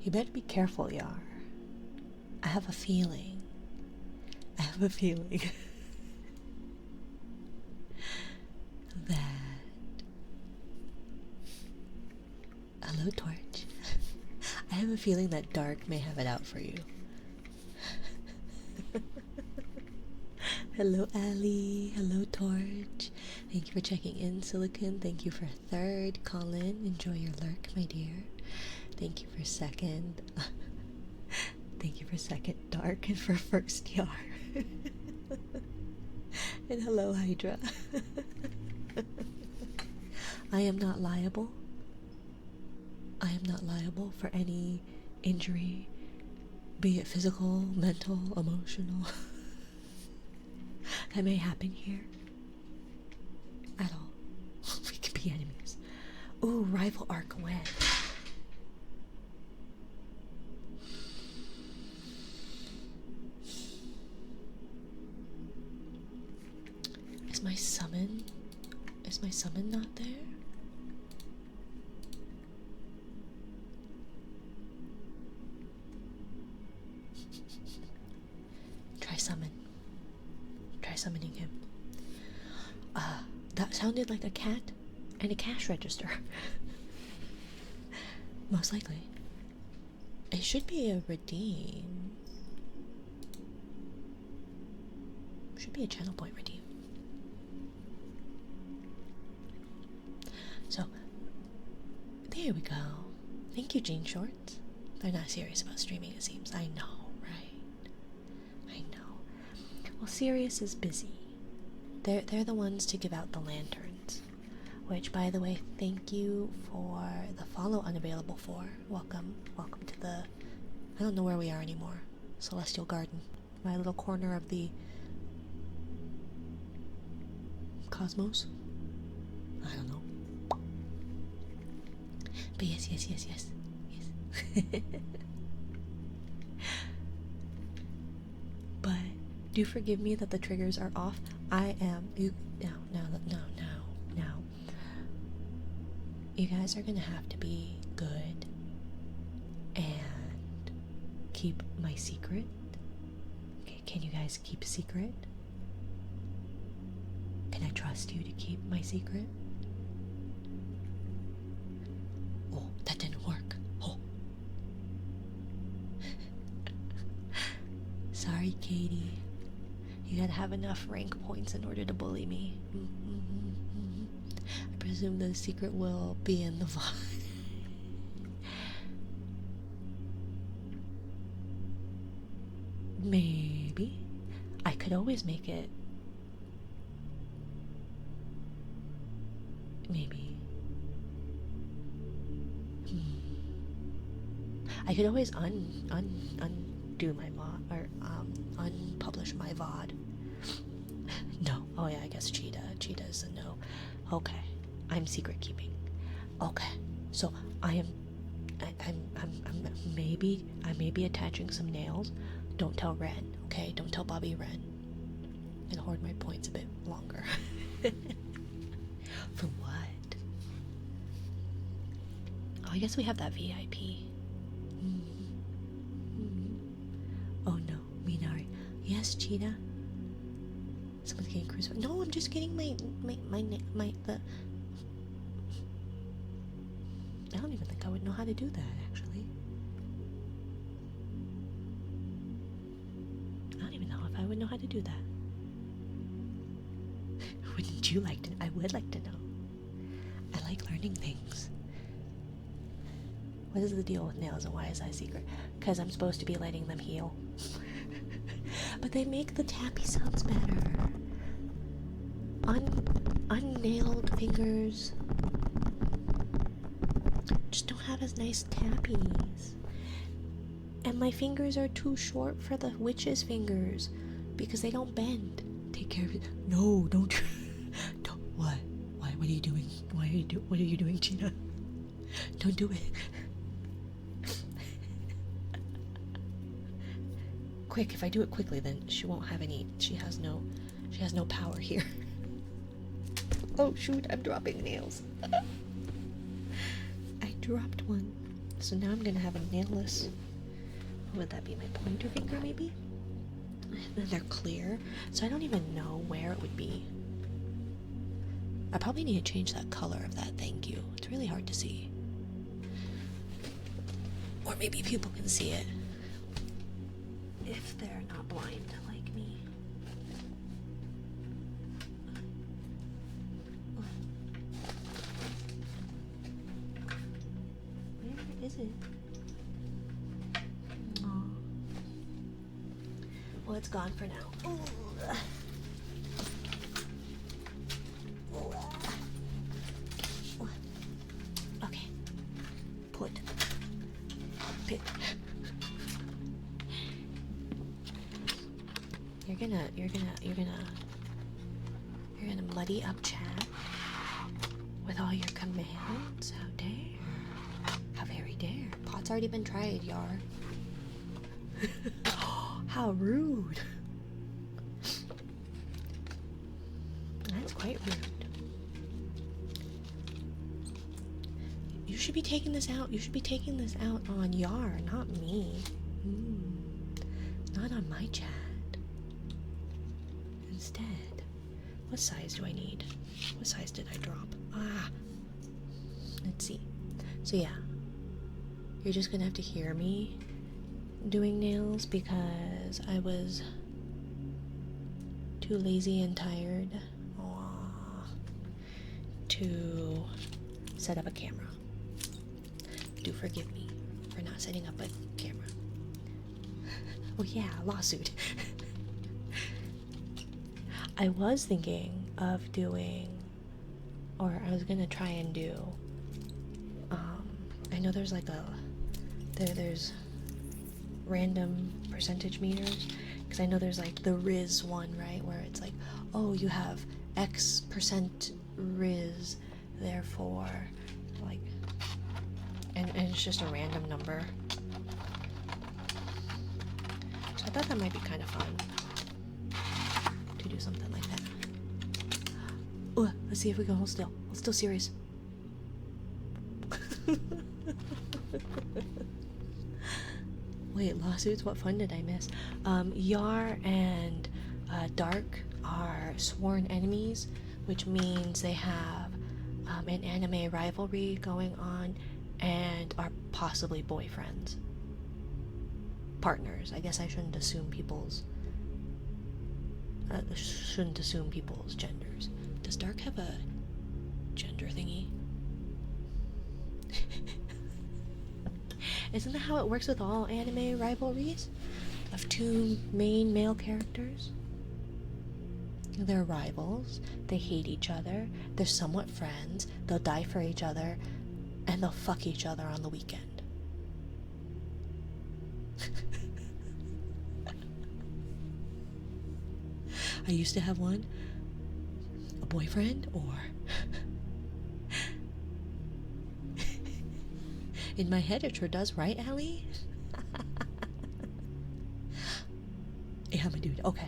You better be careful, Yar. I have a feeling. I have a feeling that... Hello, Torch. I have a feeling that Dark may have it out for you. Hello, Ali. Hello, Torch. Thank you for checking in, Silicon. Thank you for third, Colin. Enjoy your lurk, my dear. Thank you for second. Thank you for second, Dark, and for first, Yar. And hello, Hydra. I am not liable. I am not liable for any injury, be it physical, mental, emotional, that may happen here. At all. We could be enemies. Ooh, rival arc when? Is my summon not there? Try summon. Try summoning him. That sounded like a cat and a cash register. Most likely. It should be a redeem. Should be a channel point redeem. So, there we go. Thank you, Jean Shorts. They're not serious about streaming, it seems. I know, right? I know. Well, Sirius is busy. They're the ones to give out the lanterns. Which, by the way, thank you for the follow unavailable for. Welcome. Welcome to the... I don't know where we are anymore. Celestial Garden. My little corner of the... cosmos? I don't know. But yes. Yes. But do forgive me that the triggers are off. I am... No. You guys are gonna have to be good and keep my secret. Okay, can you guys keep a secret? Can I trust you to keep my secret? Oh, that didn't work. Oh. Sorry, Katie. You gotta have enough rank points in order to bully me. I presume the secret will be in the VOD. Maybe. I could always make it. Maybe. I could always undo my VOD, or unpublish my VOD. No. Oh yeah, I guess Cheetah is a no. Okay. I'm secret keeping. Okay. So I may be attaching some nails. Don't tell Ren, okay? Don't tell Bobby Ren. And hoard my points a bit longer. For what? Oh, I guess we have that VIP. Oh no, Minari. Yes, Cheetah. Someone's getting crucified. No, I'm just getting the. I don't even think I would know how to do that, actually. I don't even know if I would know how to do that. Wouldn't you like to? I would like to know. I like learning things. What is the deal with nails and why is that secret? Because I'm supposed to be letting them heal. But they make the tappy sounds better. Unnailed fingers just don't have as nice tappies. And my fingers are too short for the witch's fingers because they don't bend. Take care of it. No, don't. Don't. What? Why? What are you doing? What are you doing, Gina? Don't do it. Quick, if I do it quickly, then she won't have any. She has no power here. Oh shoot! I'm dropping nails. I dropped one. So now I'm gonna have a nailless. Would that be my pointer finger, maybe? And they're clear, so I don't even know where it would be. I probably need to change that color of that thank you. It's really hard to see. Or maybe people can see it if they're not blind like me. Where is it? Oh. Well, it's gone for now. Ooh. Okay. Put. Pit. You're gonna muddy up chat with all your commands. How dare? How very dare. Pot's already been tried, Yar. How rude. That's quite rude. You should be taking this out. You should be taking this out on Yar, not me. Not on my chat. Instead, what size do I need? What size did I drop? Ah. Let's see. So yeah, you're just gonna have to hear me doing nails because I was too lazy and tired to set up a camera. Do forgive me for not setting up a camera. Oh yeah, lawsuit. I was thinking of doing, or I was gonna try and do, I know there's like there's random percentage meters, because I know there's like the Riz one, right, where it's like, oh, you have X percent Riz, therefore, like, and it's just a random number. So I thought that might be kind of fun to do something like that. Oh, let's see if we can hold still. Hold still, serious. Wait, lawsuits? What fun did I miss? Yar and Dark are sworn enemies, which means they have an anime rivalry going on and are possibly boyfriends. Partners. I guess I shouldn't assume people's genders. Does Dark have a gender thingy? Isn't that how it works with all anime rivalries? Of two main male characters? They're rivals, they hate each other, they're somewhat friends, they'll die for each other, and they'll fuck each other on the weekend. I used to have one, a boyfriend, or in my head it sure does, right, Allie? Yeah, I'm a dude. Okay.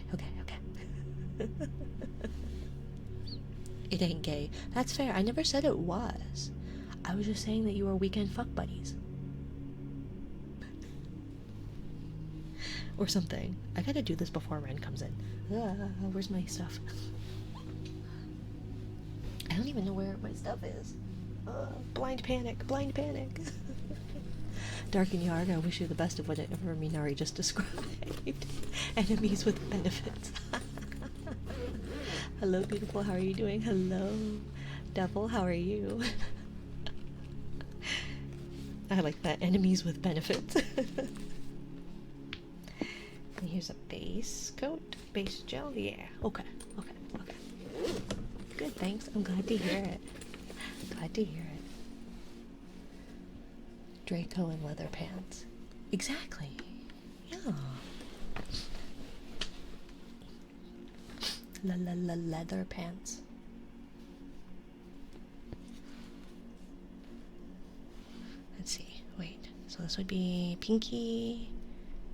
It ain't gay. That's fair. I never said it was. I was just saying that you were weekend fuck buddies. Or something. I gotta do this before Ren comes in. Where's my stuff? I don't even know where my stuff is. Blind panic. Dark and Yarg, I wish you the best of whatever Minari just described. Enemies with benefits. Hello, beautiful. How are you doing? Hello, devil. How are you? I like that. Enemies with benefits. And here's a base coat. Base gel. Yeah. Okay. Good, thanks. I'm glad to hear it. Draco and leather pants. Exactly. Yeah. Leather pants. Let's see. Wait. So this would be pinky,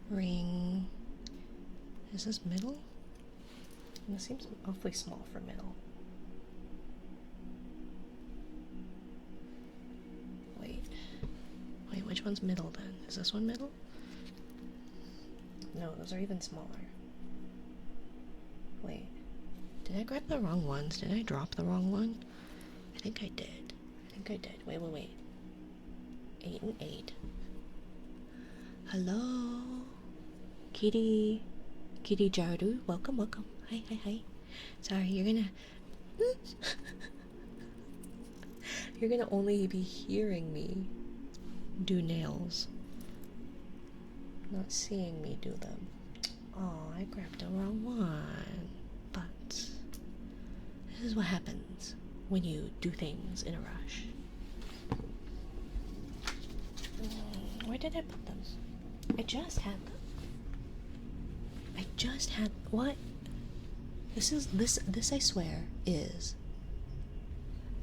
ring. Is this middle? This seems awfully small for middle. which one's middle then? Is this one middle? No, those are even smaller. Wait, did I grab the wrong ones? Did I drop the wrong one? I think I did. Wait. 8 and 8. Hello? Kitty Jaru, welcome. Hi. Sorry, you're gonna you're gonna only be hearing me do nails, not seeing me do them. Oh, I grabbed the wrong one. But this is what happens when you do things in a rush. Where did I put them? I just had them. What? This I swear is.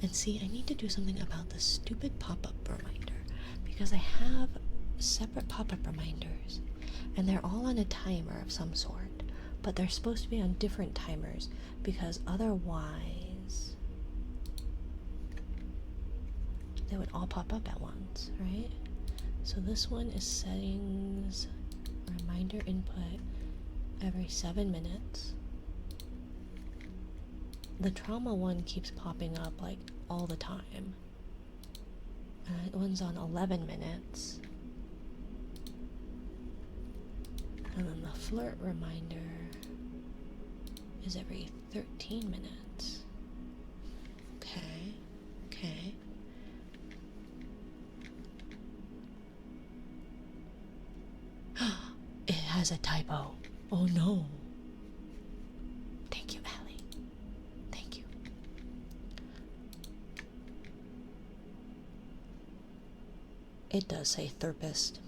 And see, I need to do something about this stupid pop-up reminder, because I have separate pop-up reminders and they're all on a timer of some sort, but they're supposed to be on different timers because otherwise they would all pop up at once, right? So this one is settings, reminder input every 7 minutes. The trauma one keeps popping up like all the time. That one's on 11 minutes. And then the flirt reminder is every 13 minutes. Okay. It has a typo. Oh no. Thank you, Allie. Thank you. It does say therapist.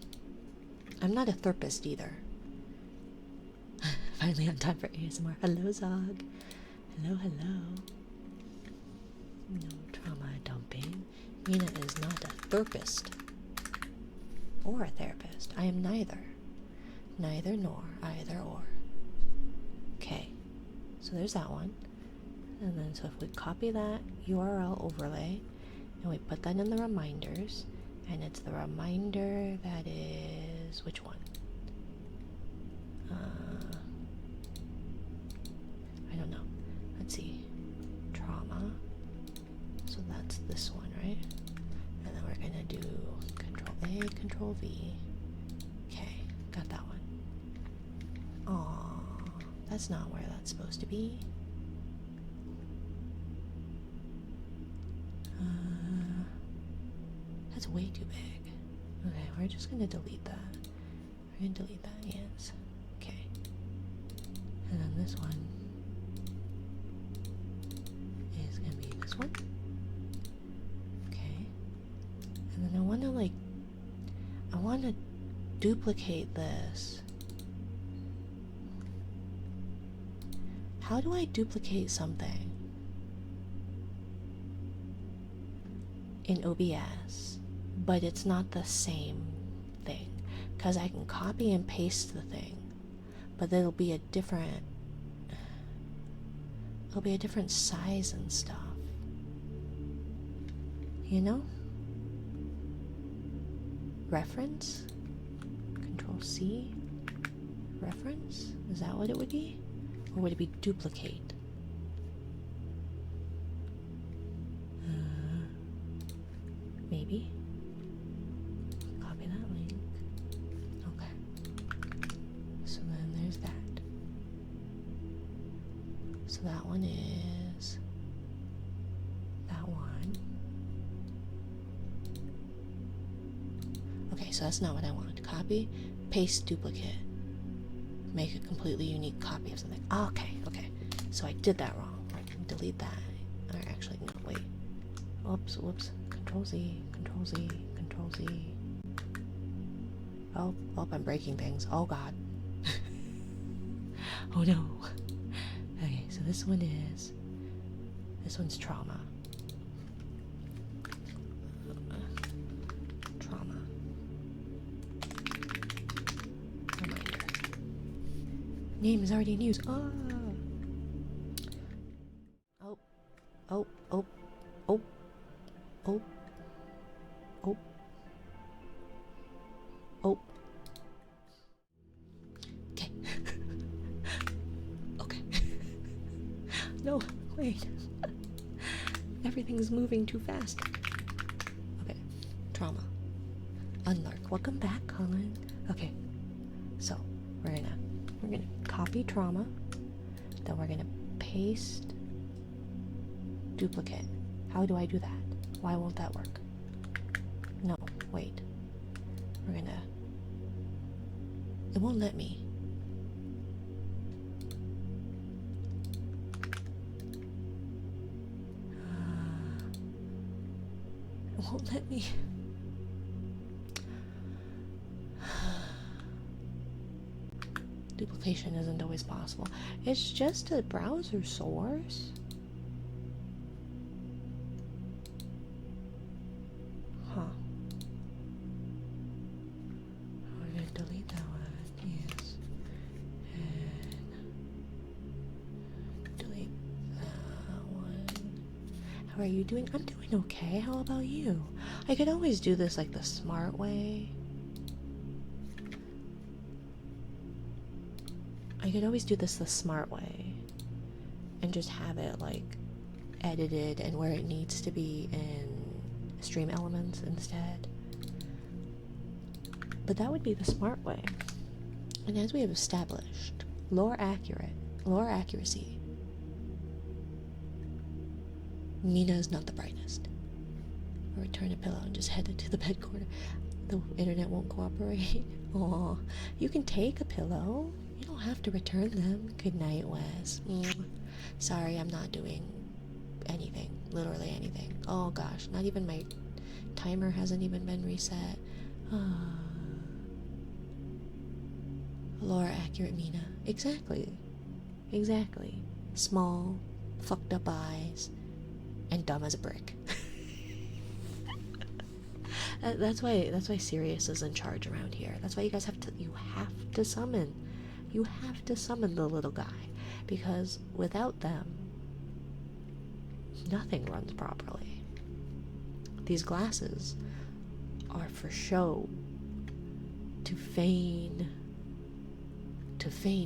I'm not a therapist either. Finally on time for ASMR. Hello, Zog. Hello. No trauma dumping. Mina is not a therapist or a therapist. I am neither. Neither nor, either or. Okay, so there's that one. And then so if we copy that URL overlay and we put that in the reminders, and it's the reminder that is which one? I don't know. Let's see. Trauma. So that's this one, right? And then we're gonna do Control A, Control V. Okay, got that one. Aww, that's not where that's supposed to be. That's way too big. Okay, we're just gonna delete that. Yes. Okay. And then this one is gonna be this one. Okay. And then I wanna duplicate this. How do I duplicate something in OBS, but it's not the same thing? Because I can copy and paste the thing, but it'll be a different size and stuff. You know? Reference? Control C? Reference? Is that what it would be? Or would it be duplicate? Maybe. Copy that link. Okay. So then there's that. So that one is that one. Okay, so that's not what I want. Copy, paste, duplicate. Make a completely unique copy of something. Oh, okay. So I did that wrong. I can delete that. Or actually, no, wait. Whoops. Control Z. Oh, I'm breaking things. Oh god. Oh no. Okay, so this one's trauma. Reminder. Name is already in use. Oh. No, wait. Everything's moving too fast. Okay, trauma. Unlark. Welcome back, Colin. Okay, so we're gonna copy trauma. Then we're gonna paste duplicate. How do I do that? Why won't that work? No, wait. We're gonna. It won't let me. It won't let me. Duplication isn't always possible. It's just a browser source. Huh. We're gonna delete that one. Yes. And delete that one. How are you doing? I'm doing okay. How about you? I could always do this like the smart way. I could always do this the smart way and just have it like edited and where it needs to be in stream elements instead. But that would be the smart way. And as we have established, lore accuracy. Mina is not the brightest. Or return a pillow and just head to the bed corner. The internet won't cooperate. Aw, you can take a pillow. You don't have to return them. Good night, Wes. Sorry, I'm not doing anything. Literally anything. Oh gosh, not even my timer hasn't even been reset. Lore accurate Mina. Exactly. Exactly. Small, fucked up eyes, and dumb as a brick. That's why Sirius is in charge around here. That's why you guys have to summon. You have to summon the little guy, because without them, nothing runs properly. These glasses are for show, to feign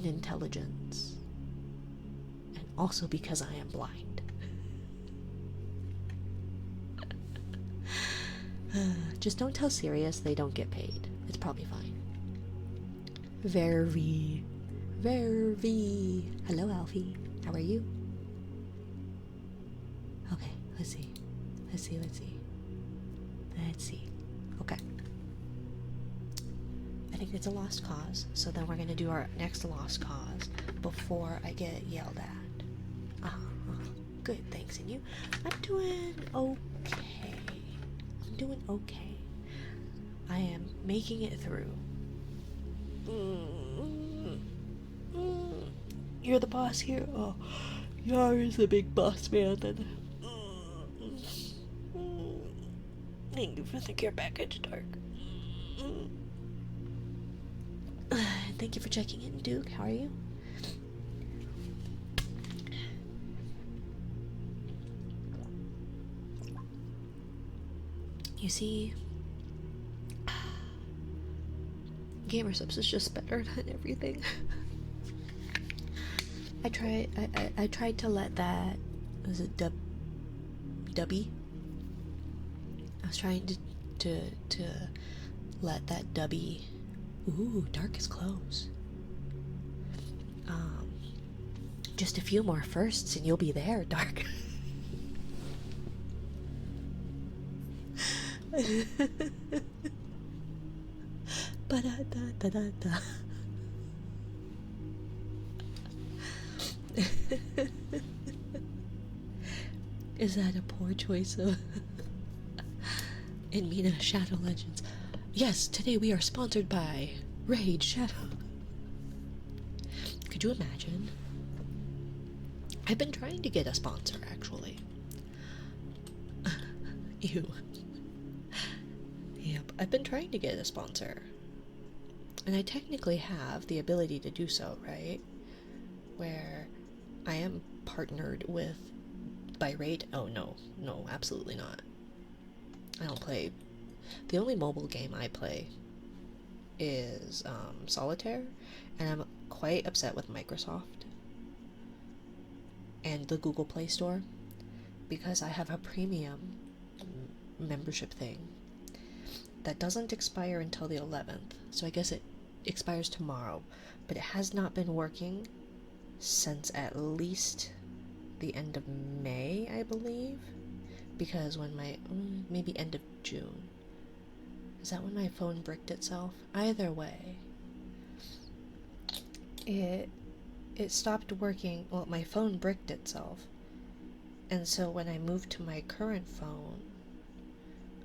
intelligence, and also because I am blind. Just don't tell Sirius they don't get paid. It's probably fine. Vervi. Hello, Alfie. How are you? Okay, let's see. Okay. I think it's a lost cause, so then we're gonna do our next lost cause before I get yelled at. Good, thanks. And you? I'm doing okay. I am making it through. You're the boss here? Oh, you're the big boss man then. Thank you for the care package, Dark. Thank you for checking in, Duke. How are you? You see, Gamer Subs is just better than everything. I tried to let that, was it Dubby? I was trying to let that Dubby. Ooh, Dark is close. Just a few more firsts and you'll be there, Dark. Ba-da-da-da-da-da. Is that a poor choice of in Mina Shadow Legends? Yes, today we are sponsored by Raid Shadow. Could you imagine? I've been trying to get a sponsor, actually. Ew. Yep, I've been trying to get a sponsor. And I technically have the ability to do so, right? Where I am partnered with by Raid. Oh no, absolutely not. I don't play. The only mobile game I play is Solitaire, and I'm quite upset with Microsoft and the Google Play Store, because I have a premium membership thing that doesn't expire until the 11th. So I guess it expires tomorrow, but it has not been working since at least the end of May, I believe, because when maybe end of June. Is that when my phone bricked itself? Either way, it stopped working. Well, my phone bricked itself, and so when I moved to my current phone,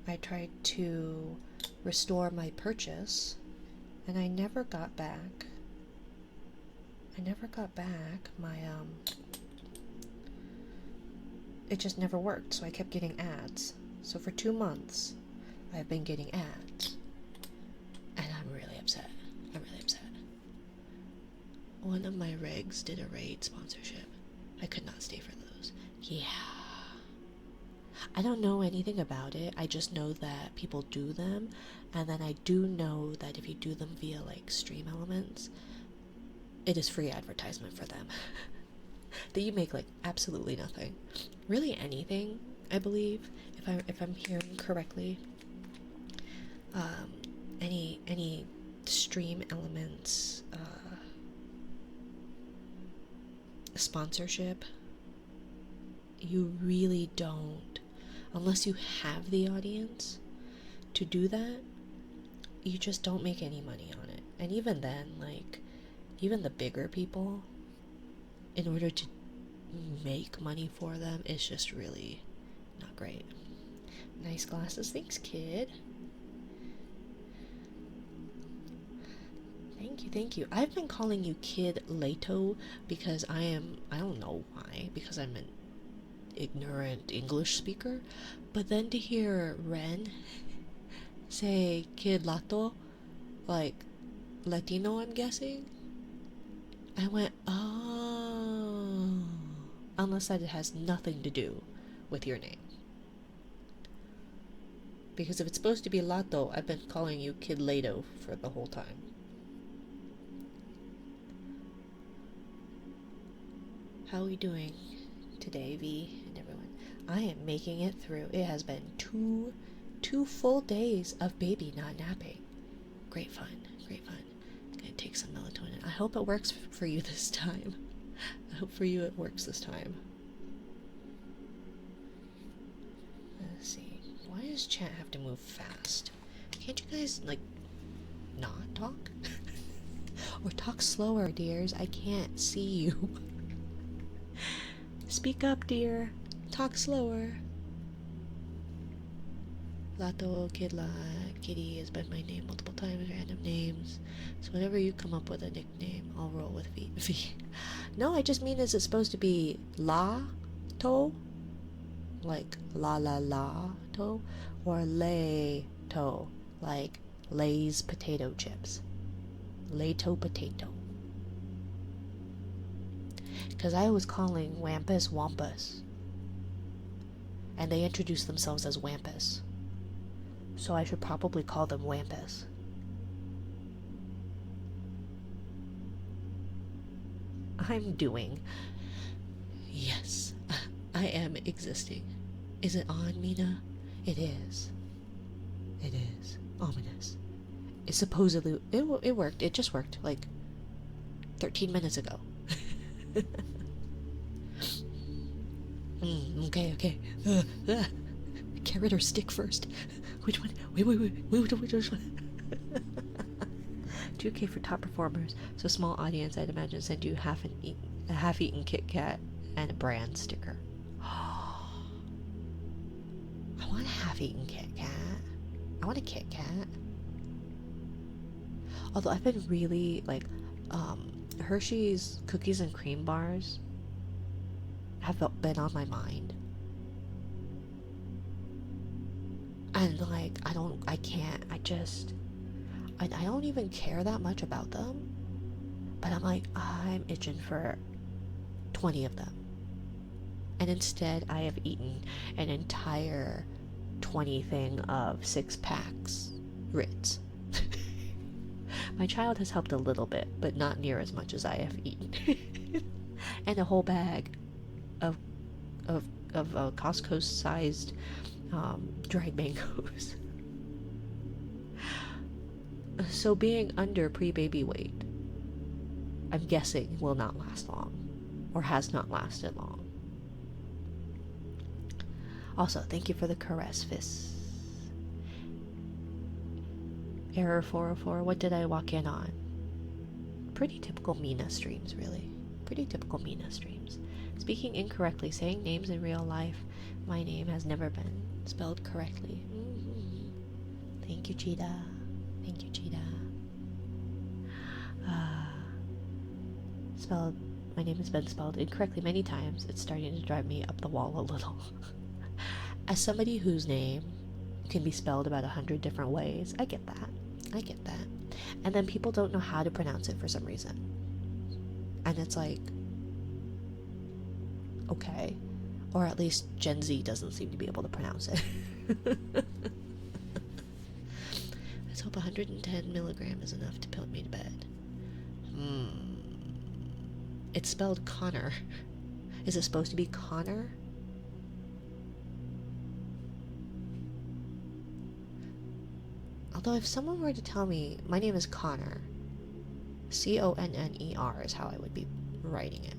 I tried to restore my purchase, and I never got back my it just never worked, so I kept getting ads. So for 2 months I've been getting ads, and I'm really upset. One of my regs did a raid sponsorship. I could not stay for those. Yeah, I don't know anything about it. I just know that people do them, and then I do know that if you do them via like Stream Elements, it is free advertisement for them. That you make like absolutely nothing, really anything. I believe, if I'm hearing correctly, any Stream Elements sponsorship, you really don't, unless you have the audience to do that, you just don't make any money on it. And even then, like, even the bigger people, in order to make money for them, it's just really not great. Nice glasses. Thanks, kid. Thank you. I've been calling you Kid Leto because I don't know why, because I'm an ignorant English speaker, but then to hear Ren say Kid Lato, like Latino, I'm guessing, I went, oh, unless that it has nothing to do with your name. Because if it's supposed to be Lato, I've been calling you Kid Leto for the whole time. How are we doing today, V and everyone? I am making it through. It has been two full days of baby not napping. Great fun. Gonna take some melatonin. I hope it works for you this time. I hope for you it works this time. Let's see. Why does chat have to move fast? Can't you guys, like, not talk? Or talk slower, dears. I can't see you. Speak up, dear. Talk slower. Lato, Kidla, Kitty has been my name multiple times, random names. So whenever you come up with a nickname, I'll roll with V. No, I just mean, is it supposed to be La To? Like la la la to? Or Lay To? Like Lay's potato chips. Lay-to potato. Because I was calling Wampus Wampus, and they introduced themselves as Wampus, so I should probably call them Wampus. I'm doing. Yes, I am existing. Is it on, Mina? It is. It is. Ominous. It supposedly... It worked. It just worked, like, 13 minutes ago. Okay. Carrot or stick first? Which one? Wait, which one? 2K for top performers. So small audience, I'd imagine, send you a half-eaten Kit Kat and a brand sticker. I want a half-eaten Kit Kat. I want a Kit Kat. Although I've been really, like, Hershey's cookies and cream bars have been on my mind. And, like, I don't even care that much about them. But I'm like, I'm itching for 20 of them. And instead, I have eaten an entire 20 thing of 6 packs Ritz. My child has helped a little bit, but not near as much as I have eaten. And a whole bag. of Costco-sized dried mangoes. So being under pre-baby weight, I'm guessing, will not last long, or has not lasted long. Also, thank you for the caress, Fizz. Error 404, what did I walk in on? Pretty typical Mina streams, really. Pretty typical Mina streams. Speaking incorrectly, saying names in real life. My name has never been spelled correctly. Thank you, Cheetah. Thank you, Cheetah. My name has been spelled incorrectly many times. It's starting to drive me up the wall a little. As somebody whose name can be spelled about 100 different ways, I get that. I get that. And then people don't know how to pronounce it for some reason. And it's like, okay. Or at least Gen Z doesn't seem to be able to pronounce it. Let's hope 110 milligram is enough to put me to bed. It's spelled Connor. Is it supposed to be Connor? Although if someone were to tell me my name is Connor, Conner is how I would be writing it.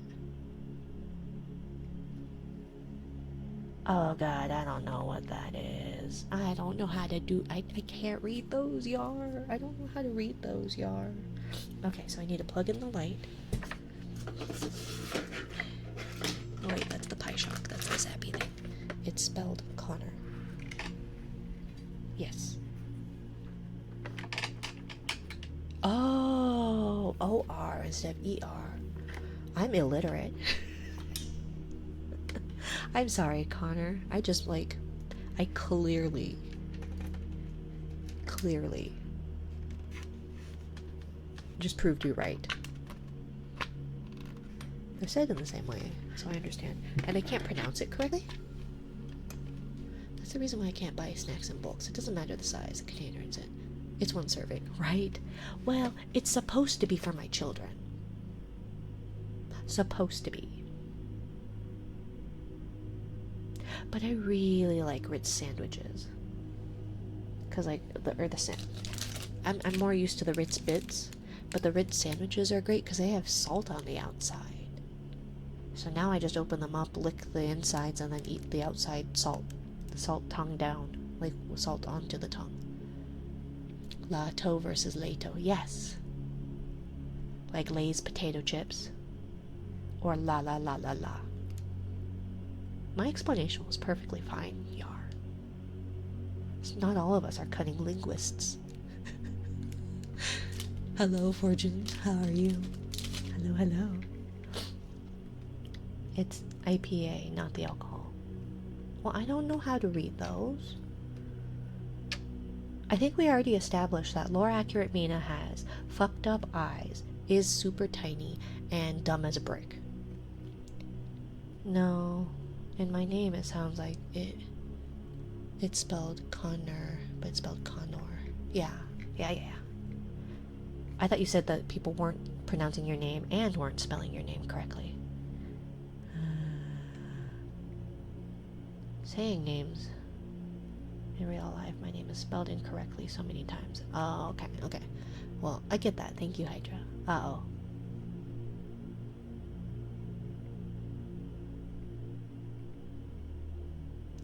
Oh god, I don't know what that is. I don't know how to do... I can't read those, yar. I don't know how to read those, yar. Okay, so I need to plug in the light. Oh wait, that's the pie shock. That's the sappy thing. It's spelled Connor. Yes. Oh, O-R instead of E-R. I'm illiterate. I'm sorry, Connor. I just, like, I clearly just proved you right. They're said in the same way, so I understand. And I can't pronounce it correctly? That's the reason why I can't buy snacks in bulks. It doesn't matter the size the container it's in. It's one serving, right? Well, it's supposed to be for my children. Supposed to be. But I really like Ritz sandwiches. Cause like I'm more used to the Ritz bits, but the Ritz sandwiches are great because they have salt on the outside. So now I just open them up, lick the insides, and then eat the outside salt. The salt tongue down, like salt onto the tongue. Lato versus Lato, yes. Like Lay's potato chips. Or la la la la la. My explanation was perfectly fine, Yar. Not all of us are cunning linguists. Hello, Fortunes. How are you? Hello, hello. It's IPA, not the alcohol. Well, I don't know how to read those. I think we already established that lore accurate Mina has fucked up eyes, is super tiny, and dumb as a brick. No, in my name it sounds like it's spelled Connor, but it's spelled Connor. Yeah. I thought you said that people weren't pronouncing your name and weren't spelling your name correctly. Saying names in real life, my name is spelled incorrectly so many times. Oh, okay. Well, I get that. Thank you, Hydra. Uh-oh.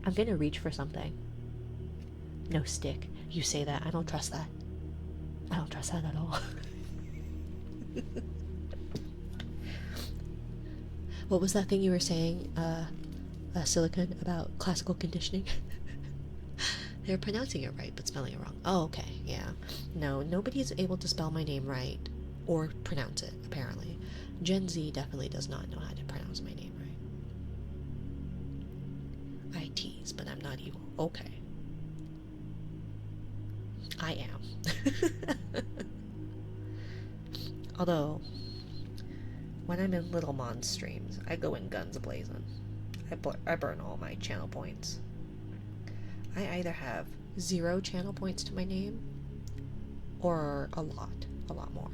I'm gonna reach for something. No stick. You say that. I don't trust that. I don't trust that at all. What was that thing you were saying, Silicon, about classical conditioning? They're pronouncing it right, but spelling it wrong. Oh, okay, yeah. No, nobody's able to spell my name right, or pronounce it, apparently. Gen Z definitely does not know how to pronounce my name right. I tease, but I'm not evil. Okay. I am. Although, when I'm in Little Mon streams, I go in guns blazing. I burn all my channel points. I either have 0 channel points to my name, or a lot more.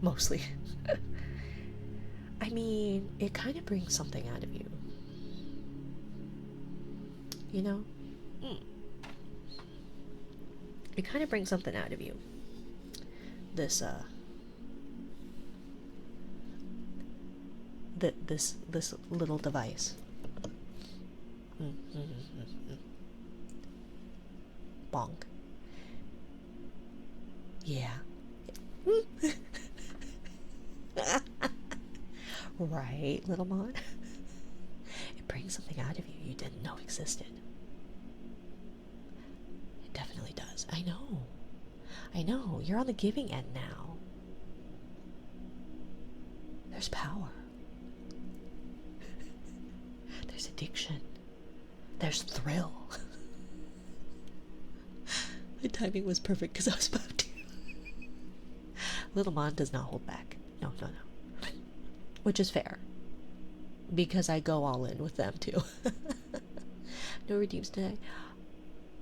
Mostly. I mean, it kind of brings something out of you. You know? Mm. It kind of brings something out of you. This, this little device. Bonk. Yeah. Right, little Mon? It brings something out of you you didn't know existed. It definitely does. I know. I know. You're on the giving end now. There's power. There's addiction. There's thrill. The timing was perfect because I was about to. Little Mon does not hold back. No, no, no. Which is fair. Because I go all in with them too. No redeems today.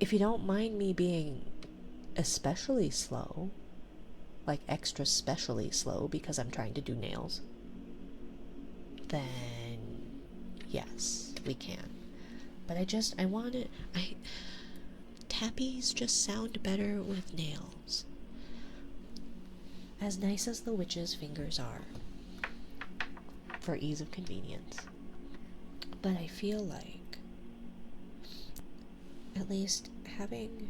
If you don't mind me being especially slow, like extra specially slow because I'm trying to do nails, then yes, we can. But I want it, tappies just sound better with nails. As nice as the witch's fingers are, for ease of convenience. But I feel like, at least having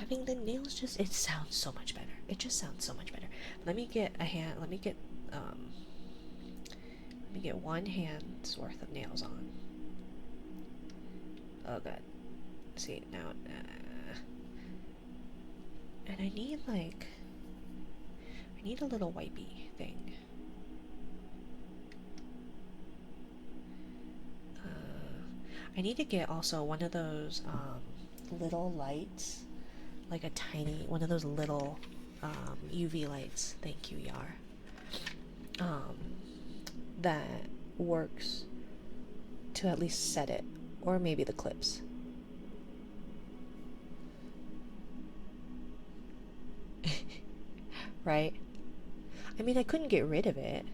the nails just, it sounds so much better. It just sounds so much better. Let me get one hand's worth of nails on. Oh god. See, now, and I need a little wipey thing. I need to get also one of those little lights, like a tiny one of those little UV lights. Thank you, Yar. That works to at least set it, or maybe the clips. Right? I mean, I couldn't get rid of it.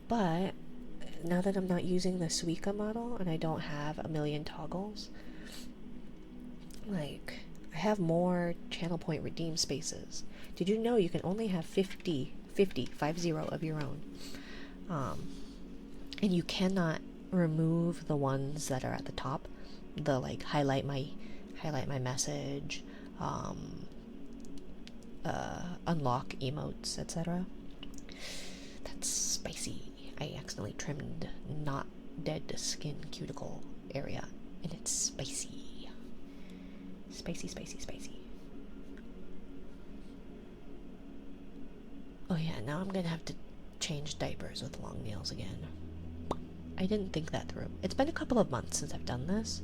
But now that I'm not using the Suica model and I don't have a million toggles, like, I have more channel point redeem spaces. Did you know you can only have 50 of your own? And you cannot remove the ones that are at the top, the like highlight my message, unlock emotes, etc. That's spicy. I accidentally trimmed not dead skin cuticle area, and it's spicy. Spicy. Oh yeah, now I'm gonna have to change diapers with long nails again. I didn't think that through. It's been a couple of months since I've done this,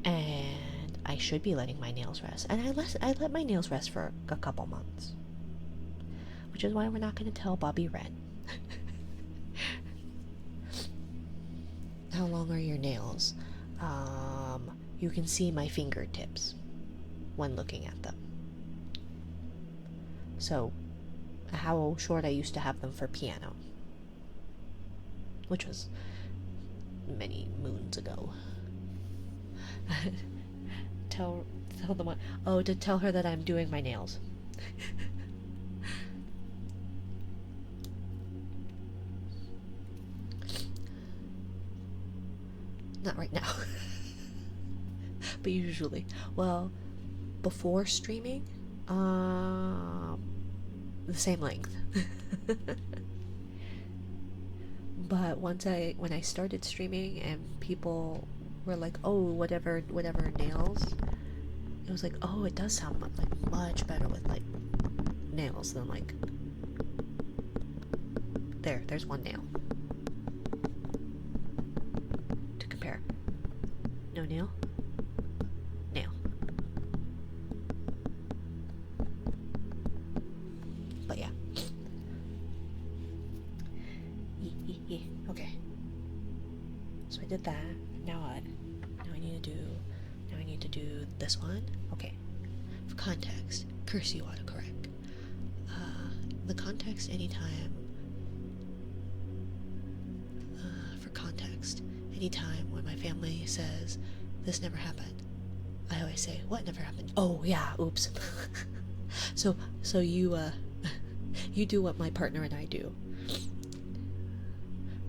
and I should be letting my nails rest. And I let my nails rest for a couple months, which is why we're not going to tell Bobby Wren. How long are your nails? You can see my fingertips when looking at them. So, how short I used to have them for piano, which was many moons ago. tell them what? Oh, to tell her that I'm doing my nails. Not right now. But usually. Well, before streaming, the same length. But when I started streaming and people were like, oh, whatever nails, it was like, oh, it does sound like much better with like nails than like, there's one nail to compare. No nail? Nail. But yeah. Okay. So I did that. Now what? Now I need to do this one. Okay. For context, curse you autocorrect. The context anytime. For context, anytime when my family says this never happened, I always say, what never happened? Oh yeah, oops. so you you do what my partner and I do.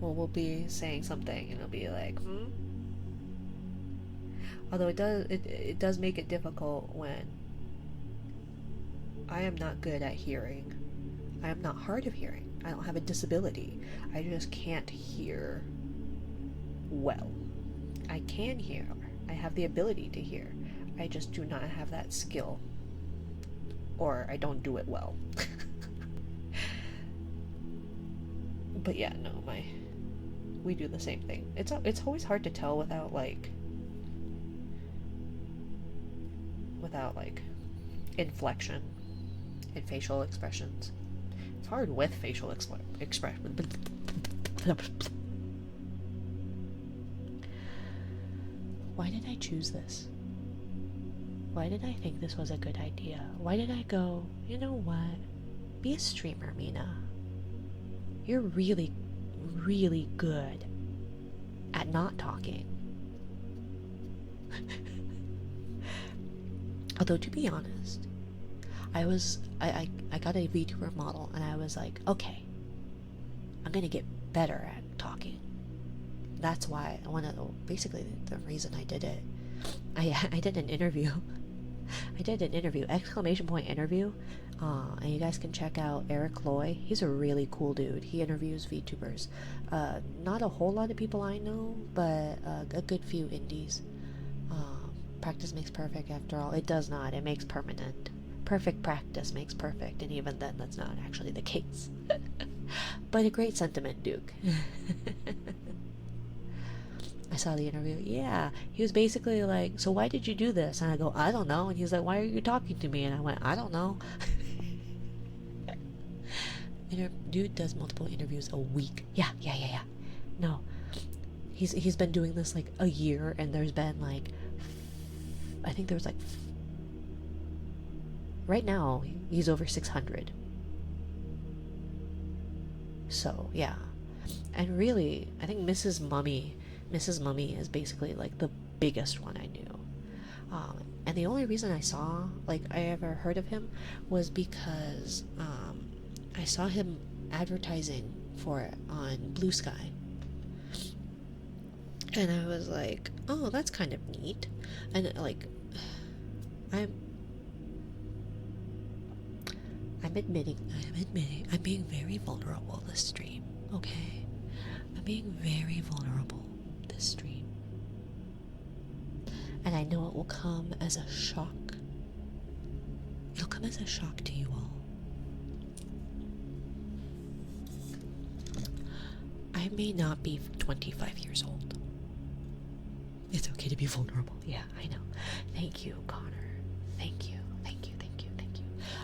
Well, we'll be saying something and it'll be like, Although it does make it difficult when I am not good at hearing. I am not hard of hearing. I don't have a disability. I just can't hear well. I can hear. I have the ability to hear. I just do not have that skill. Or I don't do it well. But yeah, no, we do the same thing. It's always hard to tell without inflection and facial expressions. It's hard with facial expression. Why did I choose this? Why did I think this was a good idea? Why did I go, you know what? Be a streamer, Mina. You're really, really good at not talking. Although, to be honest, I got a VTuber model and I was like, okay, I'm gonna get better at talking. That's why basically the reason I did it. I did an interview. I did an interview, exclamation point interview, and you guys can check out Eric Loy. He's a really cool dude. He interviews VTubers. Not a whole lot of people I know, but a good few indies. Practice makes perfect after all. It does not. It makes permanent. Perfect practice makes perfect, and even then that's not actually the case. But a great sentiment, Duke. I saw the interview. Yeah, he was basically like, so why did you do this? And I go, I don't know. And he's like, why are you talking to me? And I went, I don't know. Dude does multiple interviews a week. Yeah. No, he's been doing this like a year, and there's been like, I think there's like, right now he's over 600. So yeah, and really, I think Mrs. Mummy is basically like the biggest one I knew. And the only reason I ever heard of him was because I saw him advertising for it on Blue Sky. And I was like, oh, that's kind of neat. And like, I'm admitting, I'm being very vulnerable this stream, okay? I'm being very vulnerable this stream. And I know it will come as a shock. It'll come as a shock to you all. I may not be 25 years old. It's okay to be vulnerable. Yeah, I know. Thank you, Connor. Thank you.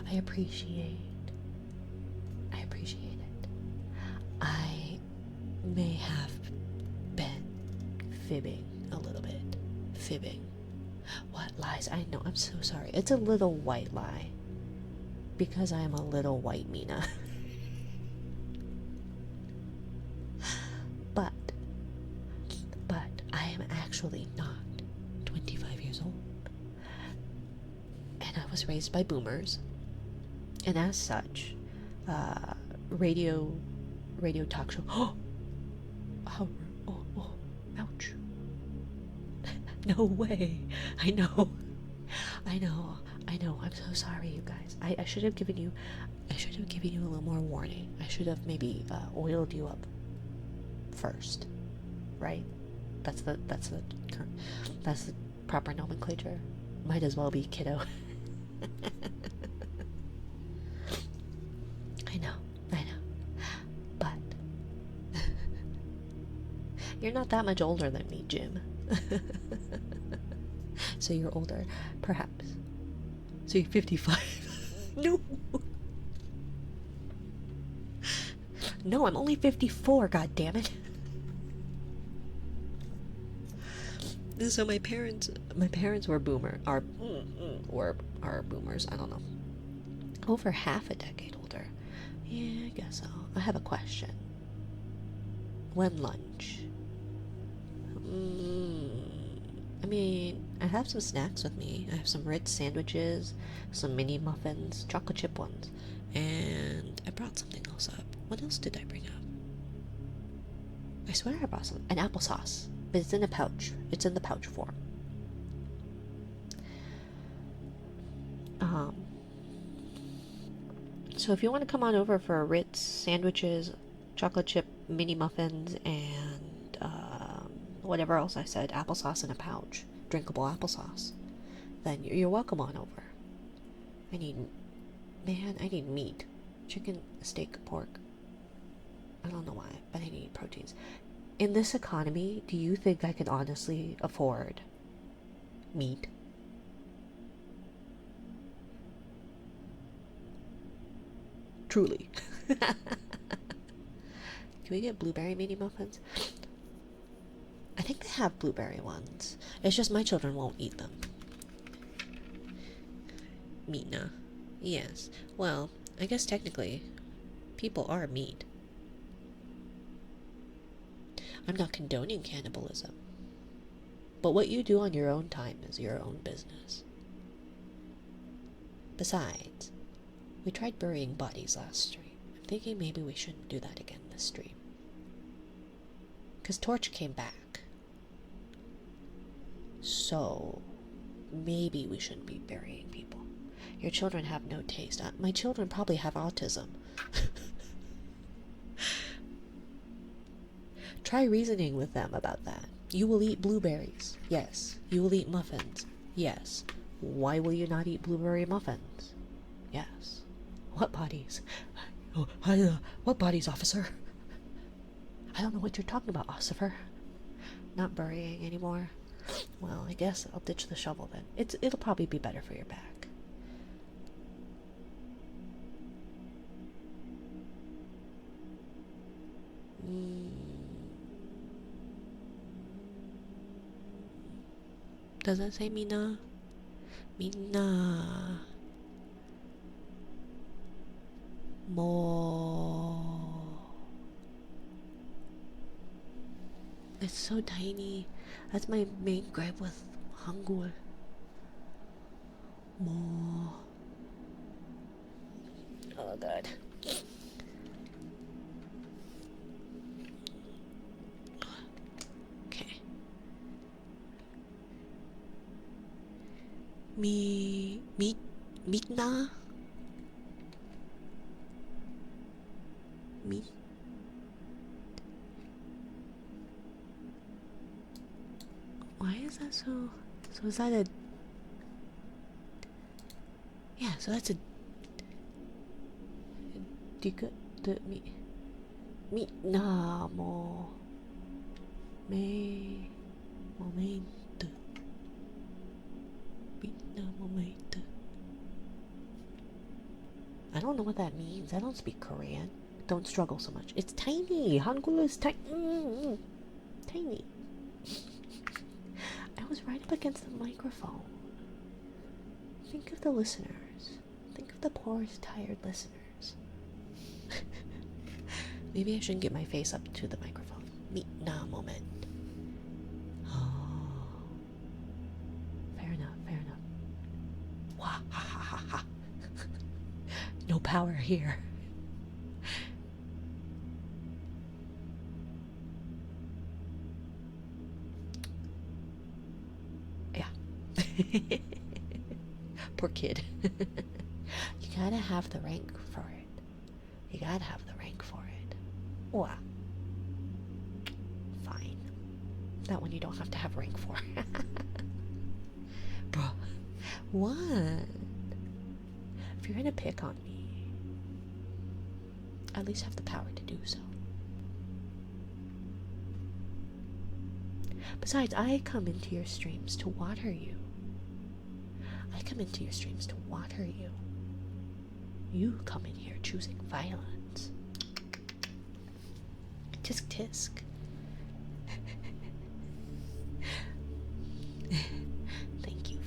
I appreciate it. I may have been fibbing a little bit. What lies? I know, I'm so sorry. It's a little white lie. Because I am a little white Mina. But I am actually not 25 years old. And I was raised by boomers. And as such, radio talk show. Oh, ouch. No way. I know. I'm so sorry, you guys. I should have given you a little more warning. I should have maybe oiled you up first, right? That's the proper nomenclature. Might as well be kiddo. I know. But you're not that much older than me, Jim. So you're older, perhaps. So you're 55. No. No, I'm only 54, god damn it. So my parents were boomers, are boomers, I don't know. Over half a decade older. Yeah, I guess so. I have a question. When lunch? I mean, I have some snacks with me. I have some Ritz sandwiches, some mini muffins, chocolate chip ones, and I brought something else up. What else did I bring up? I swear I brought an applesauce, but it's in a pouch. It's in the pouch form. So if you want to come on over for Ritz sandwiches, chocolate chip mini muffins, and whatever else I said, applesauce in a pouch, drinkable applesauce, then you're welcome on over. I need meat. Chicken, steak, pork. I don't know why, but I need proteins. In this economy, do you think I can honestly afford meat? Truly. Can we get blueberry mini muffins? I think they have blueberry ones. It's just my children won't eat them. Meat, yes. Well, I guess technically, people are meat. I'm not condoning cannibalism. But what you do on your own time is your own business. Besides, we tried burying bodies last stream. I'm thinking maybe we shouldn't do that again this stream. Because Torch came back. So, maybe we shouldn't be burying people. Your children have no taste. My children probably have autism. Try reasoning with them about that. You will eat blueberries. Yes. You will eat muffins. Yes. Why will you not eat blueberry muffins? Yes. What bodies? Oh, what bodies, officer? I don't know what you're talking about, officer. Not burying anymore. Well, I guess I'll ditch the shovel then. It'll probably be better for your back. Does that say Mina? Mina. More. It's so tiny. That's my main gripe with Hangul. More. Oh god. Okay. Mitna? Meat? Why is that so? So is that a? Yeah. So that's a. The meat na mo. Momento. Meat na momento. I don't know what that means. I don't speak Korean. Don't struggle so much. It's tiny. Hangul is tiny. Tiny. I was right up against the microphone. Think of the listeners. Think of the poor, tired listeners. Maybe I shouldn't get my face up to the microphone. Meet na moment. Oh. Fair enough, fair enough. Wah ha ha ha ha. No power here. Yeah. Poor kid. You gotta have the rank for it. You gotta have the rank for it. Wow. Fine. That one you don't have to have rank for. Bruh. What? If you're gonna pick on me, at least have the power to do so. Besides, I come into your streams to water you. I come into your streams to water you. You come in here choosing violence. Tisk tisk. Thank you.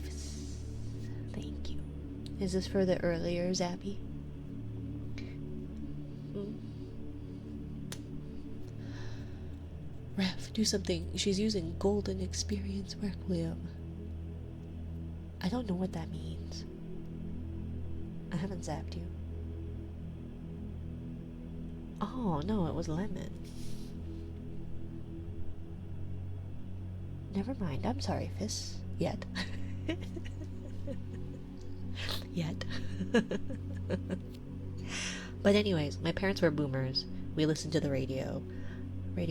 Thank you. Is this for the earlier Zappy? Ref, do something. She's using Golden Experience Requiem. I don't know what that means. I haven't zapped you. Oh, no, it was lemon. Never mind. I'm sorry, Fizz. Yet. Yet. But anyways, my parents were boomers. We listened to the radio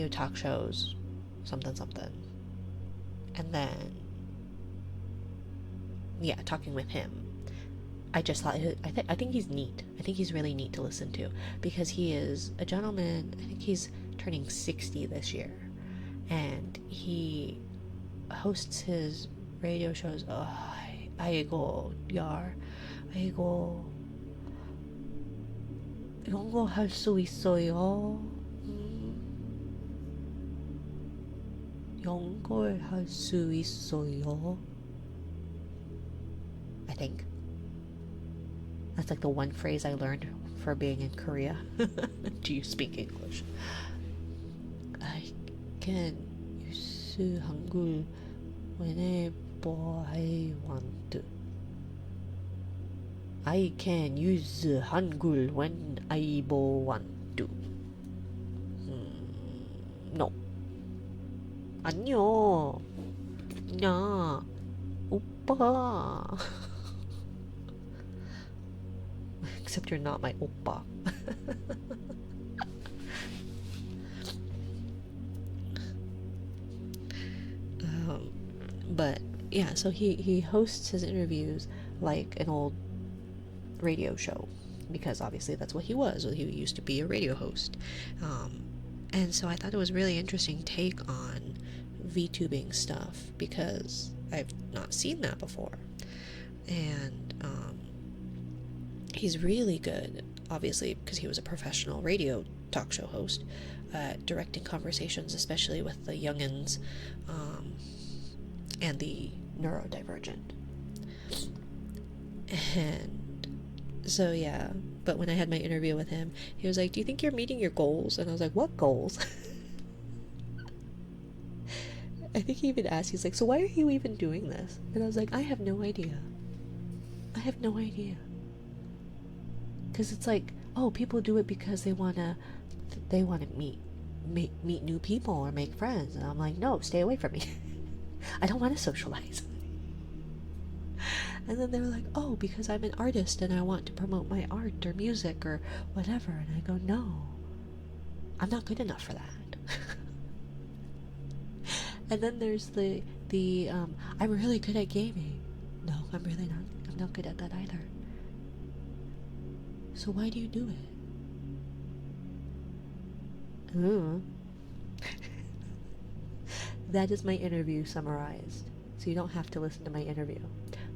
talk shows, something. And then, yeah, talking with him. I just thought, I think he's neat. I think he's really neat to listen to because he is a gentleman. I think he's turning 60 this year. And he hosts his radio shows. 아이고, 야, 아이고, 이런 거 할 수 있어요. 이런 걸 할 수 있어요. I think. That's like the one phrase I learned for being in Korea. Do you speak English? I can use 한글 whenever I want to. I can use 한글 when I want to. No. 아니요. 야, 오빠. Except you're not my oppa. But yeah, so he hosts his interviews like an old radio show because obviously that's what he was. He used to be a radio host. And so I thought it was really interesting take on VTubing stuff because I've not seen that before. And he's really good, obviously, because he was a professional radio talk show host, directing conversations, especially with the youngins and the neurodivergent. And so, yeah, but when I had my interview with him, he was like, do you think you're meeting your goals? And I was like, what goals? I think he even asked, he's like, so why are you even doing this? And I was like, I have no idea. Because it's like, oh, people do it because they want to meet new people or make friends. And I'm like, no, stay away from me. I don't want to socialize. And then they were like, oh, because I'm an artist and I want to promote my art or music or whatever. And I go, no, I'm not good enough for that. And then there's the I'm really good at gaming. No, I'm really not. I'm not good at that either. So why do you do it? That is my interview summarized. So you don't have to listen to my interview.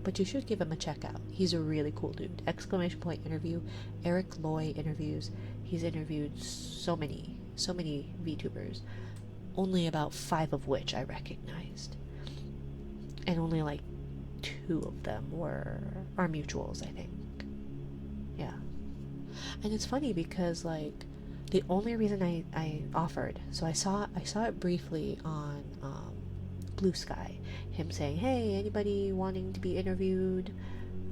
But you should give him a check out. He's a really cool dude. Exclamation point interview. Eric Loy interviews. He's interviewed so many VTubers. Only about 5 of which I recognized. And only like 2 of them are mutuals, I think. Yeah. And it's funny because like the only reason I offered, so I saw it briefly on Blue Sky, him saying, hey, anybody wanting to be interviewed?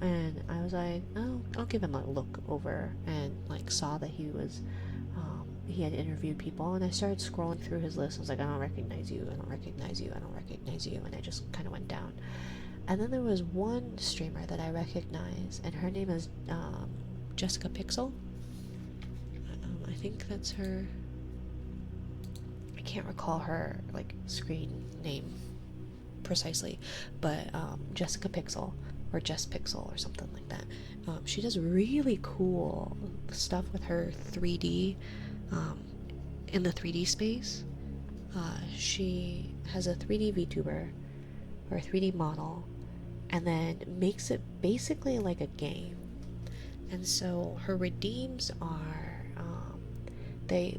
And I was like, oh, I'll give him a look over, and like saw that he was he had interviewed people, and I started scrolling through his list. I was like, I don't recognize you, and I just kind of went down. And then there was one streamer that I recognize, and her name is Jessica Pixel. I think that's her. I can't recall her like screen name precisely, but Jessica Pixel or Jess Pixel or something like that. She does really cool stuff with her 3D in the 3D space. She has a 3D VTuber or a 3D model and then makes it basically like a game. And so her redeems are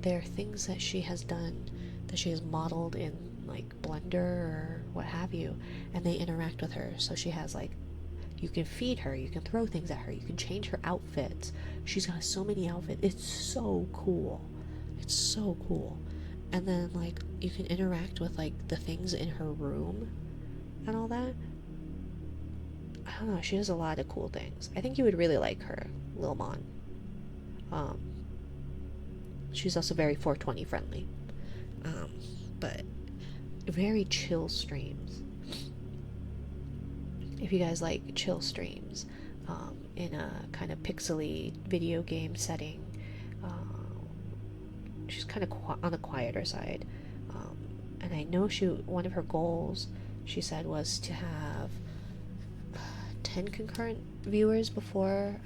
they're things that she has done, that she has modeled in like Blender or what have you, and they interact with her. So she has like, you can feed her, you can throw things at her, you can change her outfits. She's got so many outfits. It's so cool. It's so cool. And then like you can interact with like the things in her room and all that. I don't know, she does a lot of cool things. I think you would really like her, Lil Mon. She's also very 420 friendly. But very chill streams. If you guys like chill streams, in a kind of pixely video game setting, she's kind of on the quieter side. And I know one of her goals, she said, was to have 10 concurrent viewers before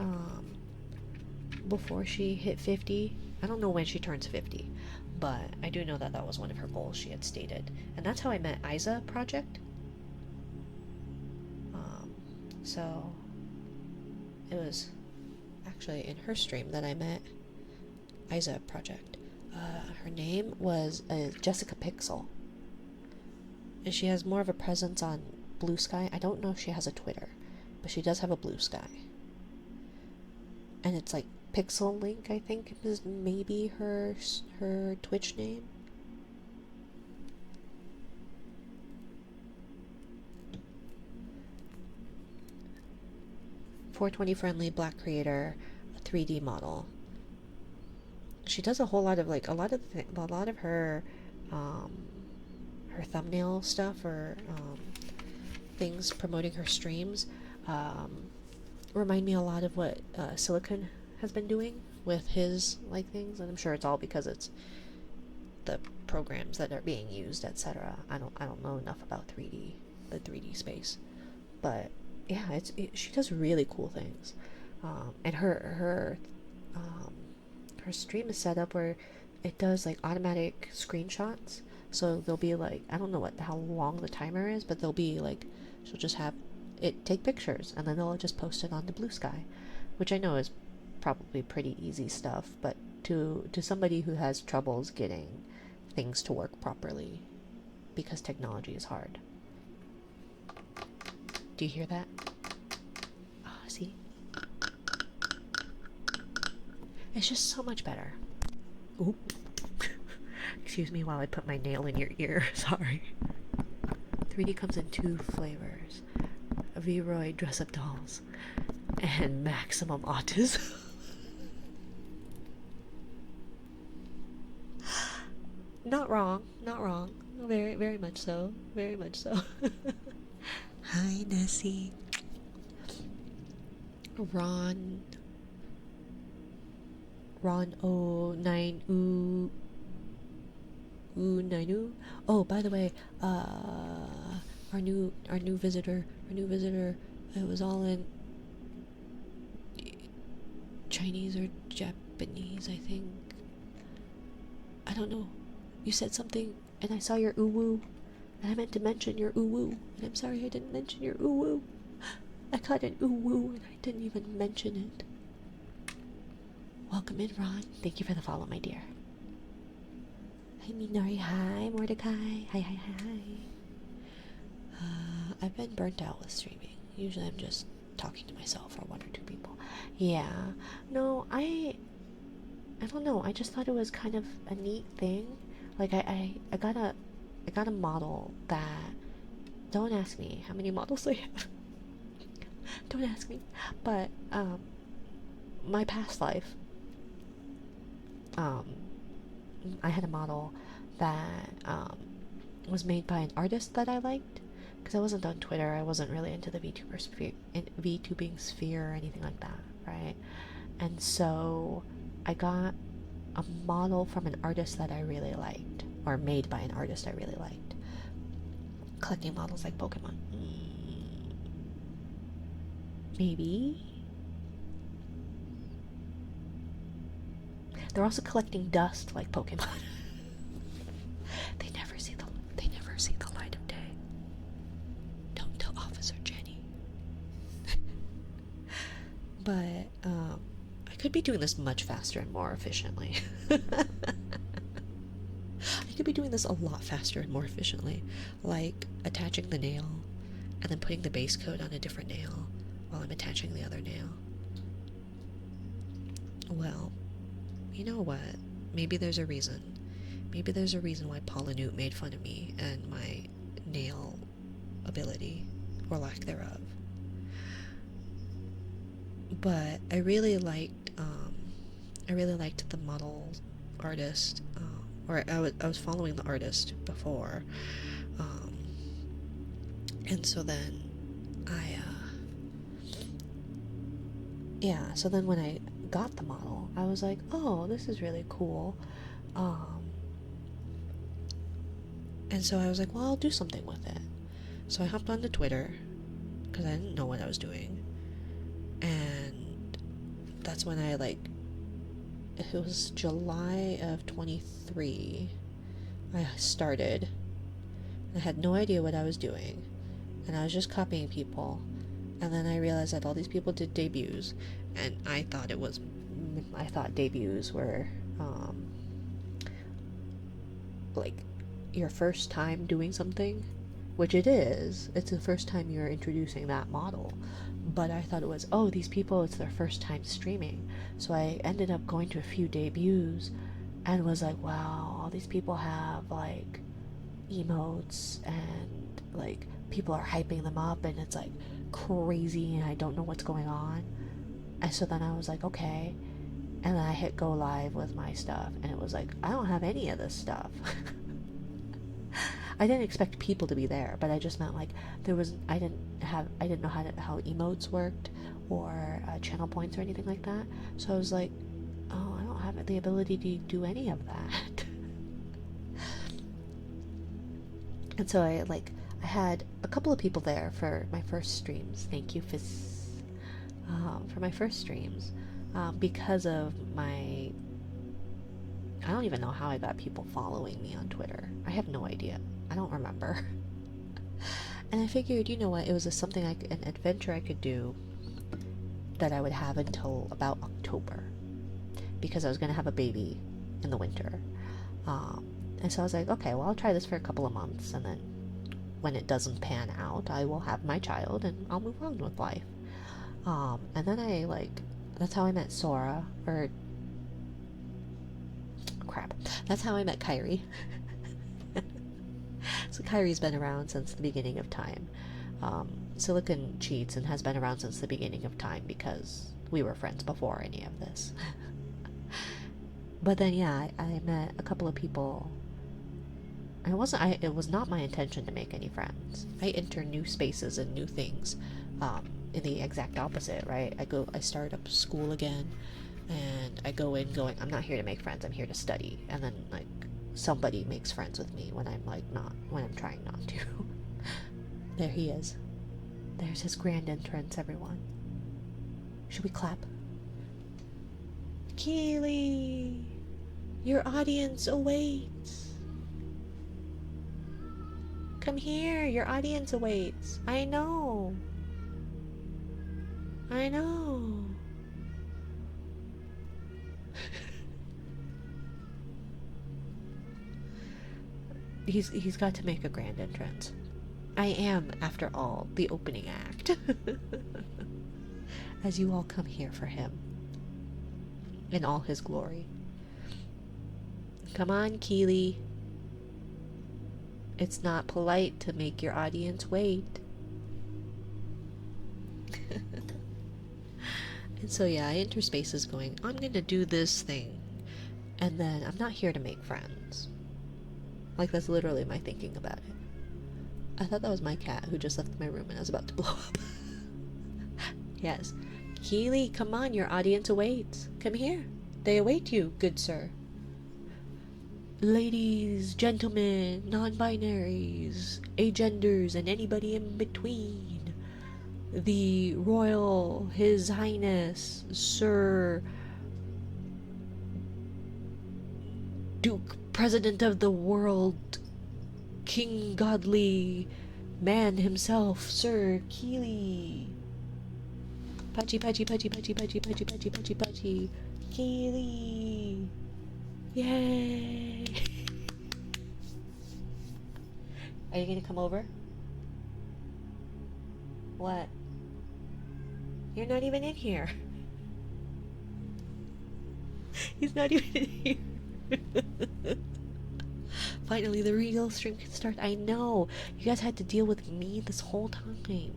she hit 50. I don't know when she turns 50, but I do know that that was one of her goals she had stated. And that's how I met Isa Project. So it was actually in her stream that I met Isa Project. Her name was Jessica Pixel. And she has more of a presence on Blue Sky. I don't know if she has a Twitter, but she does have a Blue Sky. And it's like Pixel Link, I think is maybe her Twitch name. .420 friendly black creator, a 3D model. She does a whole lot of like a lot of her her thumbnail stuff or things promoting her streams remind me a lot of what Silicon has been doing with his like things, and I'm sure it's all because it's the programs that are being used, etc. I don't know enough about the 3D space, but yeah, she does really cool things, and her stream is set up where it does like automatic screenshots. So there'll be like, I don't know how long the timer is, but there'll be like, she'll just have it take pictures and then they'll just post it on the Blue Sky, which I know is probably pretty easy stuff, but to somebody who has troubles getting things to work properly because technology is hard. Do you hear that? Oh, see? It's just so much better. Ooh. Excuse me while I put my nail in your ear. Sorry. 3D comes in 2 flavors. V-Roy dress-up dolls and maximum autism. Not wrong. Not wrong. Very, very much so. Very much so. Hi, Nessie. Ron 09 Ninu. Oh, by the way, our new visitor, it was all in Chinese or Japanese, I think. I don't know. You said something, and I saw your uwu, and I meant to mention your uwu, and I'm sorry I didn't mention your uwu. I caught an uwu, and I didn't even mention it. Welcome in, Ron. Thank you for the follow, my dear. Hi, Minori. Hi, Mordecai. Hi. I've been burnt out with streaming. Usually I'm just talking to myself or 1 or 2 people. Yeah. No, I don't know. I just thought it was kind of a neat thing. Like, I got a model that... Don't ask me how many models I have. Don't ask me. But, my past life... I had a model that was made by an artist that I liked, because I wasn't on Twitter. I wasn't really into the VTubing sphere or anything like that, right? And so I got a model from an artist that I really liked, or made by an artist I really liked. Collecting models like Pokemon. Maybe. They're also collecting dust like Pokemon. They never see the light of day. Don't tell Officer Jenny. But I could be doing this much faster and more efficiently. I could be doing this a lot faster and more efficiently, like attaching the nail and then putting the base coat on a different nail while I'm attaching the other nail. Well, you know what? Maybe there's a reason. Maybe there's a reason why Paula Newt made fun of me and my nail ability, or lack thereof. But I really liked the model artist, or I was following the artist before, and so then so then when I got the model, I was like, oh, this is really cool, and so I was like, well, I'll do something with it. So I hopped onto Twitter, because I didn't know what I was doing, and that's when it was July of 23, I started. I had no idea what I was doing, and I was just copying people, and then I realized that all these people did debuts, and I thought debuts were, like, your first time doing something, which it is. It's the first time you're introducing that model. But I thought it was, oh, these people, it's their first time streaming. So I ended up going to a few debuts and was like, wow, all these people have, like, emotes, and, like, people are hyping them up, and it's, like, crazy, and I don't know what's going on. And so then I was like, okay. And then I hit go live with my stuff, and it was like, I don't have any of this stuff. I didn't expect people to be there, but I just meant, like, I didn't know how emotes worked, or channel points or anything like that. So I was like, oh, I don't have the ability to do any of that. And so I had a couple of people there for my first streams. Thank you, Fizz. For my first streams, because of my, I don't even know how I got people following me on Twitter. I have no idea. I don't remember. And I figured, you know what, it was something an adventure I could do that I would have until about October, because I was going to have a baby in the winter. And so I was like, okay, well, I'll try this for a couple of months, and then when it doesn't pan out, I will have my child and I'll move on with life. And then that's how I met Sora, or crap, that's how I met Kyrie. So Kyrie's been around since the beginning of time. Silicon cheats and has been around since the beginning of time, because we were friends before any of this. But then, yeah, I met a couple of people. It was not my intention to make any friends. I enter new spaces and new things, in the exact opposite, right? I start up school again, and I go in going, I'm not here to make friends, I'm here to study. And then, like, somebody makes friends with me when I'm trying not to. There he is. There's his grand entrance, everyone. Should we clap? Keely, your audience awaits. Come here, your audience awaits. I know. He's got to make a grand entrance. I am, after all, the opening act. As you all come here for him in all his glory. Come on, Keely. It's not polite to make your audience wait. And so, yeah, I enter spaces going, I'm gonna do this thing, and then I'm not here to make friends. Like, that's literally my thinking about it. I thought that was my cat who just left my room and I was about to blow up. Yes. Keely, come on, your audience awaits. Come here. They await you, good sir. Ladies, gentlemen, non-binaries, agenders, and anybody in between. The Royal, His Highness, Sir Duke, President of the World, King Godly Man himself, Sir Keely. Pudgy, pudgy, pudgy, pudgy, pudgy, pudgy, pudgy, pudgy, pudgy. Keely. Yay. Are you gonna come over? What? You're not even in here. He's not even in here. Finally, the real stream can start. I know. You guys had to deal with me this whole time.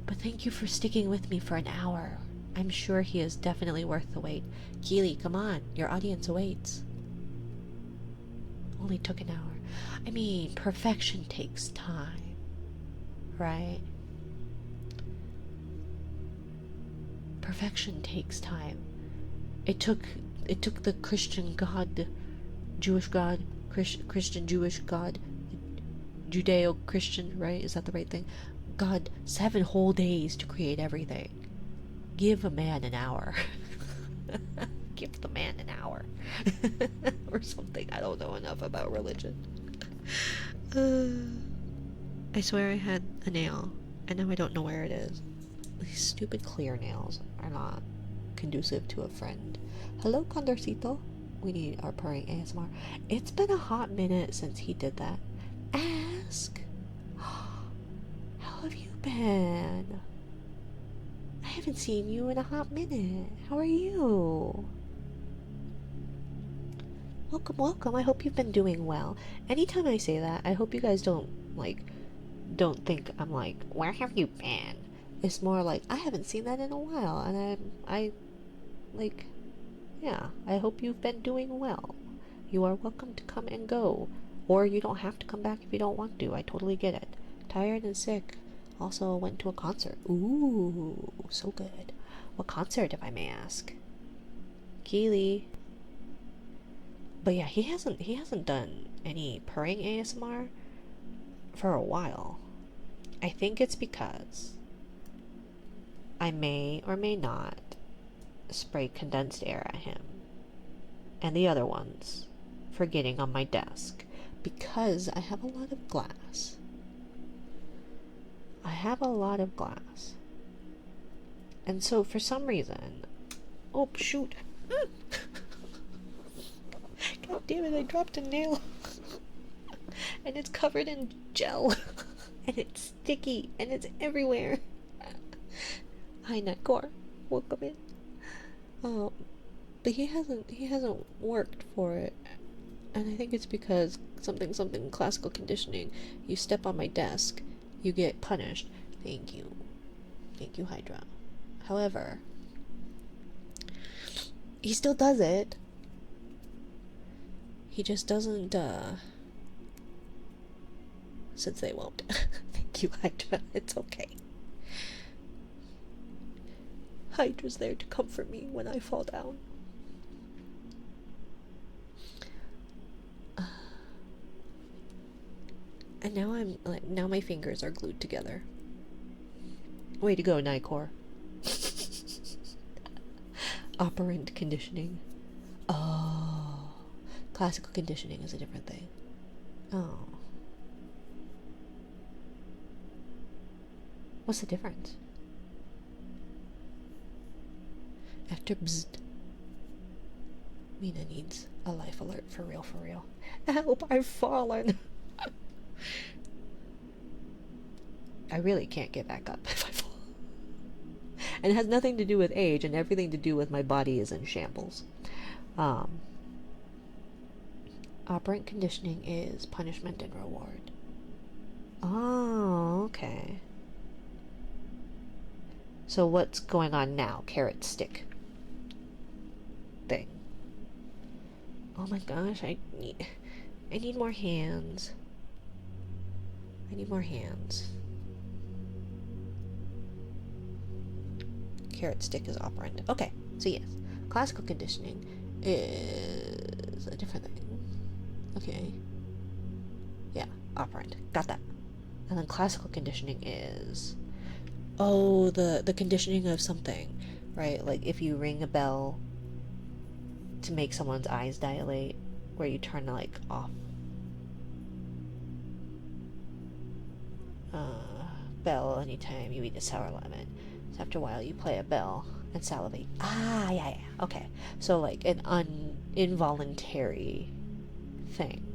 But thank you for sticking with me for an hour. I'm sure he is definitely worth the wait. Keely, come on. Your audience awaits. Only took an hour. I mean, perfection takes time. Right? Perfection takes time. It took the Christian God, Jewish God, Christian Jewish God, Judeo-Christian, right? Is that the right thing? God, 7 whole days to create everything. Give a man an hour. Give the man an hour. Or something. I don't know enough about religion. I swear I had a nail, and now I don't know where it is. These stupid clear nails are not conducive to a friend. Hello, Condorcito. We need our purring ASMR. It's been a hot minute since he did that. Ask. How have you been? I haven't seen you in a hot minute. How are you? Welcome, welcome. I hope you've been doing well. Anytime I say that, I hope you guys don't think I'm like, where have you been? It's more like, I haven't seen that in a while, and yeah, I hope you've been doing well. You are welcome to come and go, or you don't have to come back if you don't want to. I totally get it. Tired and sick. Also went to a concert. Ooh, so good. What concert, if I may ask? Keely. But yeah, he hasn't done any purring ASMR for a while. I think it's because I may or may not spray condensed air at him and the other ones for getting on my desk because I have a lot of glass. I have a lot of glass. And so for some reason, oh shoot. God damn it, I dropped a nail. And it's covered in gel. And it's sticky and it's everywhere. Hi Nightcore, welcome in. But he hasn't worked for it, and I think it's because something classical conditioning. You step on my desk, you get punished. Thank you, Hydra. However, he still does it. He just doesn't. Since they won't. Thank you, Hydra. It's okay. Hydra's there to comfort me when I fall down. And now my fingers are glued together. Way to go, Nightcore. Operant conditioning. Oh. Classical conditioning is a different thing. Oh. What's the difference? After bzzzt, Mina needs a life alert for real, for real. Help, I've fallen. I really can't get back up if I fall. And it has nothing to do with age and everything to do with my body is in shambles. Operant conditioning is punishment and reward. Oh, okay. So what's going on now? Carrot stick thing. Oh my gosh, I need more hands. I need more hands. Carrot stick is operant. Okay, so yes, classical conditioning is a different thing. Okay. Yeah, operant. Got that. And then classical conditioning is, oh, the conditioning of something, right? Like if you ring a bell to make someone's eyes dilate, where you turn like off bell anytime you eat a sour lemon. So after a while you play a bell and salivate. Ah, yeah. Okay. So like an involuntary thing.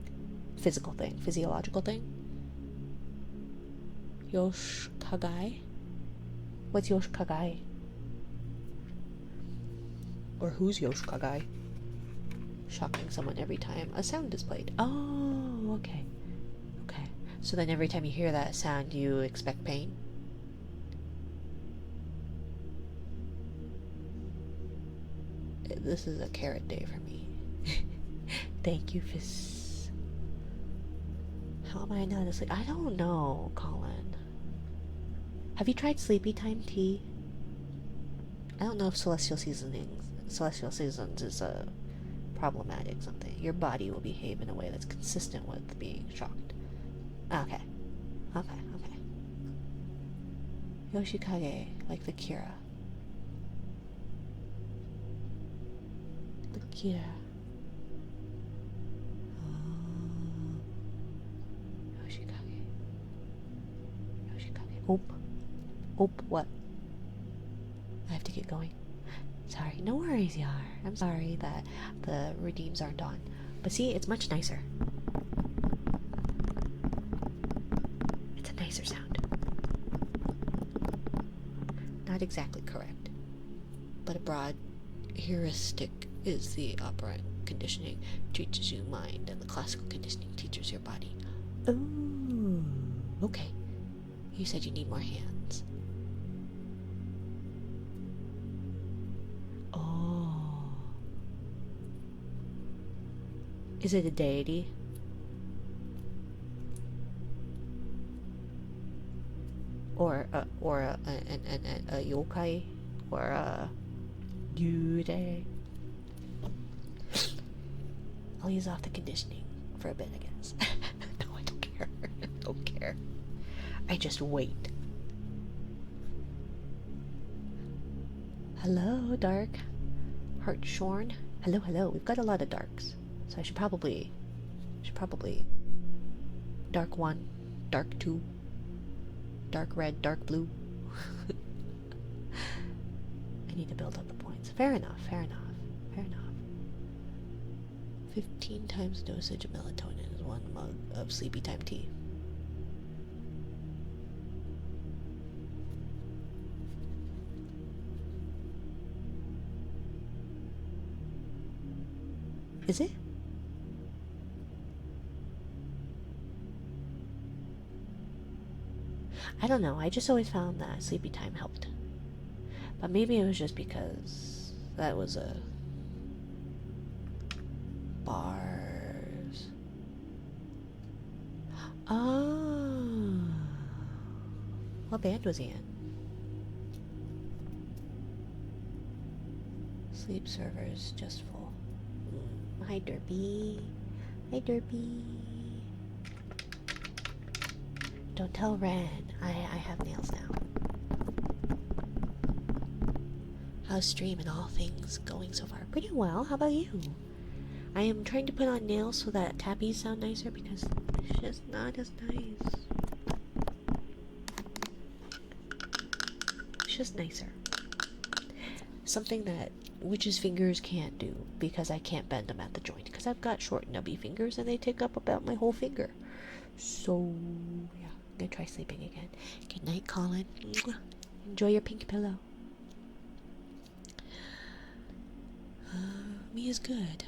Physical thing. Physiological thing. Yoshikagai? What's Yoshikagai? Or who's Yoshikagai? Shocking someone every time a sound is played. Oh, okay. Okay. So then every time you hear that sound, you expect pain? This is a carrot day for me. Thank you, Fizz. How am I not asleep? I don't know, Colin. Have you tried Sleepy Time tea? I don't know if Celestial Seasons is a problematic something. Your body will behave in a way that's consistent with being shocked. Okay. Okay, okay. Yoshikage, like the Kira. The Kira. Yoshikage. Yoshikage. Oop. Oop, what? I have to get going. Sorry, no worries, Yar. I'm sorry that the redeems aren't on. But see, it's much nicer. It's a nicer sound. Not exactly correct, but a broad heuristic is the operant conditioning teaches you mind, and the classical conditioning teaches your body. Oh, okay. You said you need more hands. Oh. Is it a deity? Or a yokai? Or a yurei? I'll use off the conditioning for a bit, I guess. No, I don't care. I don't care. I just wait. Hello, Dark. Heart Shorn. Hello, hello. We've got a lot of darks. So I should probably Dark 1, Dark 2, Dark Red, Dark Blue. I need to build up the points. Fair enough, fair enough, fair enough. 15 times dosage of melatonin is 1 mug of Sleepy Time tea. Is it? I don't know, I just always found that Sleepy Time helped. But maybe it was just because that was a bars. Oh. What band was he in? Sleep servers just full. Hi, Derpy. Hi, Derpy. Don't tell Ren. I have nails now. How's stream and all things going so far? Pretty well. How about you? I am trying to put on nails so that tabbies sound nicer because it's just not as nice. It's just nicer. Something that witch's fingers can't do because I can't bend them at the joint because I've got short nubby fingers and they take up about my whole finger. So yeah, I'm gonna try sleeping again. Good night, Colin. Enjoy your pink pillow. Me is good.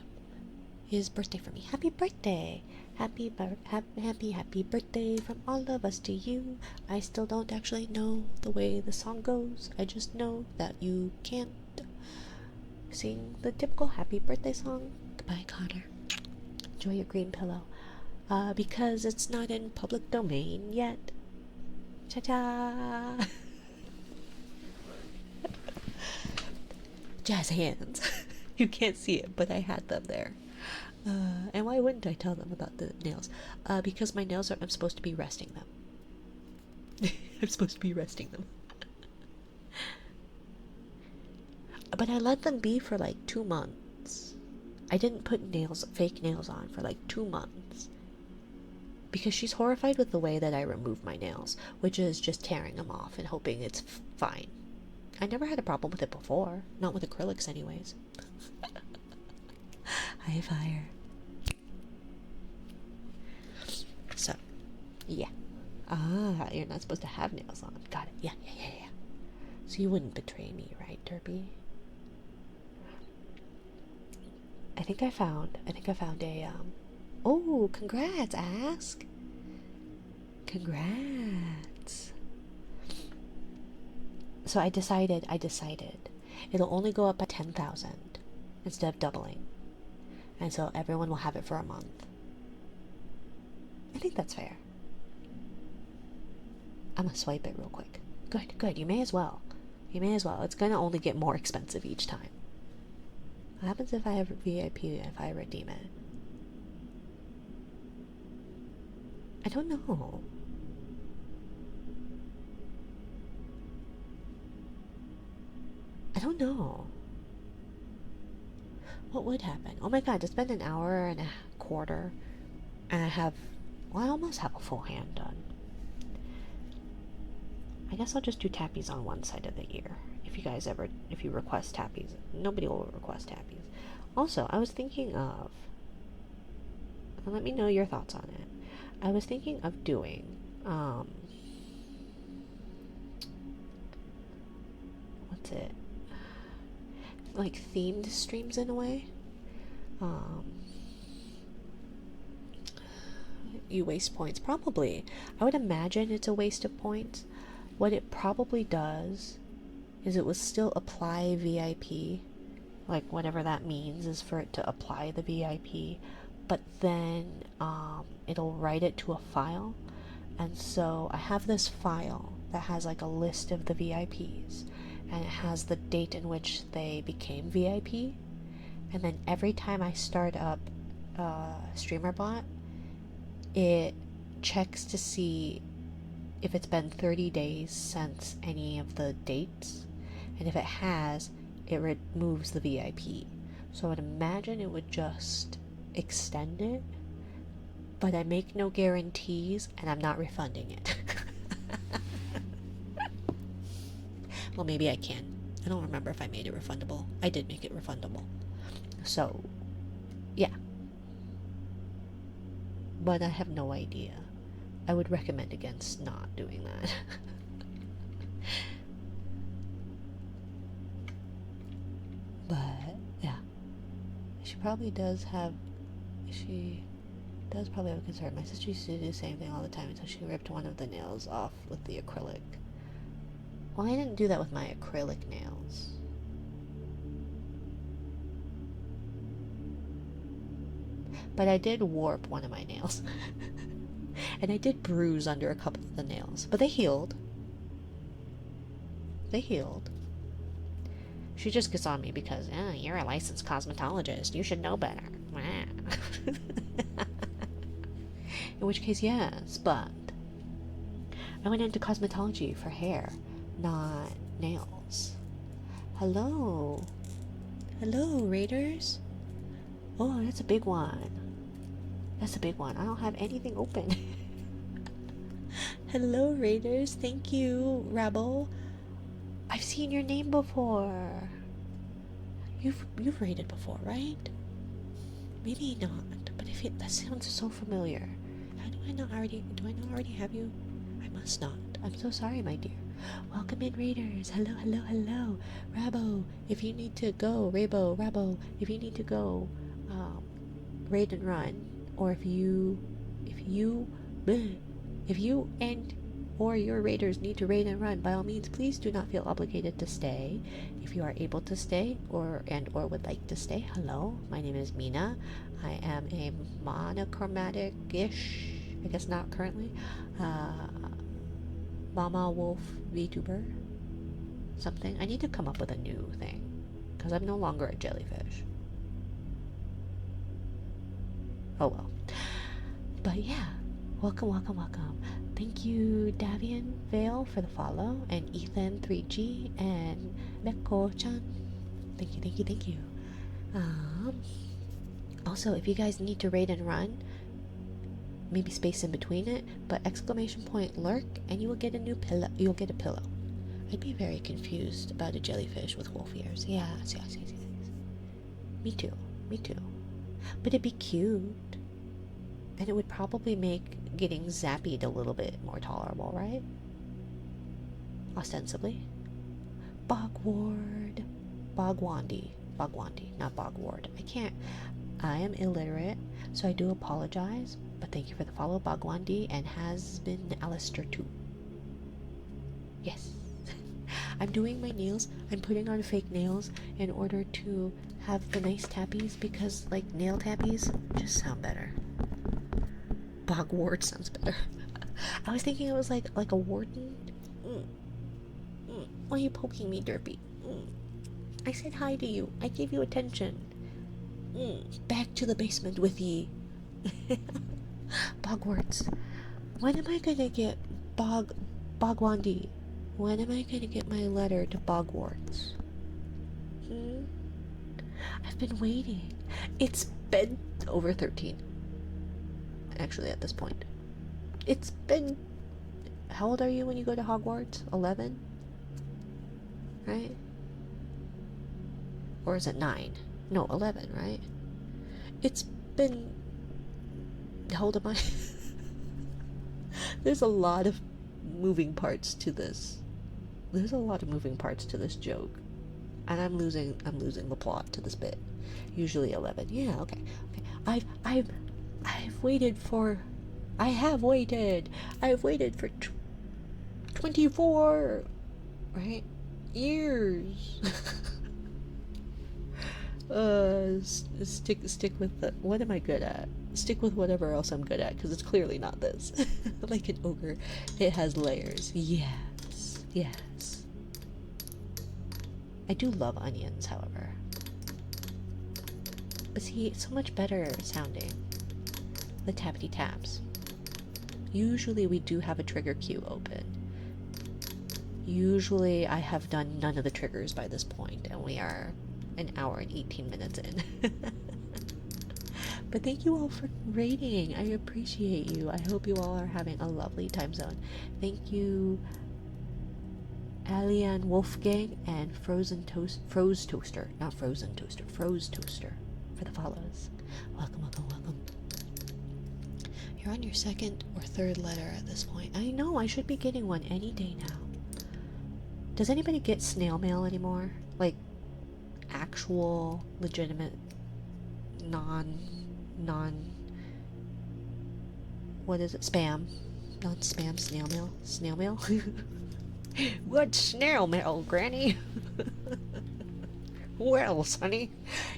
His birthday for me. Happy birthday! Happy birthday from all of us to you. I still don't actually know the way the song goes. I just know that you can't sing the typical happy birthday song. Goodbye, Connor. Enjoy your green pillow. Because it's not in public domain yet. Cha-cha! Jazz hands. You can't see it, but I had them there. And why wouldn't I tell them about the nails? Because my nails I'm supposed to be resting them. I'm supposed to be resting them. But I let them be for like 2 months. I didn't put fake nails on for like 2 months. Because she's horrified with the way that I remove my nails, which is just tearing them off and hoping it's fine. I never had a problem with it before. Not with acrylics anyways. High fire. So, yeah. Ah, you're not supposed to have nails on. Got it. Yeah. So you wouldn't betray me, right, Derpy? I think I found a, oh, congrats, Ask. Congrats. So I decided it'll only go up by 10,000 instead of doubling. And so everyone will have it for a month. I think that's fair. I'm gonna swipe it real quick. Good, you may as well. It's gonna only get more expensive each time. What happens if I have VIP if I redeem it? I don't know. What would happen? Oh my god, it's been an hour and a quarter, and I almost have a full hand done. I guess I'll just do tappies on one side of the ear. If you request tappies, nobody will request tappies. Also, I was thinking of, and let me know your thoughts on it. I was thinking of doing, what's it? Like themed streams in a way. You waste points. Probably. I would imagine it's a waste of points. What it probably does is it will still apply VIP. Like whatever that means is for it to apply the VIP. But then it'll write it to a file. And so I have this file that has like a list of the VIPs. And it has the date in which they became VIP. And then every time I start up StreamerBot, it checks to see if it's been 30 days since any of the dates. And if it has, it removes the VIP. So I would imagine it would just extend it. But I make no guarantees, and I'm not refunding it. Well, maybe I can. I don't remember if I made it refundable. I did make it refundable. So, yeah. But I have no idea. I would recommend against not doing that. But, yeah. She probably does probably have a concern. My sister used to do the same thing all the time until she ripped one of the nails off with the acrylic. Well, I didn't do that with my acrylic nails. But I did warp one of my nails. And I did bruise under a couple of the nails. But they healed. She just gets on me because, you're a licensed cosmetologist. You should know better. In which case, yes, but I went into cosmetology for hair, not nails. Hello, raiders. Oh, that's a big one. I don't have anything open. Hello, raiders. Thank you, Rebel. I've seen your name before. You've raided before, right? Maybe not, but that sounds so familiar. Do I not already have you? I must not. I'm so sorry, my dear. Welcome in, raiders. Hello. Rabo, if you need to go, Rabo, if you need to go, raid and run, or if you and or your raiders need to raid and run, by all means, please do not feel obligated to stay. If you are able to stay or would like to stay, hello, my name is Mina. I am a monochromatic-ish, I guess not currently, Mama Wolf VTuber. Something. I need to come up with a new thing, because I'm no longer a jellyfish. Oh well. But yeah, welcome. Thank you, Davian Vale, for the follow, and Ethan3G, and Meko-chan. Thank you. Also, if you guys need to raid and run, maybe space in between it, but exclamation point lurk, and you will get a new pillow. You'll get a pillow. I'd be very confused about a jellyfish with wolf ears. Yes. Me too. But it'd be cute. And it would probably make getting zappied a little bit more tolerable, right? Ostensibly. Bogwandy. Bogwandi, not Bogward. I am illiterate, so I do apologize, but thank you for the follow, Bogwandi, and has been Alistair too. Yes. I'm doing my nails. I'm putting on fake nails in order to have the nice tappies because, like, nail tappies just sound better. Bogward sounds better. I was thinking it was like a warden. Why are you poking me, Derpy? I said hi to you. I gave you attention. Back to the basement with ye. Bogwarts. When am I gonna get Bogwandi? When am I gonna get my letter to Bogwarts? I've been waiting. It's been over 13. Actually, at this point. It's been... How old are you when you go to Hogwarts? 11? Right? Or is it 9? No, 11, right? It's been... How old am I? There's a lot of moving parts to this. There's a lot of moving parts to this joke. And I'm losing the plot to this bit. Usually 11. Yeah, okay. I've waited for... I have waited. I've waited for 24, right? Years. Stick with the... What am I good at? Stick with whatever else I'm good at, because it's clearly not this. Like an ogre. It has layers. Yes. Yes. I do love onions, however. But see, it's so much better sounding. The tappity taps. Usually we do have a trigger queue open. Usually I have done none of the triggers by this point, and we are an hour and 18 minutes in. But thank you all for rating. I appreciate you. I hope you all are having a lovely time zone. Thank you, Alian Wolfgang and Froze Toaster, not Frozen Toaster, Froze Toaster, for the follows. Welcome, welcome, welcome. You're on your second or third letter at this point. I know, I should be getting one any day now. Does anybody get snail mail anymore? Like, actual, legitimate, what is it? Spam. Non-spam snail mail? Snail mail? What snail mail, Granny? Well, Sonny,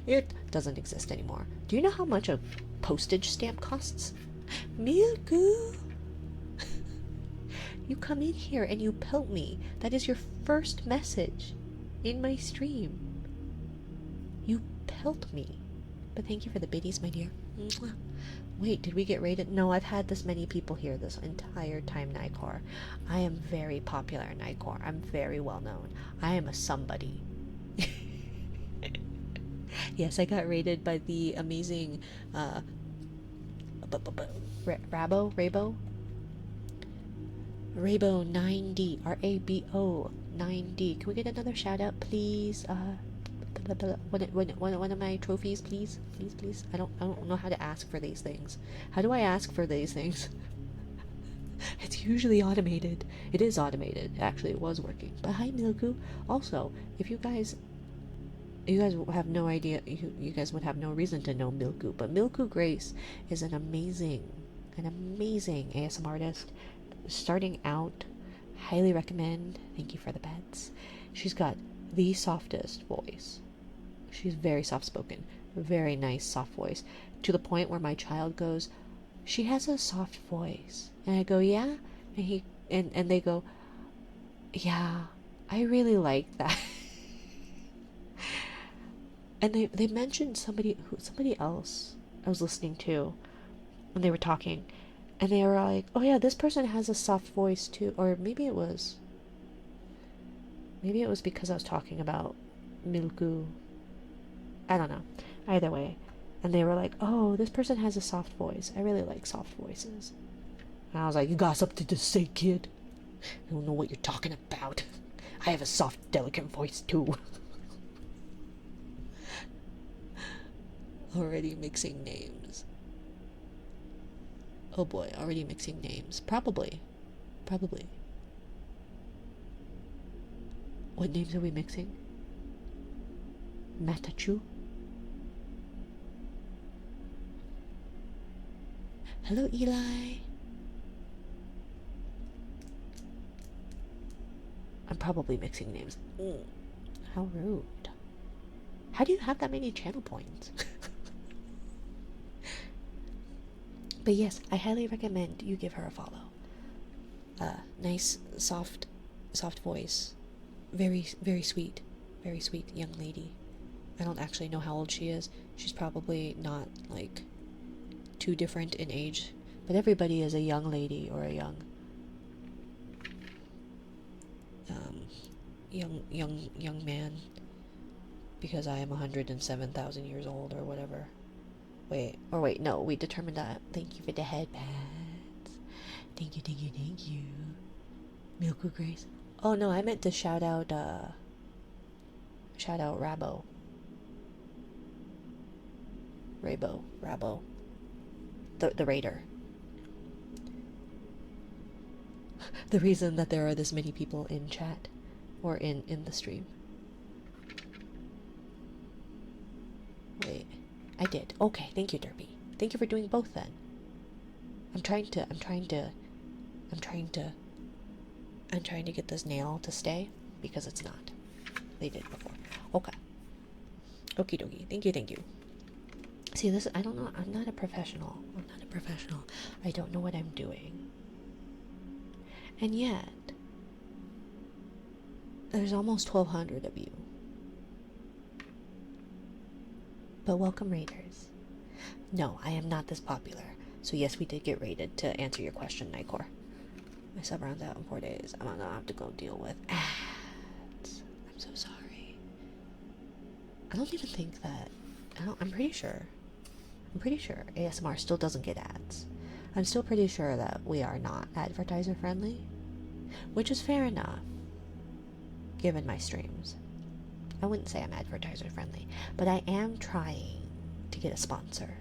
it doesn't exist anymore. Do you know how much a postage stamp costs? Milku! You come in here and you pelt me. That is your first message in my stream. You pelt me. But thank you for the biddies, my dear. Wait, did we get rated? No, I've had this many people here this entire time, Nightcore. I am very popular in Nightcore. I'm very well known. I am a somebody. Yes, I got rated by the amazing Rabo 9D, R-A-B-O 9D. Can we get another shout out, please? One of my trophies, please, please. I don't know how to ask for these things. How do I ask for these things? It's usually automated. It is automated. Actually, it was working. But hi, Milku. Also, if you guys have no idea, you guys would have no reason to know Milku, but Milku Grace is an amazing ASMR artist. Starting out, highly recommend. Thank you for the bets. She's got the softest voice. She's very soft-spoken, very nice soft voice, to the point where my child goes, "She has a soft voice," and I go, "Yeah," and they go, "Yeah, I really like that." And they mentioned somebody else I was listening to, and they were talking, and they were like, "Oh yeah, this person has a soft voice too," or maybe it was because I was talking about Milku. I don't know. Either way. And they were like, "Oh, this person has a soft voice. I really like soft voices." And I was like, "You got something to say, kid? I don't know what you're talking about. I have a soft, delicate voice too." Already mixing names. Oh boy, already mixing names. Probably. What names are we mixing? Matachu. Hello, Eli. I'm probably mixing names. How rude. How do you have that many channel points? But yes, I highly recommend you give her a follow. Nice, soft voice. Very, very sweet young lady. I don't actually know how old she is. She's probably not, like, too different in age. But everybody is a young lady or a young man. Because I am 107,000 years old or whatever. Wait, no, we determined that. Thank you for the headbands. Thank you. Milky Grace. Oh no, I meant to shout out Rabo. Rabo. The Raider. The reason that there are this many people in chat or in the stream. Wait, I did. Okay, thank you, Derpy. Thank you for doing both then. I'm trying to get this nail to stay because it's not. They did before. Okay. Okie dokie. Thank you. See, this, I don't know. I'm not a professional. I don't know what I'm doing. And yet, there's almost 1,200 of you. But welcome, raiders. No, I am not this popular. So yes, we did get raided, to answer your question, Nightcore. My sub runs out in 4 days. I'm gonna have to go deal with ads. I'm so sorry. I don't even think that... I'm pretty sure ASMR still doesn't get ads. I'm still pretty sure that we are not advertiser friendly. Which is fair enough, given my streams. I wouldn't say I'm advertiser friendly, but I am trying to get a sponsor.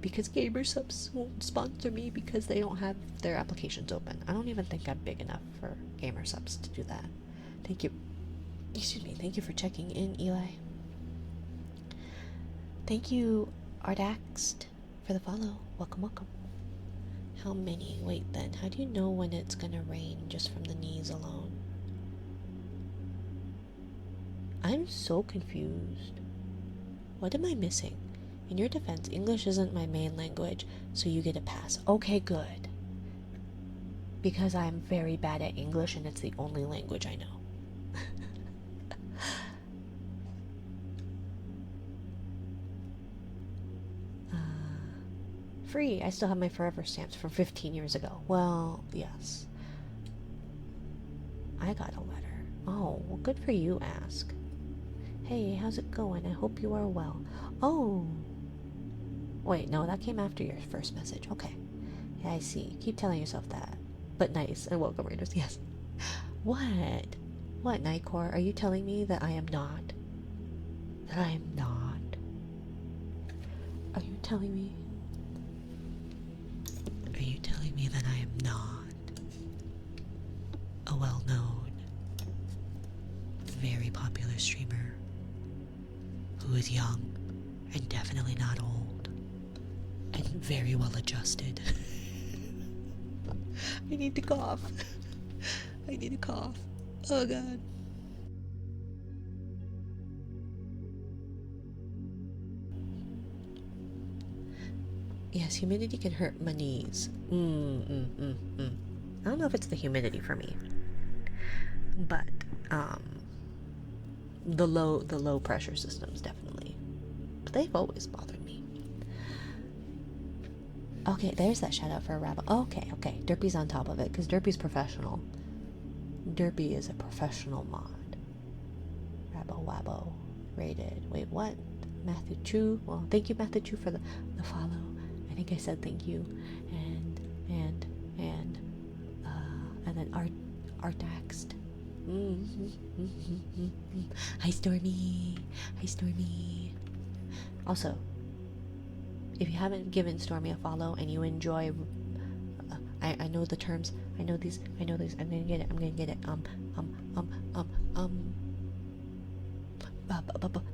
Because gamer subs won't sponsor me because they don't have their applications open. I don't even think I'm big enough for gamer subs to do that. Thank you. Excuse me. Thank you for checking in, Eli. Thank you, Ardaxed, for the follow. Welcome. How many? Wait then. How do you know when it's gonna rain just from the knees alone? I'm so confused. What am I missing? In your defense, English isn't my main language, so you get a pass. Okay, good. Because I'm very bad at English and it's the only language I know. Free. I still have my forever stamps from 15 years ago. Well, yes. I got a letter. Oh, well, good for you, Ask. Hey, how's it going? I hope you are well. Oh. Wait, no, that came after your first message. Okay. Yeah, I see. Keep telling yourself that. But nice. And welcome, readers. Yes. What? What, Nightcore? Are you telling me that I am not? That I am not? Are you telling me? Are you telling me that I am not a well-known, very popular streamer who is young and definitely not old and very well adjusted? I need to cough. Oh god. Yes, humidity can hurt my knees. I don't know if it's the humidity for me, but the low pressure systems definitely. But they've always bothered me. Okay, there's that shout out for a rabbit. Okay. Derpy's on top of it because Derpy's professional. Derpy is a professional mod. Rabbo Wabbo rated. Wait, what? Matthew Chu. Well, thank you, Matthew Chu, for the follow. I think I said thank you, and then Artaxed. Hi Stormy. Also, if you haven't given Stormy a follow and you enjoy, I know the terms. I know these. I'm gonna get it.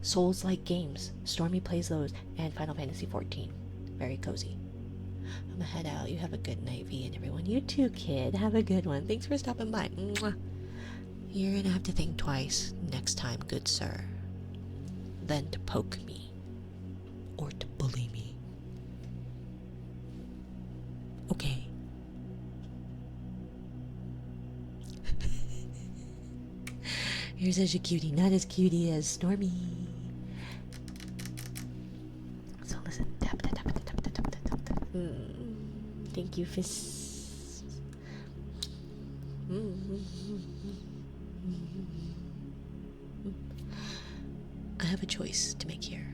Souls-like games. Stormy plays those, and Final Fantasy 14. Very cozy. I'm gonna head out. You have a good night, V, and everyone. You too, kid. Have a good one. Thanks for stopping by. Mwah. You're gonna have to think twice next time, good sir. Then to poke me. Or to bully me. Okay. You're such a cutie. Not as cutie as Stormy. So listen. Tap, tap, tap, tap, tap, tap, tap, tap, tap. Thank you, Fizz. I have a choice to make here.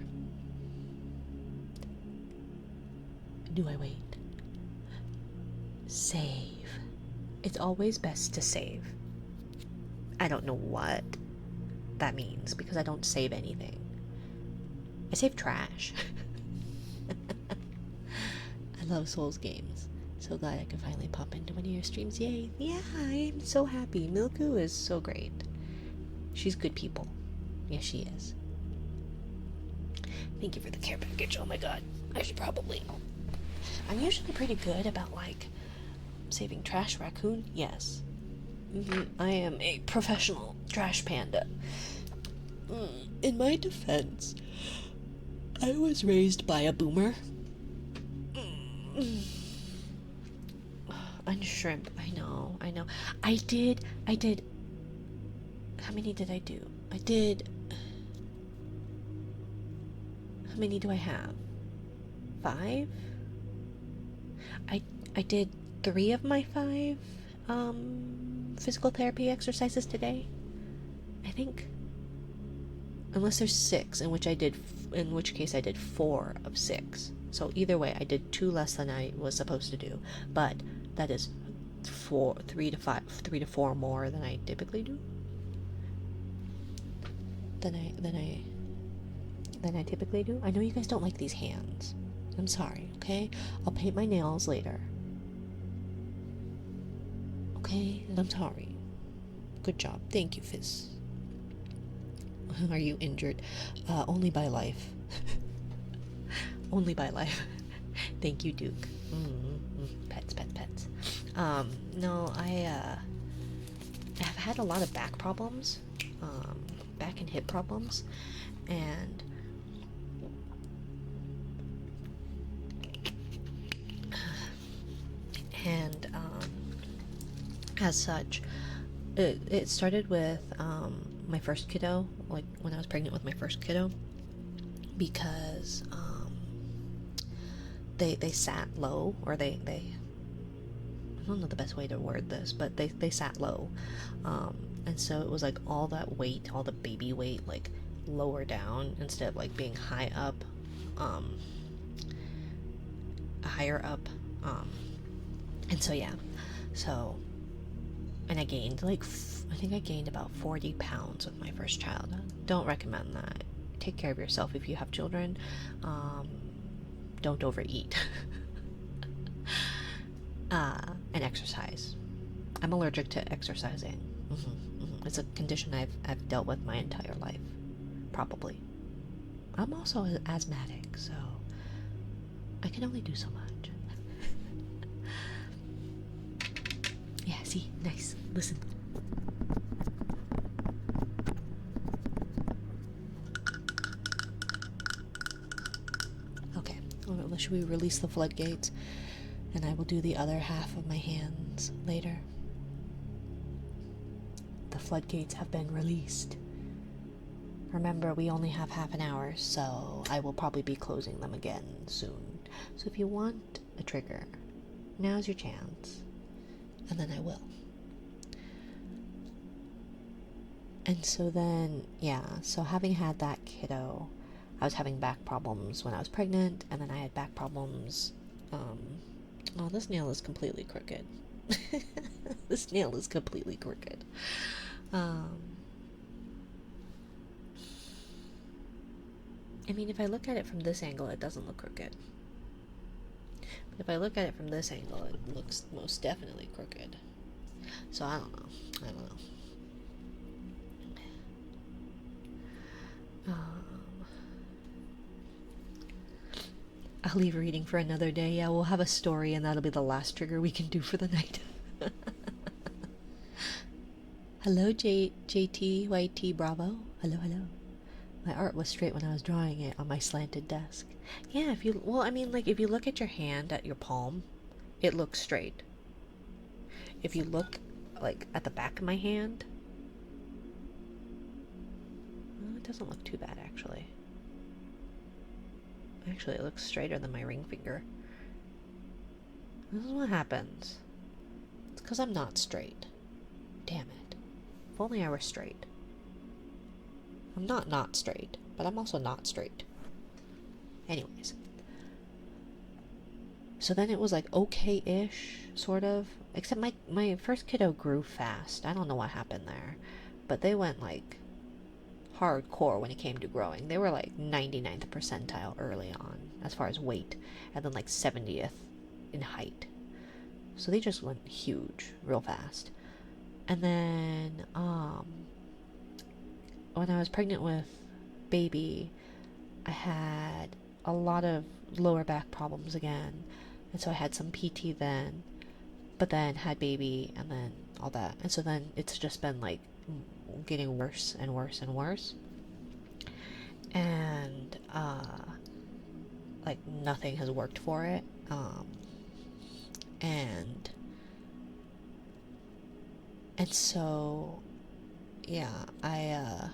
Do I wait? Save. It's always best to save. I don't know what that means because I don't save anything. I save trash. I love Souls games. So glad I can finally pop into one of your streams. Yay. Yeah, I am so happy. Milku is so great. She's good people. Yes, she is. Thank you for the care package. Oh my god. I should probably... I'm usually pretty good about, like, saving trash. Raccoon? Yes. I am a professional trash panda. In my defense, I was raised by a boomer. And shrimp. I know. I did. How many did I do? How many do I have? 5? I did 3 of my 5 physical therapy exercises today, I think. Unless there's 6, in which case I did 4 of 6. So either way, I did 2 less than I was supposed to do, but that is 3 to 4 more than I typically do. Than I typically do. I know you guys don't like these hands. I'm sorry, okay? I'll paint my nails later. Okay? And I'm sorry. Good job. Thank you, Fizz. Are you injured? Only by life. Only by life. Thank you, Duke. Pets. No, I have had a lot of back problems. Back and hip problems. And as such, it started with my first kiddo, like when I was pregnant with my first kiddo, because they sat low, or they I don't know the best way to word this, but they sat low, and so it was like all that weight, all the baby weight, like lower down instead of like being high up, higher up, and so yeah, and I gained like I think I gained about 40 pounds with my first child. Don't recommend that. Take care of yourself if you have children. Don't overeat. And exercise. I'm allergic to exercising. It's a condition I've dealt with my entire life, probably. I'm also asthmatic, so I can only do so much. Yeah, see, nice. Listen. Okay, well, should we release the floodgates? And I will do the other half of my hands later. The floodgates have been released. Remember, we only have half an hour, so I will probably be closing them again soon. So if you want a trigger, now's your chance. And then I will. And so then, yeah, so having had that kiddo, I was having back problems when I was pregnant, and then I had back problems, oh, this nail is completely crooked. This nail is completely crooked. I mean, if I look at it from this angle, it doesn't look crooked. But if I look at it from this angle, it looks most definitely crooked. So I don't know. I'll leave reading for another day. Yeah, we'll have a story, and that'll be the last trigger we can do for the night. Hello, JT, YT, Bravo. Hello, hello. My art was straight when I was drawing it on my slanted desk. Yeah, well, I mean, like, if you look at your hand, at your palm, it looks straight. If you look, like, at the back of my hand, well, it doesn't look too bad, actually. Actually, it looks straighter than my ring finger. This is what happens. It's because I'm not straight. Damn it. If only I were straight. I'm not straight, but I'm also not straight. Anyways. So then it was like okay-ish, sort of. Except my first kiddo grew fast. I don't know what happened there. But they went like hardcore when it came to growing. They were like 99th percentile early on as far as weight, and then like 70th in height. So they just went huge real fast. And then when I was pregnant with baby, I had a lot of lower back problems again, and so I had some PT then, but then had baby and then all that, and so then it's just been like getting worse and worse and worse, and like nothing has worked for it, and so yeah, I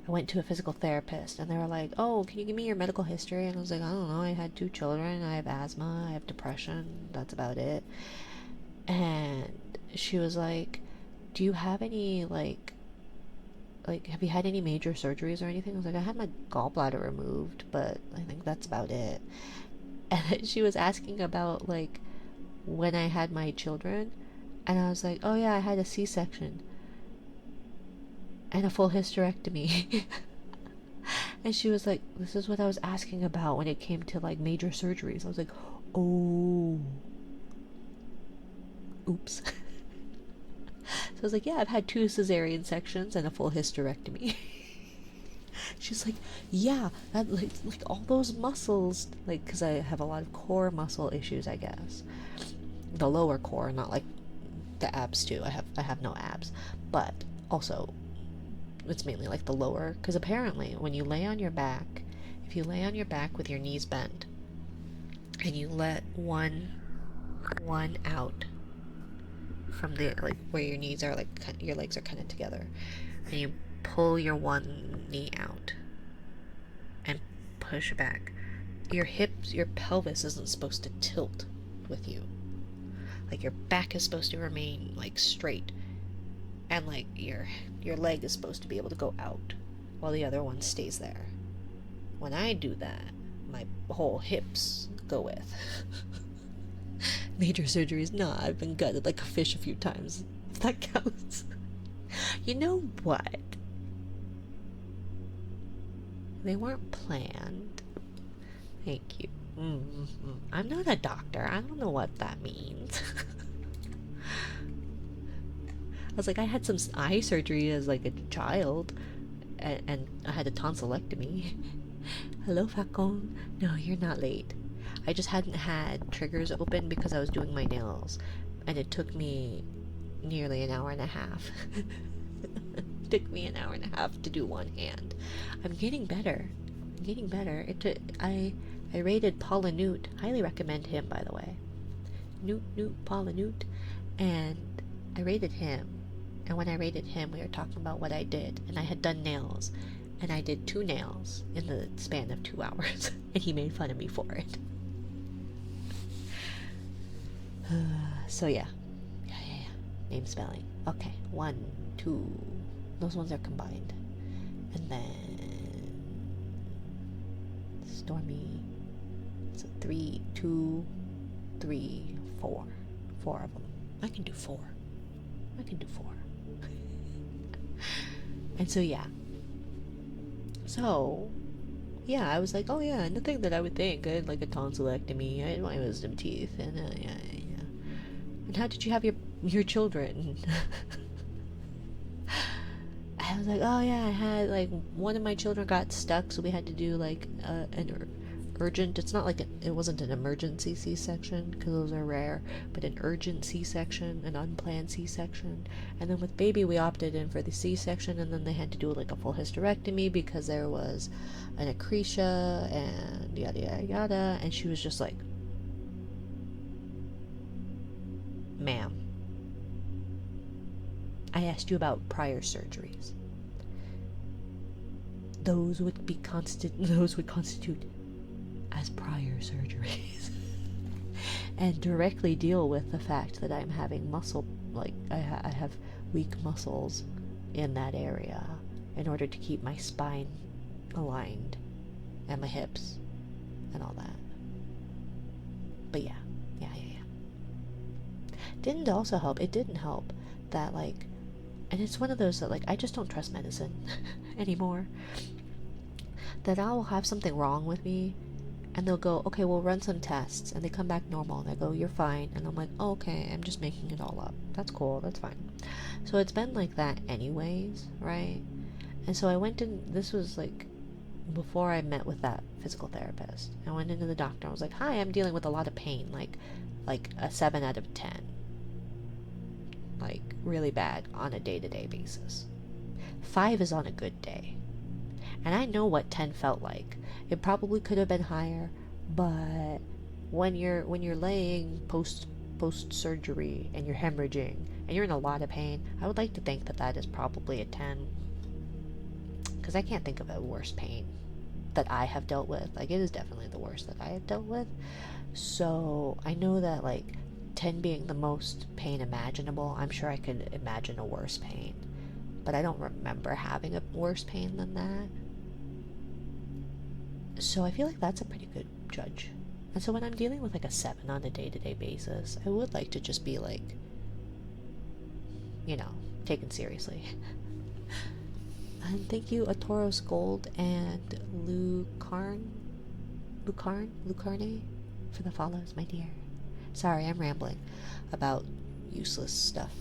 went to a physical therapist, and they were like, oh, can you give me your medical history? And I was like, I don't know, I had 2 children, I have asthma, I have depression, that's about it. And she was like, do you have any, like, have you had any major surgeries or anything? I was like, I had my gallbladder removed, but I think that's about it. And then she was asking about, like, when I had my children, and I was like, oh yeah, I had a C-section and a full hysterectomy. And she was like, this is what I was asking about when it came to like major surgeries. I was like, oh, oops. So I was like, yeah, I've had 2 cesarean sections and a full hysterectomy. She's like, yeah, that like all those muscles, like, because I have a lot of core muscle issues, I guess. The lower core, not like the abs too. I have no abs, but also it's mainly like the lower, because apparently when you lay on your back, if you lay on your back with your knees bent and you let one out from the, like, where your knees are, like, your legs are kind of together, and you pull your one knee out and push back, your hips, your pelvis isn't supposed to tilt with you. Like, your back is supposed to remain like straight, and like your leg is supposed to be able to go out while the other one stays there. When I do that, my whole hips go with. Major surgeries, nah, I've been gutted like a fish a few times, if that counts. You know what? They weren't planned. Thank you. I'm not a doctor. I don't know what that means. I was like, I had some eye surgery as like a child, and I had a tonsillectomy. Hello, Facon. No, you're not late. I just hadn't had triggers open because I was doing my nails, and it took me nearly an hour and a half. It took me an hour and a half to do one hand. I'm getting better. I rated Paula Newt. Highly recommend him, by the way. Paula Newt. And I rated him. And when I rated him, we were talking about what I did. And I had done nails. And I did 2 nails in the span of 2 hours. And he made fun of me for it. So yeah. Name spelling. Okay. 1, 2. Those ones are combined. And then Stormy. So 3, 2, 3, 4. 4 of them. I can do 4. And so yeah. So yeah, I was like, oh yeah, nothing that I would think. I had like a tonsillectomy. I had my wisdom teeth, and yeah. And how did you have your children? I was like, oh yeah, I had like one of my children got stuck, so we had to do like an urgent. It's not like it wasn't an emergency C-section because those are rare, but an urgent C-section, an unplanned C-section. And then with baby, we opted in for the C-section, and then they had to do like a full hysterectomy because there was an ecresia and yada yada yada. And she was just like, ma'am, I asked you about prior surgeries. Those would constitute as prior surgeries. And directly deal with the fact that I'm having muscle, like I have weak muscles in that area in order to keep my spine aligned and my hips and all that. But yeah. Didn't also help. It didn't help that like, and it's one of those that like I just don't trust medicine anymore. That I'll have something wrong with me and they'll go, okay, we'll run some tests, and they come back normal, and I go, you're fine, and I'm like, oh, okay, I'm just making it all up. That's cool, that's fine. So it's been like that anyways, right? And so I went in, this was like before I met with that physical therapist. I went into the doctor, I was like, hi, I'm dealing with a lot of pain, like a 7 out of 10. Like really bad on a day-to-day basis. 5 is on a good day. And I know what 10 felt like. It probably could have been higher, but when you're laying post surgery and you're hemorrhaging and you're in a lot of pain, I would like to think that that is probably a 10, because I can't think of a worse pain that I have dealt with. Like, it is definitely the worst that I have dealt with. So I know that like 10 being the most pain imaginable, I'm sure I could imagine a worse pain, but I don't remember having a worse pain than that. So I feel like that's a pretty good judge. And so when I'm dealing with like a 7 on a day-to-day basis, I would like to just be like, you know, taken seriously. And thank you, Atoros Gold and Lucarne, for the follows, my dear. Sorry, I'm rambling about useless stuff.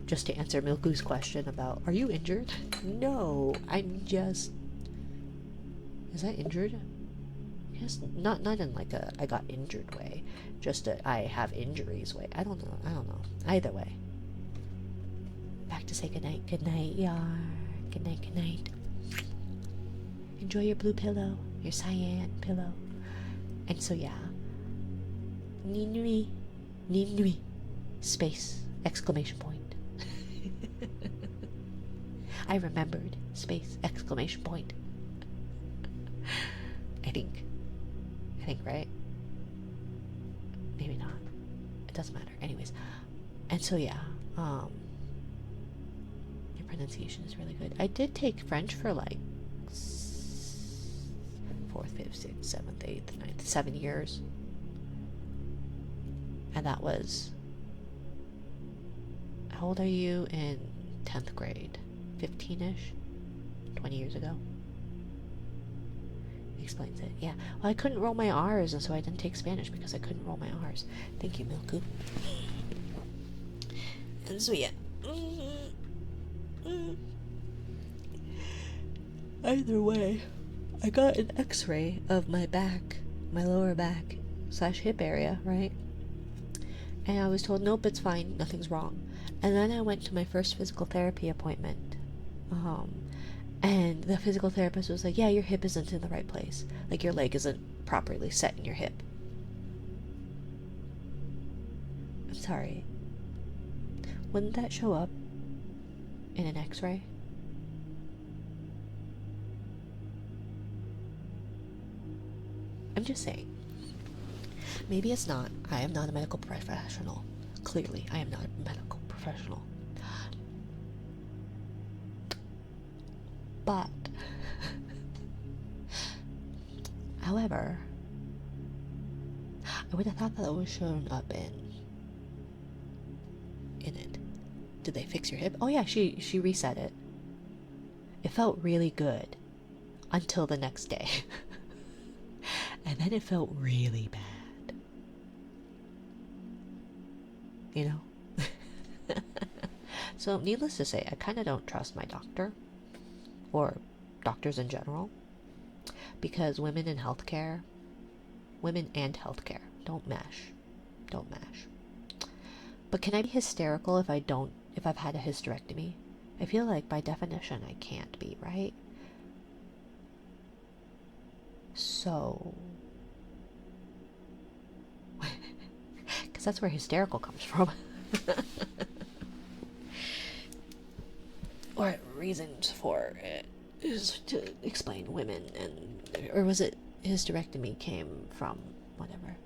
Just to answer Milku's question about, are you injured? No, I'm just... Is I injured? Yes, not in like a I got injured way, just a I have injuries way. I don't know. Either way. Back to say goodnight. Good night, yar. Good night. Enjoy your blue pillow, your cyan pillow. And so yeah. Ninui. Space. Exclamation point. I remembered. Space. Exclamation point. I think, right? Maybe not. It doesn't matter. Anyways. And so yeah, your pronunciation is really good. I did take French for like 4th, 5th, 6th, 7th, 8th, 9th, 7 years. And that was, how old are you in 10th grade? 15-ish? 20 years ago? Explains it. Yeah. Well, I couldn't roll my R's, and so I didn't take Spanish because I couldn't roll my R's. Thank you, Milku. And so yeah. Either way, I got an X-ray of my back, my lower back / hip area, right? And I was told, nope, it's fine, nothing's wrong. And then I went to my first physical therapy appointment. And the physical therapist was like, yeah, your hip isn't in the right place. Like, your leg isn't properly set in your hip. I'm sorry. Wouldn't that show up in an X-ray? I'm just saying. Maybe it's not. I am not a medical professional. Clearly, I am not a medical professional. But, however, I would have thought that it was shown up in it. Did they fix your hip? Oh yeah, she reset it. It felt really good until the next day. And then it felt really bad. You know? So, needless to say, I kind of don't trust my doctor, or doctors in general, because women and healthcare don't mesh. Don't mesh. But can I be hysterical if I've had a hysterectomy? I feel like by definition I can't be, right? So, because that's where hysterical comes from. Or reasons for it is to explain women, or was it hysterectomy came from whatever?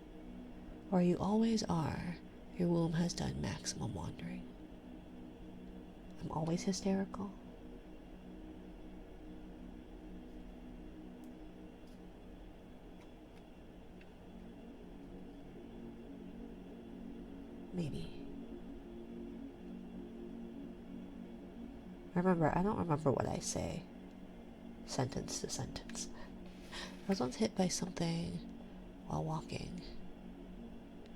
Or you always are. Your womb has done maximum wandering. I'm always hysterical. Maybe. I don't remember what I say. Sentence to sentence. I was once hit by something while walking.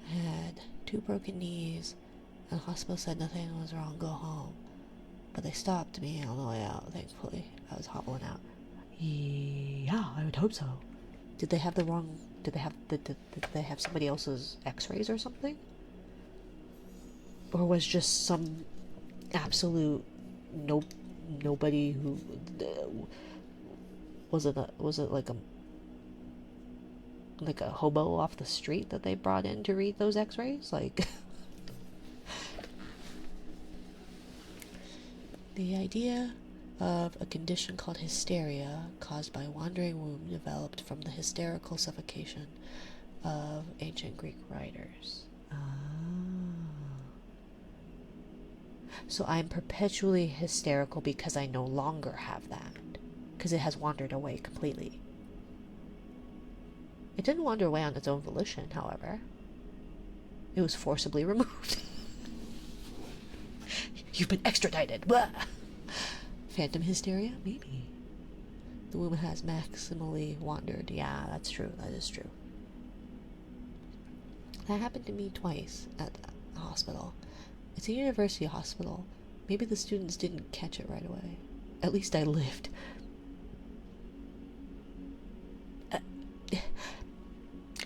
I had 2 broken knees, and the hospital said nothing was wrong, go home. But they stopped me on the way out, thankfully. I was hobbling out. Yeah, I would hope so. Did they have did they have somebody else's x-rays or something? Or was just some absolute nobody who was it like a hobo off the street that they brought in to read those x-rays? Like, the idea of a condition called hysteria caused by a wandering womb developed from the hysterical suffocation of ancient Greek writers. So I'm perpetually hysterical because I no longer have that, because it has wandered away completely. It didn't wander away on its own volition, however. It was forcibly removed. You've been extradited. Blah. Phantom hysteria? Maybe. The womb has maximally wandered. Yeah, that's true. That is true. That happened to me twice at the hospital. It's a university hospital. Maybe the students didn't catch it right away. At least I lived.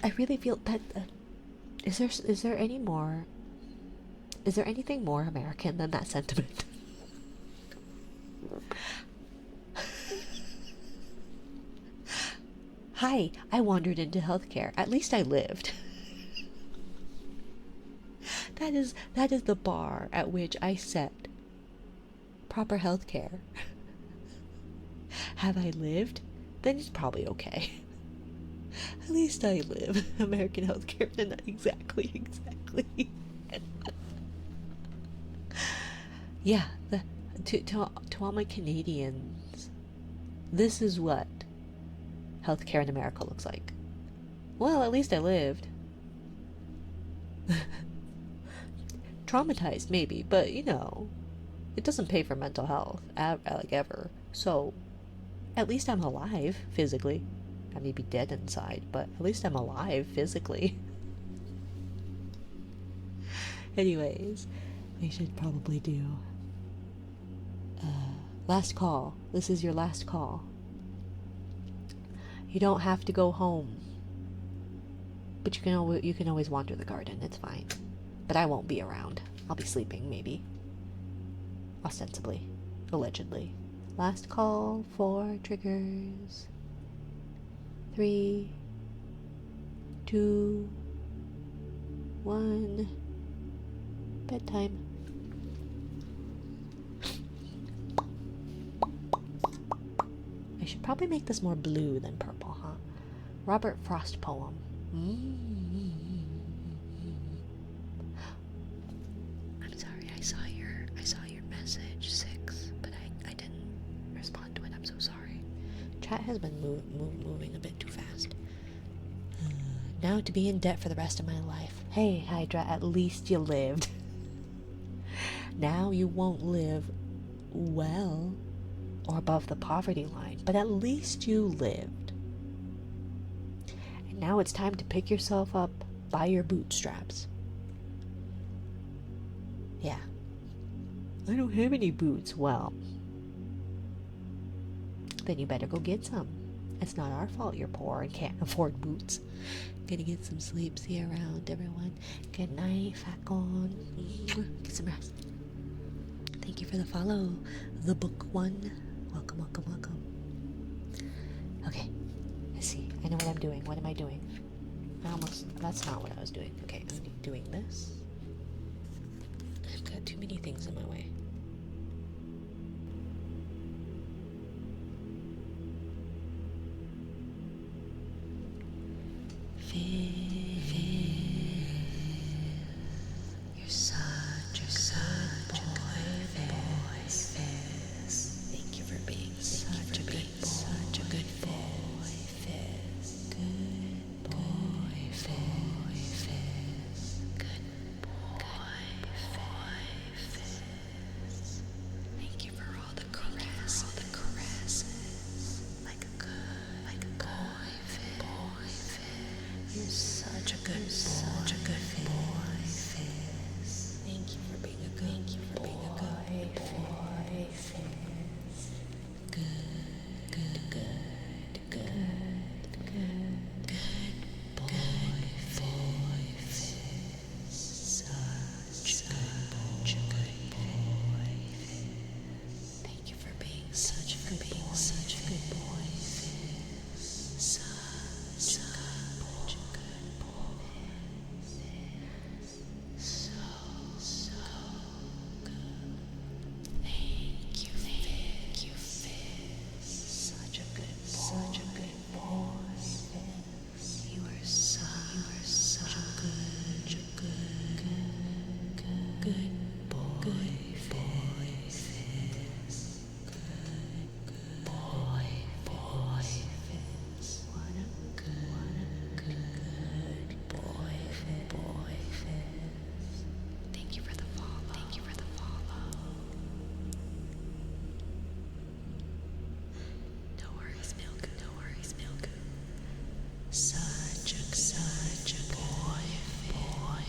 I really feel that. Is there anything more American than that sentiment? Hi, I wandered into healthcare. At least I lived. That is the bar at which I set proper healthcare. Have I lived? Then it's probably okay. At least I live. American healthcare, exactly. Yeah, to all my Canadians, this is what healthcare in America looks like. Well, at least I lived. Traumatized, maybe, but it doesn't pay for mental health, like ever. So, at least I'm alive physically. I may be dead inside, but at least I'm alive physically. Anyways, we should probably do last call. This is your last call. You don't have to go home, but you can always wander the garden. It's fine. But I won't be around. I'll be sleeping, maybe. Ostensibly. Allegedly. Last call for triggers. 3, 2, 1. Bedtime. I should probably make this more blue than purple, huh? Robert Frost poem. I'm sorry, I saw your message 6, but I didn't respond to it. I'm so sorry. Chat has been moving a bit too fast. Now to be in debt for the rest of my life. Hey, Hydra, at least you lived. Now you won't live well or above the poverty line, but at least you lived. And now it's time to pick yourself up by your bootstraps. Yeah. I don't have any boots. Well, then you better go get some. It's not our fault you're poor and can't afford boots. Gonna get some sleep. See you around, everyone. Good night, Facon. Get some rest. Thank you for the follow. The book one. Welcome, welcome, welcome. Okay, let's see. I know what I'm doing. What am I doing? That's not what I was doing. Okay, I'm doing this. I've got too many things in my way. You're such a good boy, Fizz. Thank you for being such a good boy, Fizz. Good boy, Fizz. Good boy, Fizz. Thank you for all the caresses. Like a good boy, Fizz. You're such a good boy, Fizz. Thank you for being a good boy, Fizz. Good boy, Fizz. Such a good boy, Fizz. Thank you for being such a good boy, Fizz. Such a good boy. So good. Thank you, Fizz. Such a good boy, Fizz. You are such a good boy, Fizz. Good boy, Fizz. What a good boy, Fizz. Thank you for the follow. No worries, Milk. Such a boy,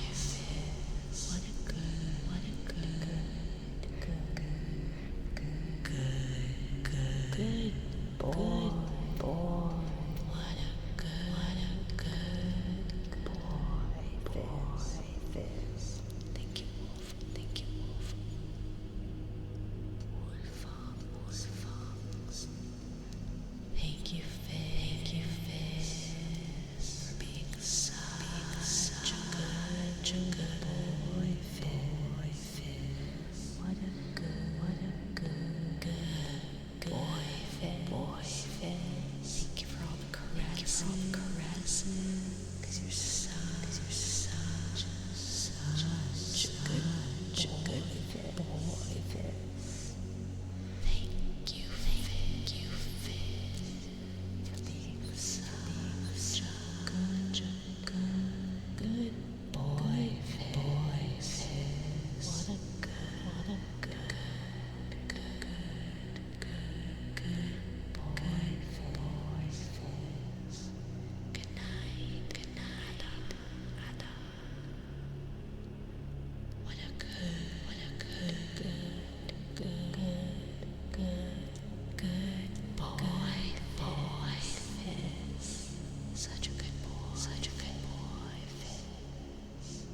Fizz. What a good boy. What a good boy, Fizz. Thank you, Wolf. Wolf. Thank you, Fizz, for being such a good boy, Fizz. What a good boy, Fizz. Thank you for all the caresses. Because you're such a good boy, Fizz. Thank you, Fizz. For being such a good boy, Fizz. What a good boy, Fizz. Good night. What a good boy, Fizz. Such a good boy, Fizz.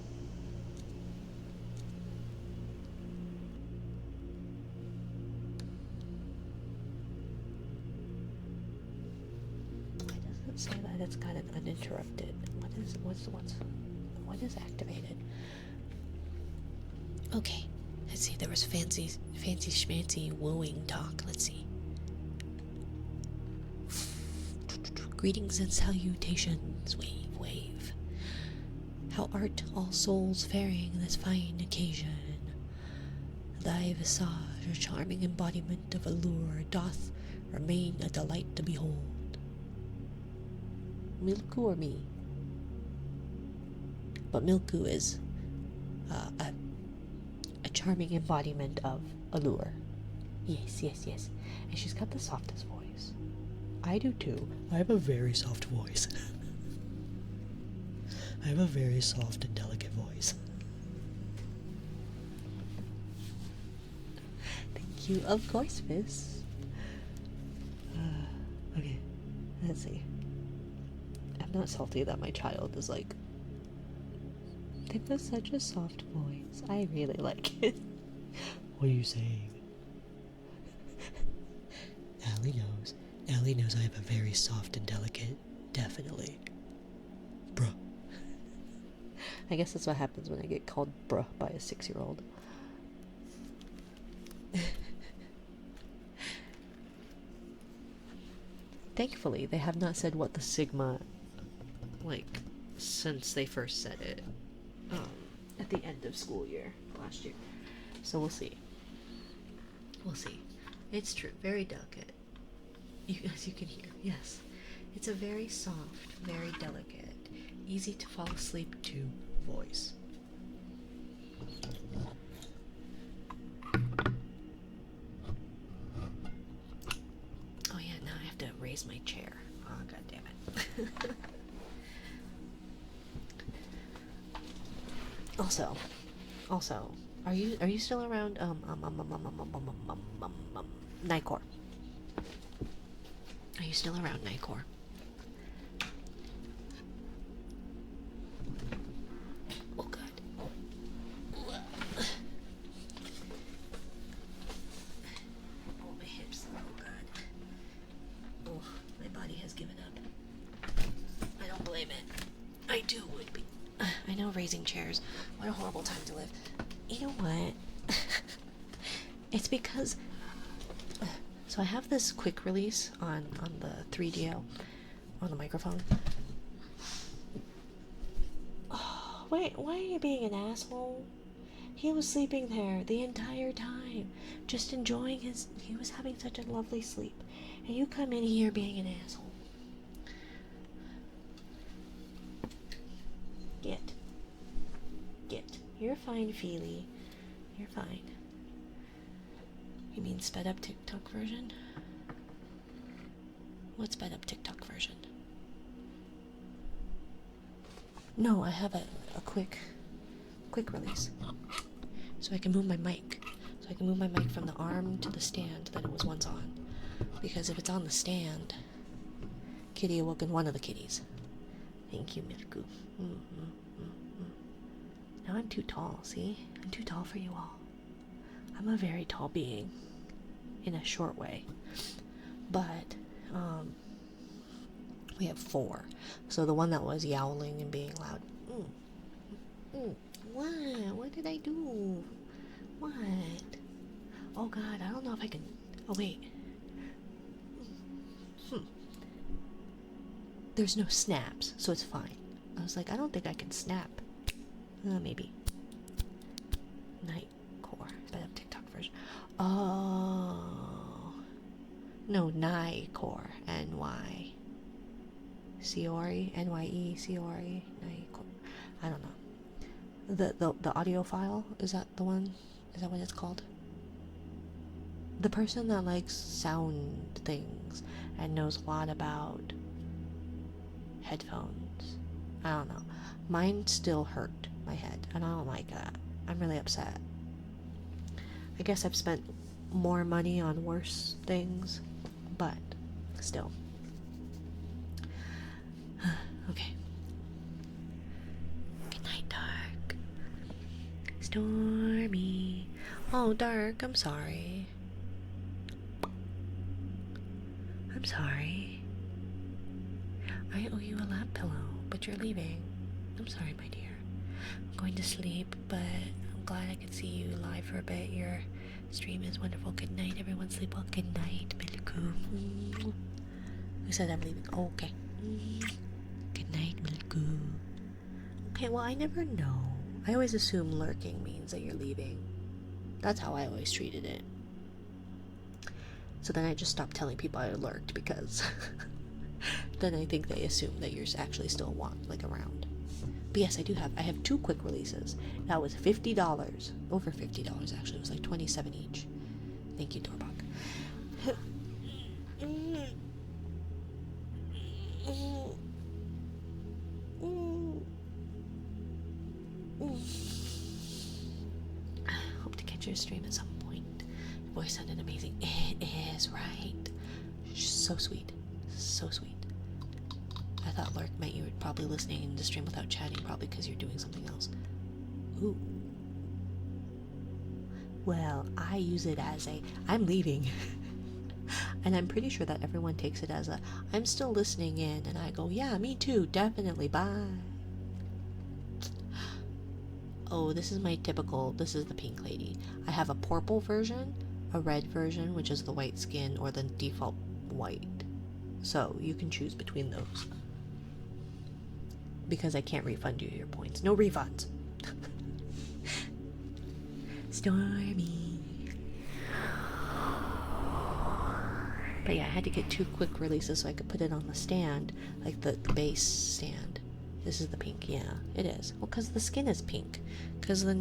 Why does it say that it's got an uninterrupted? What is activated? Okay, let's see. There was fancy schmancy wooing talk. Let's see. Greetings and salutations, wave. How art all souls faring this fine occasion? Thy visage, a charming embodiment of allure, doth remain a delight to behold. Milku or me? But Milku is a charming embodiment of allure. Yes. And she's got the softest voice. I do too. I have a very soft voice. I have a very soft and delicate voice. you. Of course, Miss. Okay, let's see. I'm not salty that my child is like, they've got such a soft voice. I really like it. What are you saying? Allie knows. Allie knows I have a very soft and delicate, definitely. Bruh. I guess that's what happens when I get called bruh by a 6-year-old. Thankfully, they have not said what the Sigma, like, since they first said it at the end of school year last year. So we'll see. We'll see. It's true. Very delicate. As you can hear, yes. It's a very soft, very delicate, easy to fall asleep to voice. Oh yeah, now I have to raise my chair. Oh, god damn it. Also, are you still around Nicor? Are you still around Nicor? Oh god. Oh my hips. Oh god. Oh, my body has given up. I don't blame it. I do would be. I know, raising chairs. What a horrible time to live. You know what? It's because so I have this quick release on the 3DO on the microphone. Oh, wait, why are you being an asshole? He was sleeping there the entire time, just enjoying he was having such a lovely sleep. And you come in here being an asshole. Get. You're fine, Feely. You're fine. You mean sped up TikTok version? What sped up TikTok version? No, I have a quick release. So I can move my mic. So I can move my mic from the arm to the stand that it was once on. Because if it's on the stand, Kitty awoken one of the kitties. Thank you, Milku. Now I'm too tall, see? I'm too tall for you all. I'm a very tall being, in a short way. But, we have 4. So the one that was yowling and being loud. What? What did I do? What? Oh god, I don't know if I can... Oh wait. There's no snaps, so it's fine. I was like, I don't think I can snap. Maybe. Nightcore. Sped up TikTok version. Oh. No, Nightcore. N-Y. Ciori. N-Y-E. Ciori. Nightcore. I don't know. The audio file? Is that the one? Is that what it's called? The person that likes sound things and knows a lot about headphones. I don't know. Mine still hurt my head, and I don't like that. I'm really upset. I guess I've spent more money on worse things, but still. Okay. Good night, Dark. Stormy. Oh, Dark, I'm sorry. I'm sorry. I owe you a lap pillow, but you're leaving. I'm sorry, my dear. I'm going to sleep, but I'm glad I could see you live for a bit. Your stream is wonderful. Good night, everyone. Sleep well. Good night, Milku. Who said I'm leaving? Oh, okay. Good night, Milku. Okay, well, I never know. I always assume lurking means that you're leaving. That's how I always treated it. So then I just stopped telling people I lurked because then I think they assume that you're actually still around. But yes, I have 2 quick releases. That was $50. Over $50 actually. It was like $27 each. Thank you, Dorbach. Hope to catch your stream at some point. voice sounded amazing. It is, right? So sweet. So sweet. I thought Lurk meant you were probably listening in the stream without chatting, probably because you're doing something else. Ooh. Well, I use it as a, I'm leaving. And I'm pretty sure that everyone takes it as a, I'm still listening in, and I go, yeah, me too, definitely, bye. Oh, this is my typical, this is the pink lady. I have a purple version, a red version, which is the white skin, or the default white. So you can choose between those. Because I can't refund you your points. No refunds. Stormy. But yeah, I had to get 2 quick releases so I could put it on the stand, like the base stand. This is the pink, yeah, it is. Well, because the skin is pink. Because the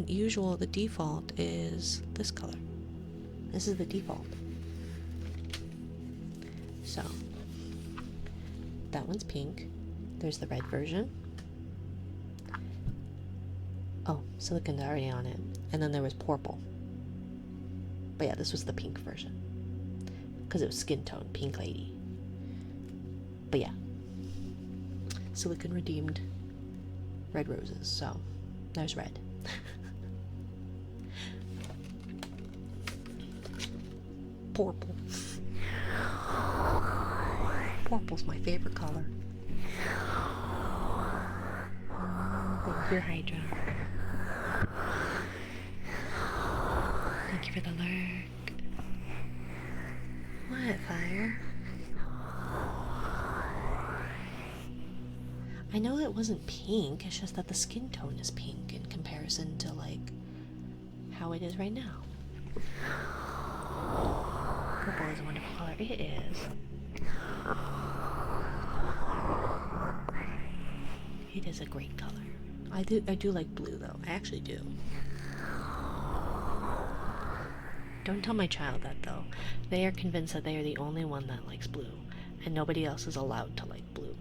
default is this color. This is the default. So, that one's pink. There's the red version. Oh, silicon's already on it. And then there was purple. But yeah, this was the pink version. Because it was skin tone, pink lady. But yeah. Silicon redeemed red roses, so there's red. Purple. Purple's my favorite color. Thank you, Hydra. Thank you for the lurk. What, Fire? I know it wasn't pink, it's just that the skin tone is pink in comparison to, like, how it is right now. Purple is a wonderful color. It is. It is a great color. I do like blue, though. I actually do. Don't tell my child that, though. They are convinced that they are the only one that likes blue, and nobody else is allowed to like blue.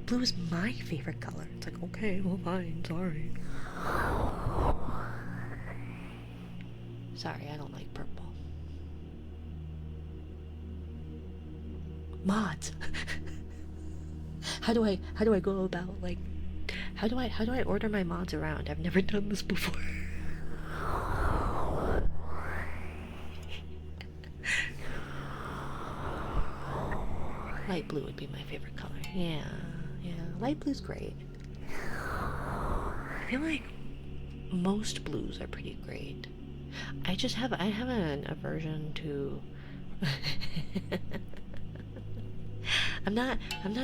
Blue is my favorite color. It's like, okay, well, fine, sorry. Sorry, I don't like purple. Mods. How do I go about, like, how do I order my mods around? I've never done this before. Light blue would be my favorite color. Yeah, light blue's great. I feel like most blues are pretty great. I have an aversion to I'm not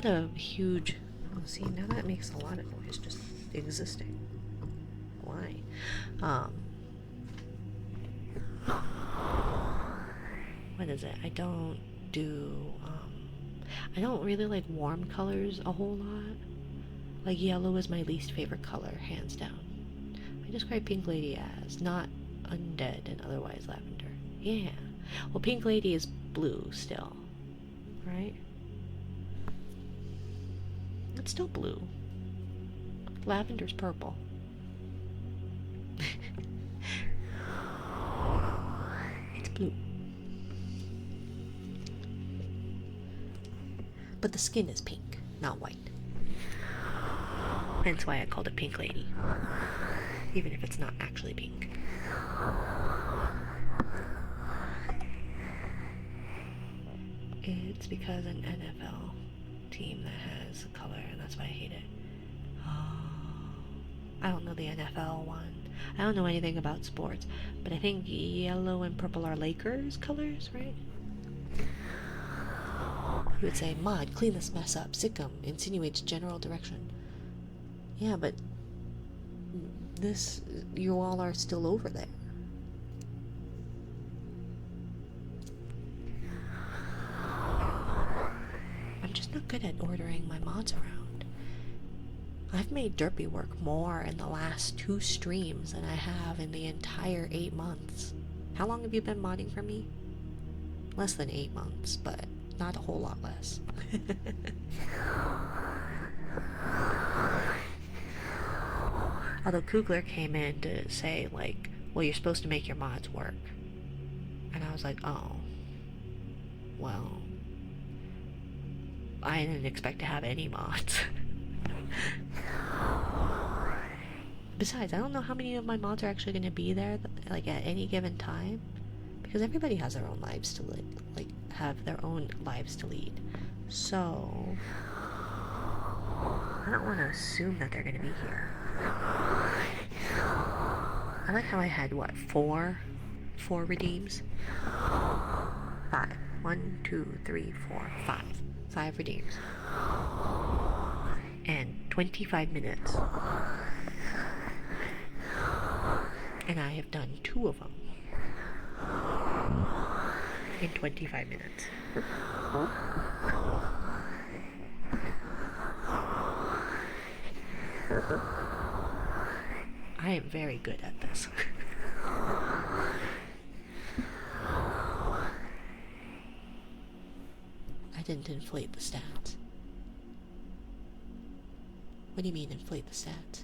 a huge, oh, see, now that makes a lot of noise just existing. Why? What is it? I don't really like warm colors a whole lot. Like yellow is my least favorite color, hands down. I describe Pink Lady as not undead and otherwise lavender. Yeah. Well, Pink Lady is blue still, right? It's still blue. Lavender's purple. It's blue. But the skin is pink, not white. Hence why I called it Pink Lady. Even if it's not actually pink. It's because an NFL team that has a color, and that's why I hate it. Oh, I don't know the NFL one. I don't know anything about sports, but I think yellow and purple are Lakers colors, right? You would say, Mod, clean this mess up. Sikkim insinuates general direction. Yeah, but this, you all are still over there. I'm just not good at ordering my mods around. I've made Derpy work more in the last 2 streams than I have in the entire 8 months. How long have you been modding for me? Less than 8 months, but not a whole lot less. Although Kugler came in to say, like, well, you're supposed to make your mods work. And I was like, oh, well, I didn't expect to have any mods. Besides, I don't know how many of my mods are actually going to be there, like, at any given time. Because everybody has their own lives to lead, like, have their own lives to lead. So, I don't want to assume that they're going to be here. I like how I had, what, four redeems? 5. 1, 2, 3, 4, 5. 5 redeems. And 25 minutes. And I have done 2 of them. In 25 minutes. I am very good at this. I didn't inflate the stats. What do you mean inflate the stats?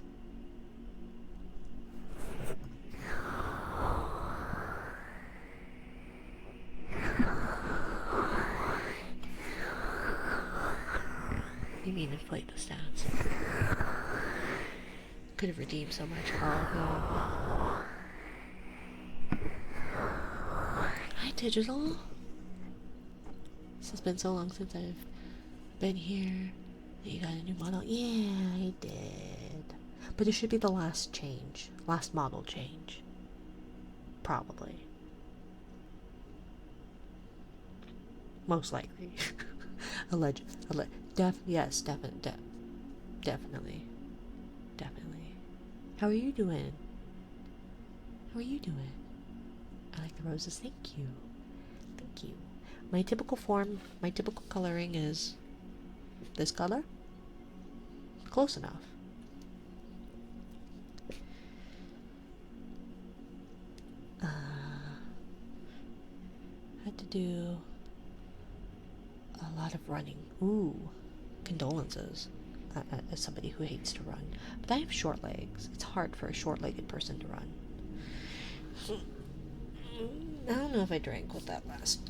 You mean inflate the stats? Could have redeemed so much. Oh, no. Hi, Digital. This has been so long since I've been here. You got a new model? Yeah, I did. But it should be the last change. Last model change. Probably. Most likely. Yes, definitely. Definitely. How are you doing? I like the roses. Thank you. My typical coloring is this color. Close enough. I had to do a lot of running. Ooh, condolences. As somebody who hates to run. But I have short legs. It's hard for a short-legged person to run. I don't know if I drank with that last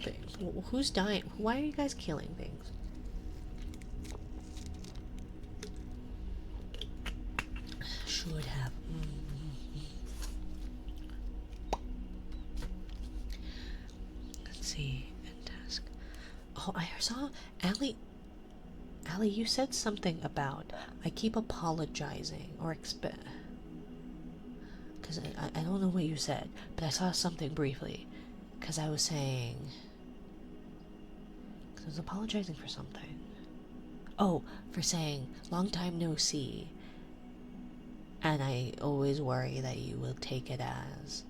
thing. Who's dying? Why are you guys killing things? Should have. Let's see. Task. Oh, I saw Allie, you said something about I keep apologizing or because I don't know what you said, but I saw something briefly because I was saying, because I was apologizing for something. Oh, for saying long time no see, and I always worry that you will take it as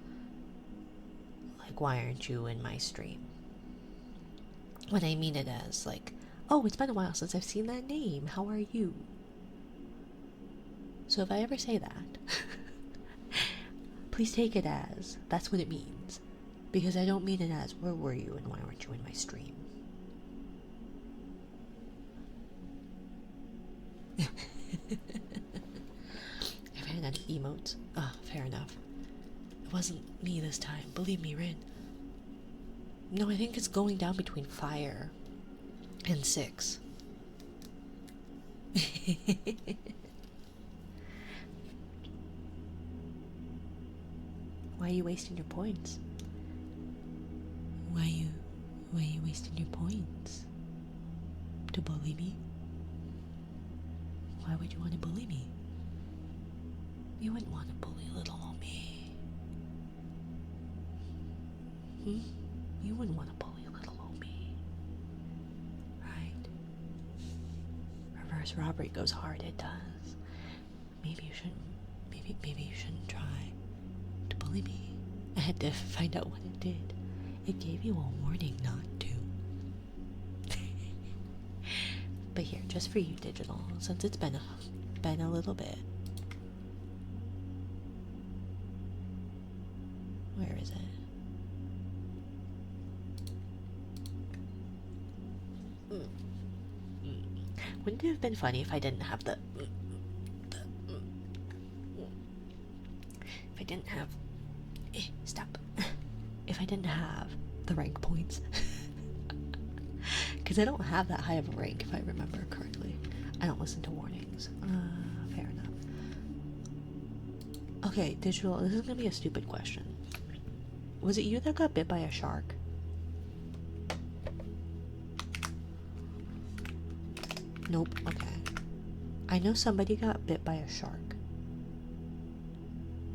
like, why aren't you in my stream? When I mean it as like, oh, it's been a while since I've seen that name. How are you? So if I ever say that, please take it as that's what it means. Because I don't mean it as, where were you and why weren't you in my stream? I ran out of emotes. Ah, fair enough. It wasn't me this time. Believe me, Rin. No, I think it's going down between fire and 6. Why are you wasting your points? Why are you wasting your points? To bully me? Why would you want to bully me? You wouldn't want to bully little old me. You wouldn't want to bully little old me. Right? Reverse robbery goes hard, it does. Maybe you shouldn't try to bully me. I had to find out what it did. It gave you a warning not to. But here, just for you, Digital, since it's been a little bit. Where is it? Wouldn't it have been funny if I didn't have if I didn't have stop if I didn't have the rank points. Because I don't have that high of a rank, if I remember correctly. I don't listen to warnings. Fair enough. Okay, Digital, this is gonna be a stupid question. Was it you that got bit by a shark? Nope, okay. I know somebody got bit by a shark.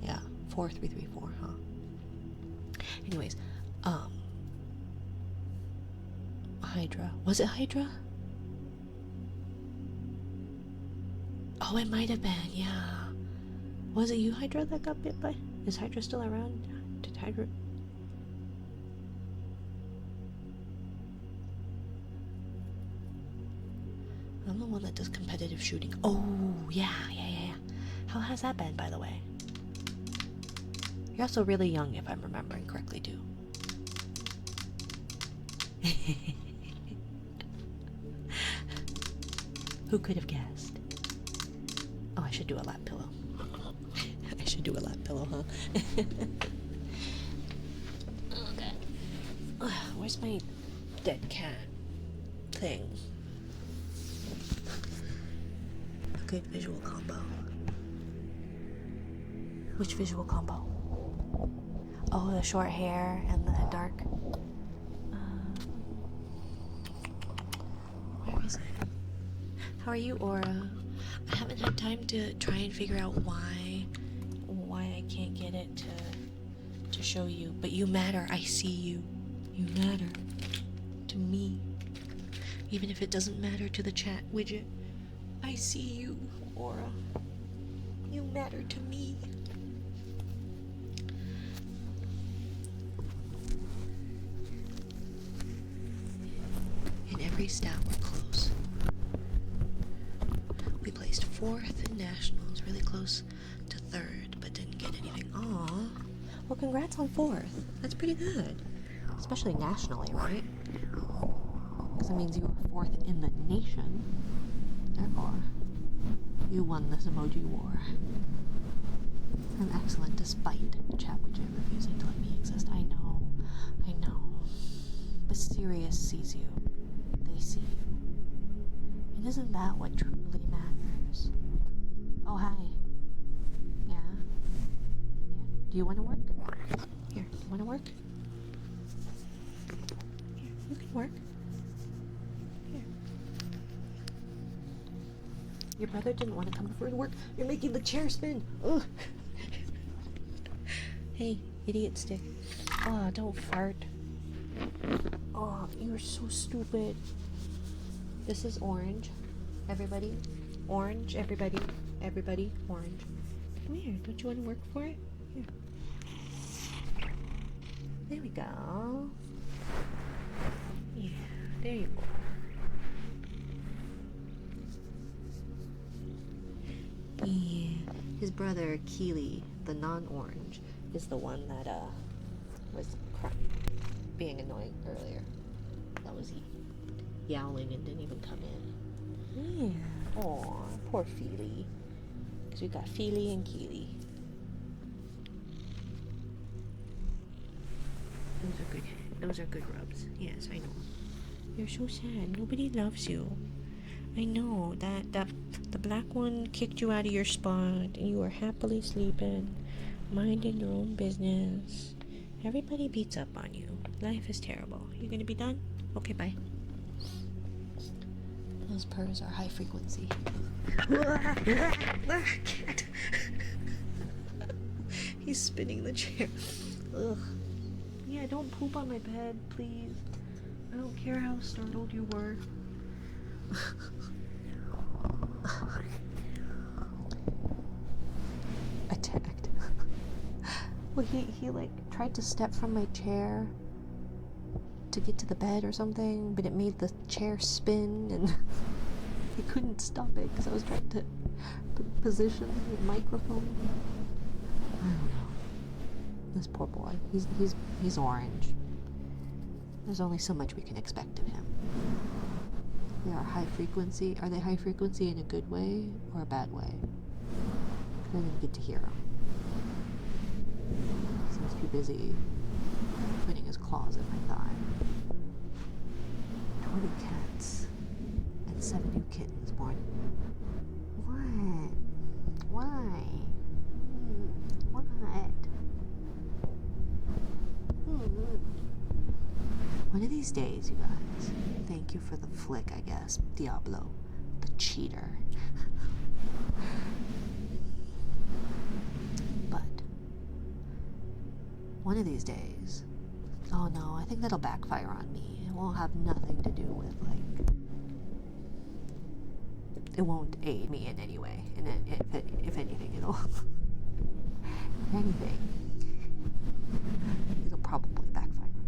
Yeah, 4334, huh? Anyways, Hydra. Was it Hydra? Oh, it might have been, yeah. Was it you, Hydra, that got bit by? Is Hydra still around? Did Hydra? I'm the one that does competitive shooting. Oh, yeah. How has that been, by the way? You're also really young, if I'm remembering correctly, too. Who could have guessed? Oh, I should do a lap pillow. I should do a lap pillow, huh? Okay. Where's my dead cat thing? A good visual combo. Which visual combo? Oh, the short hair and the dark. Where is it? How are you, Aura? I haven't had time to try and figure out why I can't get it to show you. But you matter. I see you. You matter to me. Even if it doesn't matter to the chat widget. I see you, Aura. You matter to me. In every stat, we're close. We placed 4th in nationals, really close to 3rd, but didn't get anything. Aw. Well, congrats on 4th. That's pretty good. Especially nationally, right? Because that means you were 4th in the nation. Therefore, you won this emoji war. I'm excellent despite the chat widget refusing to let me exist. I know. But Sirius sees you. They see you. And isn't that what truly matters? Oh, hi. Yeah? Do you want to work? Here, you want to work? Here, you can work. Here. Your brother didn't want to come for work. You're making the chair spin. Ugh. Hey, idiot stick. Oh, don't fart. Oh, you're so stupid. This is orange. Everybody. Orange, everybody. Everybody, orange. Come here. Don't you want to work for it? Here. There we go. Yeah, there you go. Yeah. His brother, Keely, the non-orange, is the one that, was being annoying earlier. That was he. Yowling and didn't even come in. Yeah. Aw, poor Feely. Because we got Feely and Keely. Those are good rubs. Yes, I know. You're so sad. Nobody loves you. I know that the black one kicked you out of your spot and you were happily sleeping, minding your own business. Everybody beats up on you. Life is terrible. You gonna be done? Okay, bye. Those purrs are high frequency. He's spinning the chair. Ugh. Yeah, don't poop on my bed, please. I don't care how startled you were. Attacked. Well, he like tried to step from my chair to get to the bed or something, but it made the chair spin and he couldn't stop it because I was trying to position the microphone. I don't know. This poor boy. He's orange. There's only so much we can expect of him. They are high frequency. Are they high frequency in a good way or a bad way? I didn't get to hear him. Seems too busy putting his claws in my thigh. 20 cats and 7 new kittens born. What? Why? What? One of these days, you guys, thank you for the flick, I guess, Diablo, the cheater. But one of these days, oh no, I think that'll backfire on me. It won't have nothing to do with, like, it won't aid me in any way. And if anything, it'll, if anything, it'll probably backfire on me.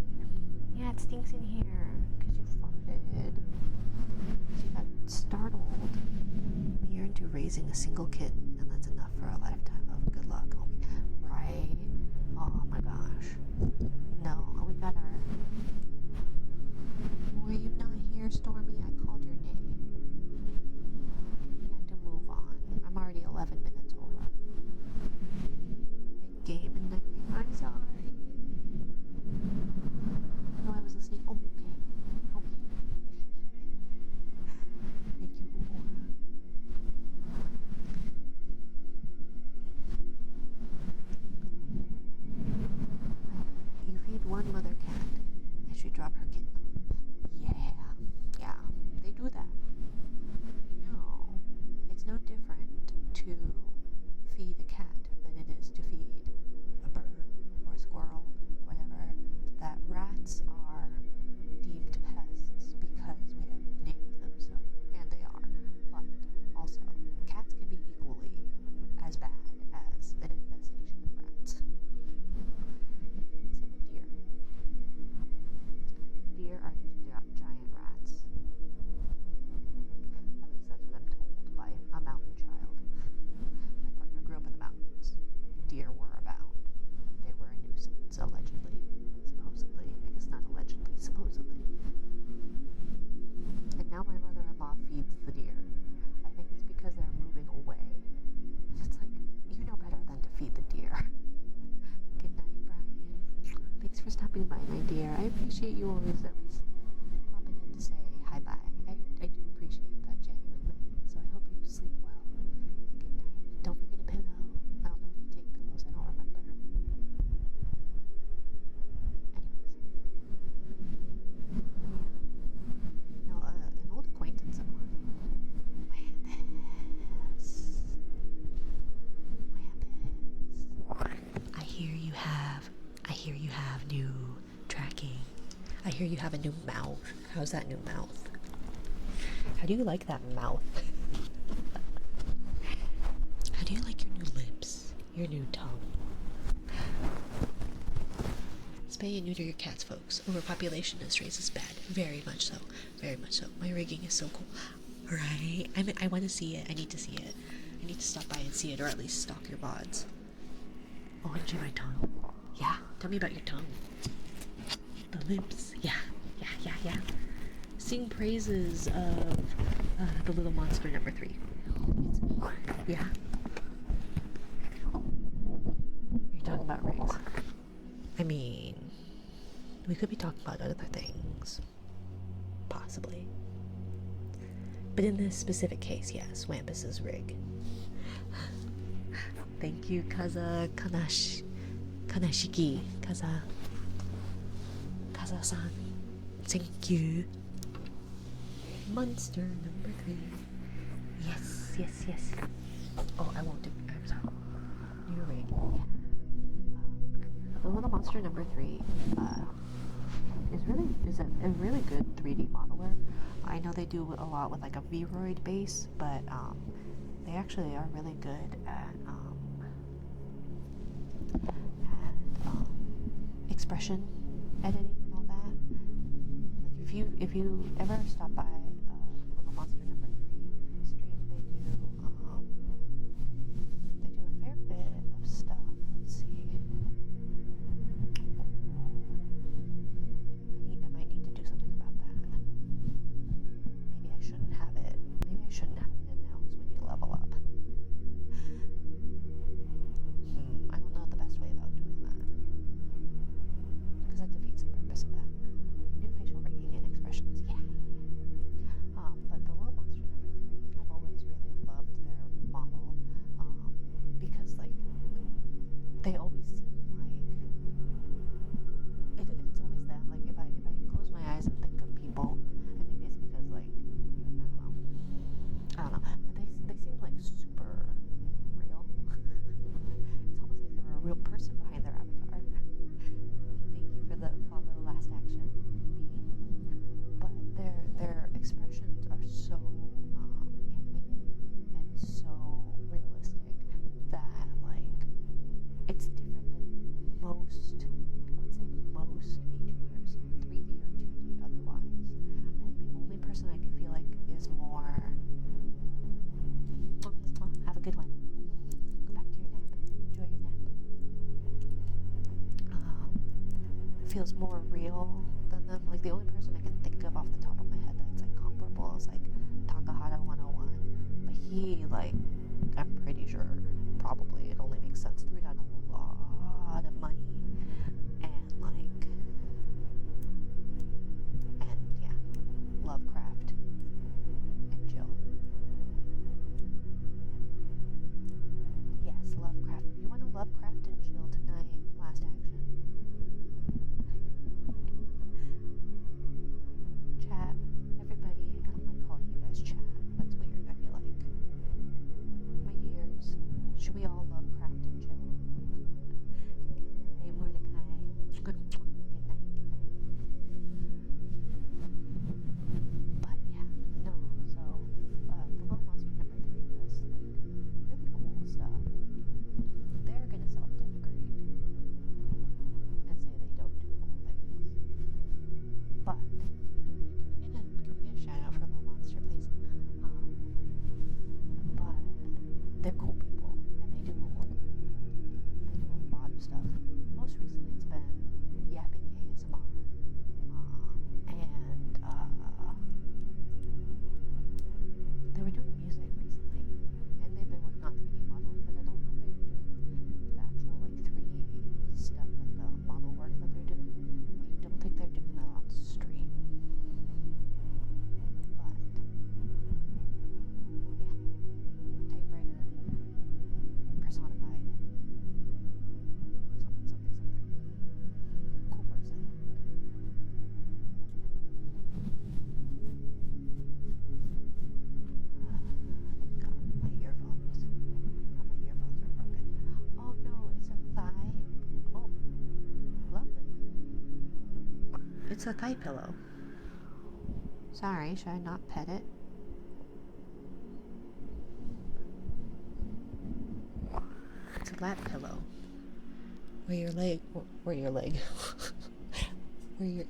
Yeah, it stinks in here because you farted. You got startled. You're into raising a single kitten, and that's enough for a lifetime of good luck, homie. Right? Oh my gosh. No, we better. Were you not here, Stormy? I called your name. We had to move on. I'm already 11 minutes over. Mid-game and I'm sorry. No, I was listening. Oh, okay. Thank you, Aura. You feed one mother cat and she drop her kitten off. Yeah, they do that. No, it's no different to feed a cat than it is to feed a bird or a squirrel, whatever. That rats are deemed pests because we have named them so, and they are. But also, cats can be equally as bad as an infestation of rats. Same with deer. Deer are just giant rats. At least that's what I'm told by a mountain child. My partner grew up in the mountains. Deer were abound. They were a nuisance, allegedly. Supposedly. I guess not allegedly, supposedly. And now my mother-in-law feeds the deer. I think it's because they're moving away. It's like, you know better than to feed the deer. Good night, Brian. Thanks for stopping by, my dear. I appreciate you always at least popping in to say hi-bye. I do appreciate that genuinely. So I hope you sleep well. Good night. Don't forget a pillow. I don't know if you take pillows. I don't remember. Anyways. No, an old acquaintance of mine. Wampus. I hear you have new tracking. I hear you have a new mouth. How's that new mouth? How do you like that mouth? How do you like your new lips? Your new tongue? Spay and neuter your cats, folks. Overpopulation in strays is bad. Very much so. Very much so. My rigging is so cool. Right? I want to see it. I need to see it. I need to stop by and see it, or at least stalk your VODs. Oh, enjoy my tongue. Yeah? Tell me about your tongue. The lips. Yeah. Sing praises of the little monster number 3. It's me. Yeah? You're talking about rigs. I mean, we could be talking about other things. Possibly. But in this specific case, yes, Wampus's rig. Thank you, Kanashiki. Kaza-san. Thank you. Monster number 3. Yes. Oh, I won't do it. I'm sorry. New rig. The little monster number 3 is a really good 3D modeler. I know they do a lot with like a Vroid base, but they actually are really good at expression editing and all that. Like if you ever stop by Little Monster number 3 stream, they do a fair bit of stuff. Let's see. I might need to do something about that. Maybe I shouldn't have it announced when you level up. I don't know the best way about doing that, because that defeats don't know, but they seem like super real. It's almost like they were a real person behind their avatar. Thank you for the follow last action being. But their expressions are so animated and so realistic that like it's different than most, I would say most VTubers, 3D or 2D otherwise. I think the only person I can feel like is more, have a good one, go back to your nap, enjoy your nap, feels more real than them. Like the only person I can think of off the top of my head that's like comparable is like Takahata 101, but he like, I'm pretty sure probably it only makes sense, threw down a lot of money and like, and yeah, Lovecraft and Jill. Yes, Lovecraft. You want to Lovecraft and Jill tonight? Last action. Chat, everybody. I don't like calling you guys chat. That's weird. I feel like. My dears, should we all Lovecraft and Jill? Good night, Mordecai. Good night. Good night. But yeah, no. So the Little Monster number 3 does like really cool stuff. They're gonna self-denigrate and say they don't do cool things. But can we get a shout out for Little Monster, please? But they're cool people and they do a lot of stuff. Most recently it's been yapping ASMR. And they were doing music recently, and they've been working on 3D modeling, but I don't know if they're doing the actual like 3D stuff, like the model work that they're doing. I don't think they're doing that on stream. But yeah, typewriter personified. Something. Cool person. Thank God, my earphones. My earphones are broken. Oh no, it's a thigh. Oh, lovely. It's a thigh pillow. Sorry, should I not pet it? It's a lap pillow. Where your leg, where your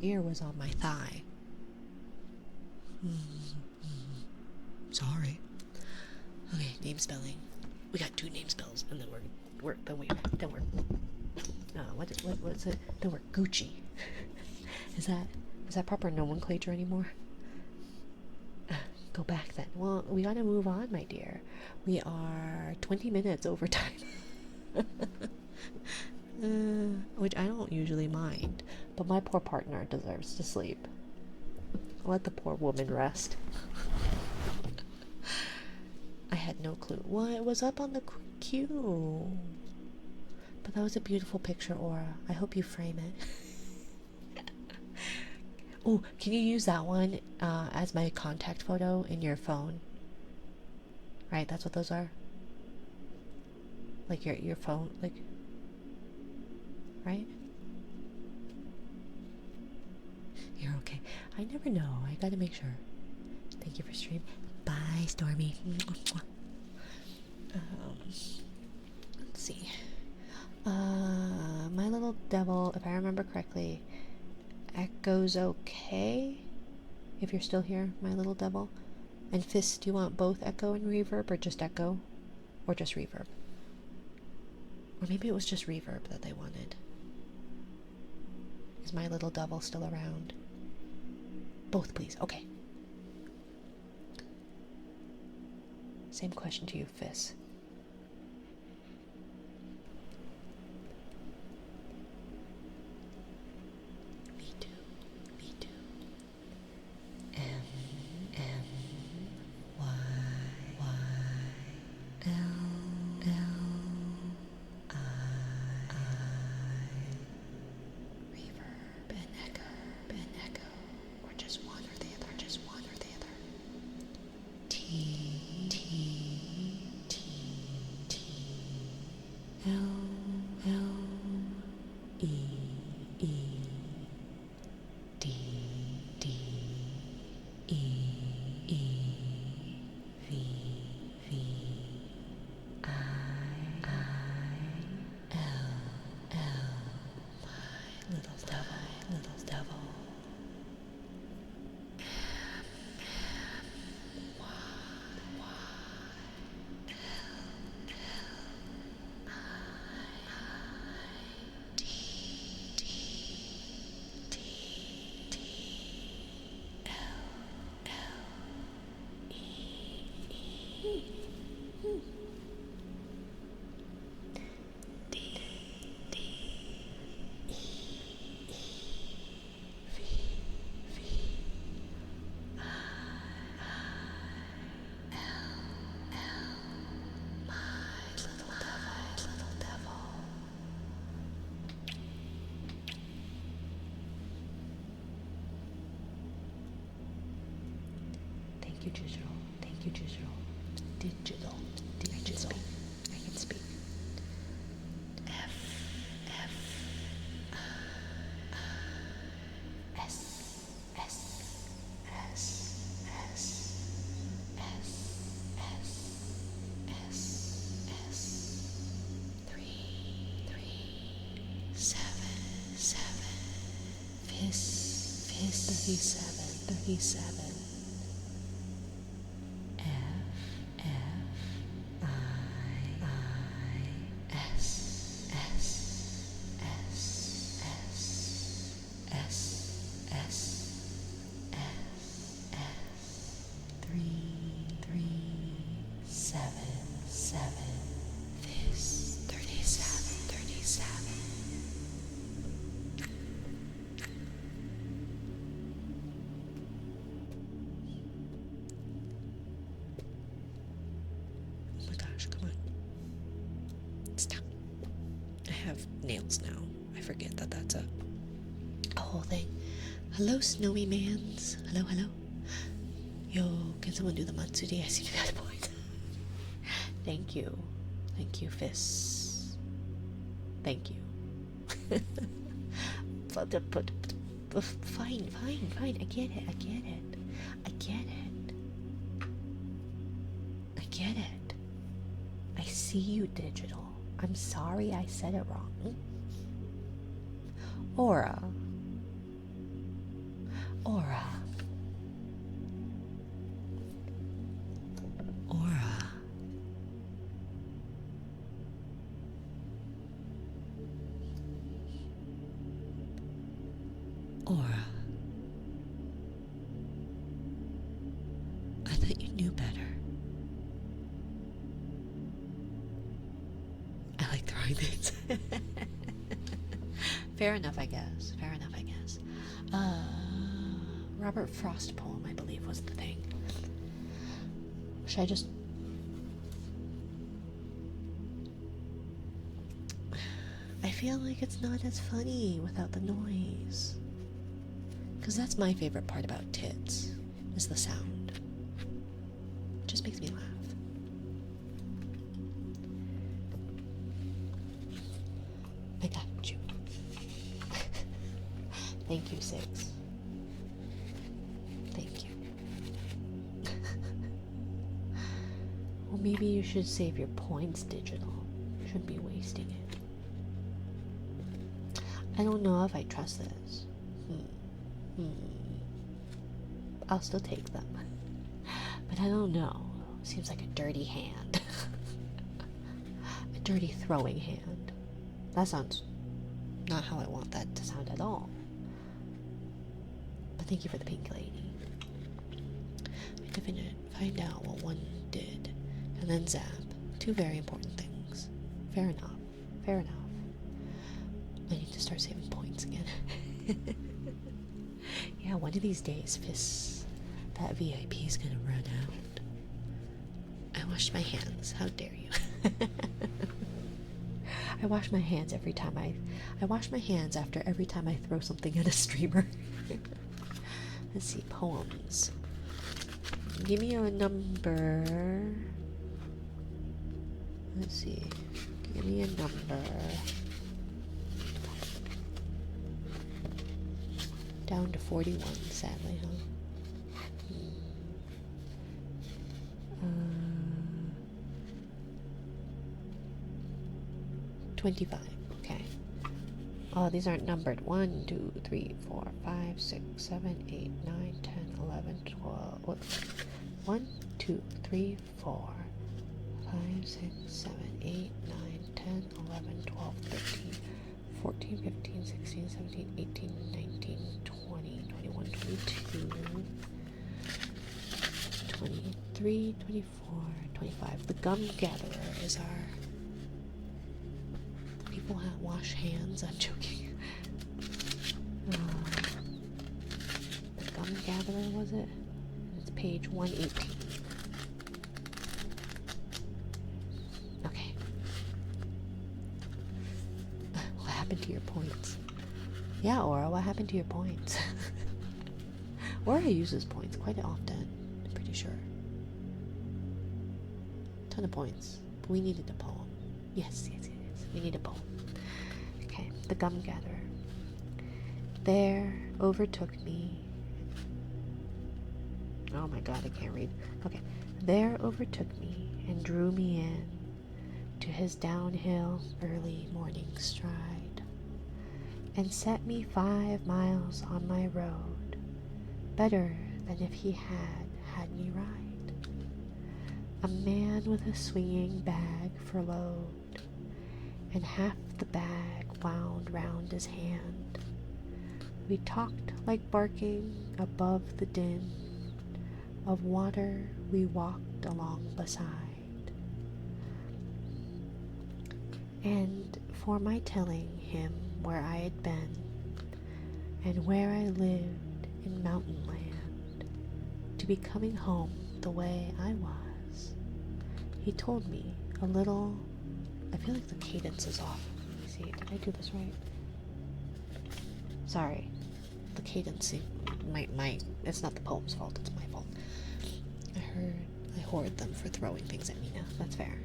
ear was on my thigh. Sorry. Okay, name spelling. We got 2 name spells, and then we're what's it? Then we're Gucci. Is that proper nomenclature anymore? Go back then. Well, we gotta move on, my dear. We are 20 minutes over time. Which I don't usually mind, but my poor partner deserves to sleep. Let the poor woman rest. I had no clue. Well, it was up on the queue. But that was a beautiful picture, Aura. I hope you frame it. Oh, can you use that one as my contact photo in your phone? Right, that's what those are? Like your phone, like... Right? You're okay. I never know. I gotta make sure. Thank you for stream. Bye, Stormy. Let's see. My Little Devil, if I remember correctly, echoes okay. If you're still here, My Little Devil. And Fist, do you want both echo and reverb, or just echo? Or just reverb? Or maybe it was just reverb that they wanted. Is My Little Devil still around? Both, please. Okay. Same question to you, Fizz. Me too. Me too. M Y L I reverb and echo, or just one or the other, T digital. Thank you, digital. Digital. Digital. I can speak. F. S. S. S. Three. 7. Fizz. 37. Oh my gosh, come on. Stop. I have nails now. I forget that that's a whole thing. Hello, snowy mans. Hello. Yo, can someone do the Matsuri? I seem to be at a point. Thank you, Fizz. Thank you. Fine. I get it. I see you, digital. I'm sorry I said it wrong. Aura. Aura. I thought you knew better. I like throwing things. Fair enough, I guess. Robert Frost poem, I believe, was the thing. Should I just... I feel like it's not as funny without the noise. Because that's my favorite part about tits, is the sound. It just makes me laugh. I got you. Thank you, Six. Thank you. Well, maybe you should save your points, digital. You shouldn't be wasting it. I don't know if I trust this. I'll still take them. But I don't know. Seems like a dirty hand. A dirty throwing hand. That sounds not how I want that to sound at all. But thank you for the pink lady. Find out what one did, and then zap. Two very important things. Fair enough. I need to start saving points again. Yeah, one of these days, Fizz, that VIP is gonna run out. I washed my hands. How dare you? I wash my hands every time I wash my hands after every time I throw something at a streamer. Let's see, poems. Give me a number. Let's see. Give me a number. Down to 41, sadly, huh? 25, okay. Oh, these aren't numbered. 1, 2, 3, 4, 5, 6, 7, 8, 9, 10, 11, 12. What? 1, 2, 3, 4, 5, 6, 7, 8, 9, 10, 11, 12, 13, 14, 15, 16, 17, 18, 19, 20, 21, 22, 23, 24, 25. The gum gatherer is our... People wash hands. I'm joking. The gum gatherer, was it? It's page 118. Okay. What happened to your points? Yeah, Aura, what happened to your points? Aura uses points quite often, I'm pretty sure. ton of points. But we needed a poem. Yes. We need a poem. Okay, the gum gatherer. There overtook me. Oh my god, I can't read. Okay. There overtook me and drew me in to his downhill early morning stride, and set me 5 miles on my road, better than if he had me ride. A man with a swinging bag for load, and half the bag wound round his hand. We talked like barking above the din of water we walked along beside. And for my telling him where I had been, and where I lived in mountain land, to be coming home the way I was, he told me a little. I feel like the cadence is off. Let me see, did I do this right? Sorry, the cadence, it's not the poem's fault, it's my fault. I hoard them for throwing things at me now. That's fair.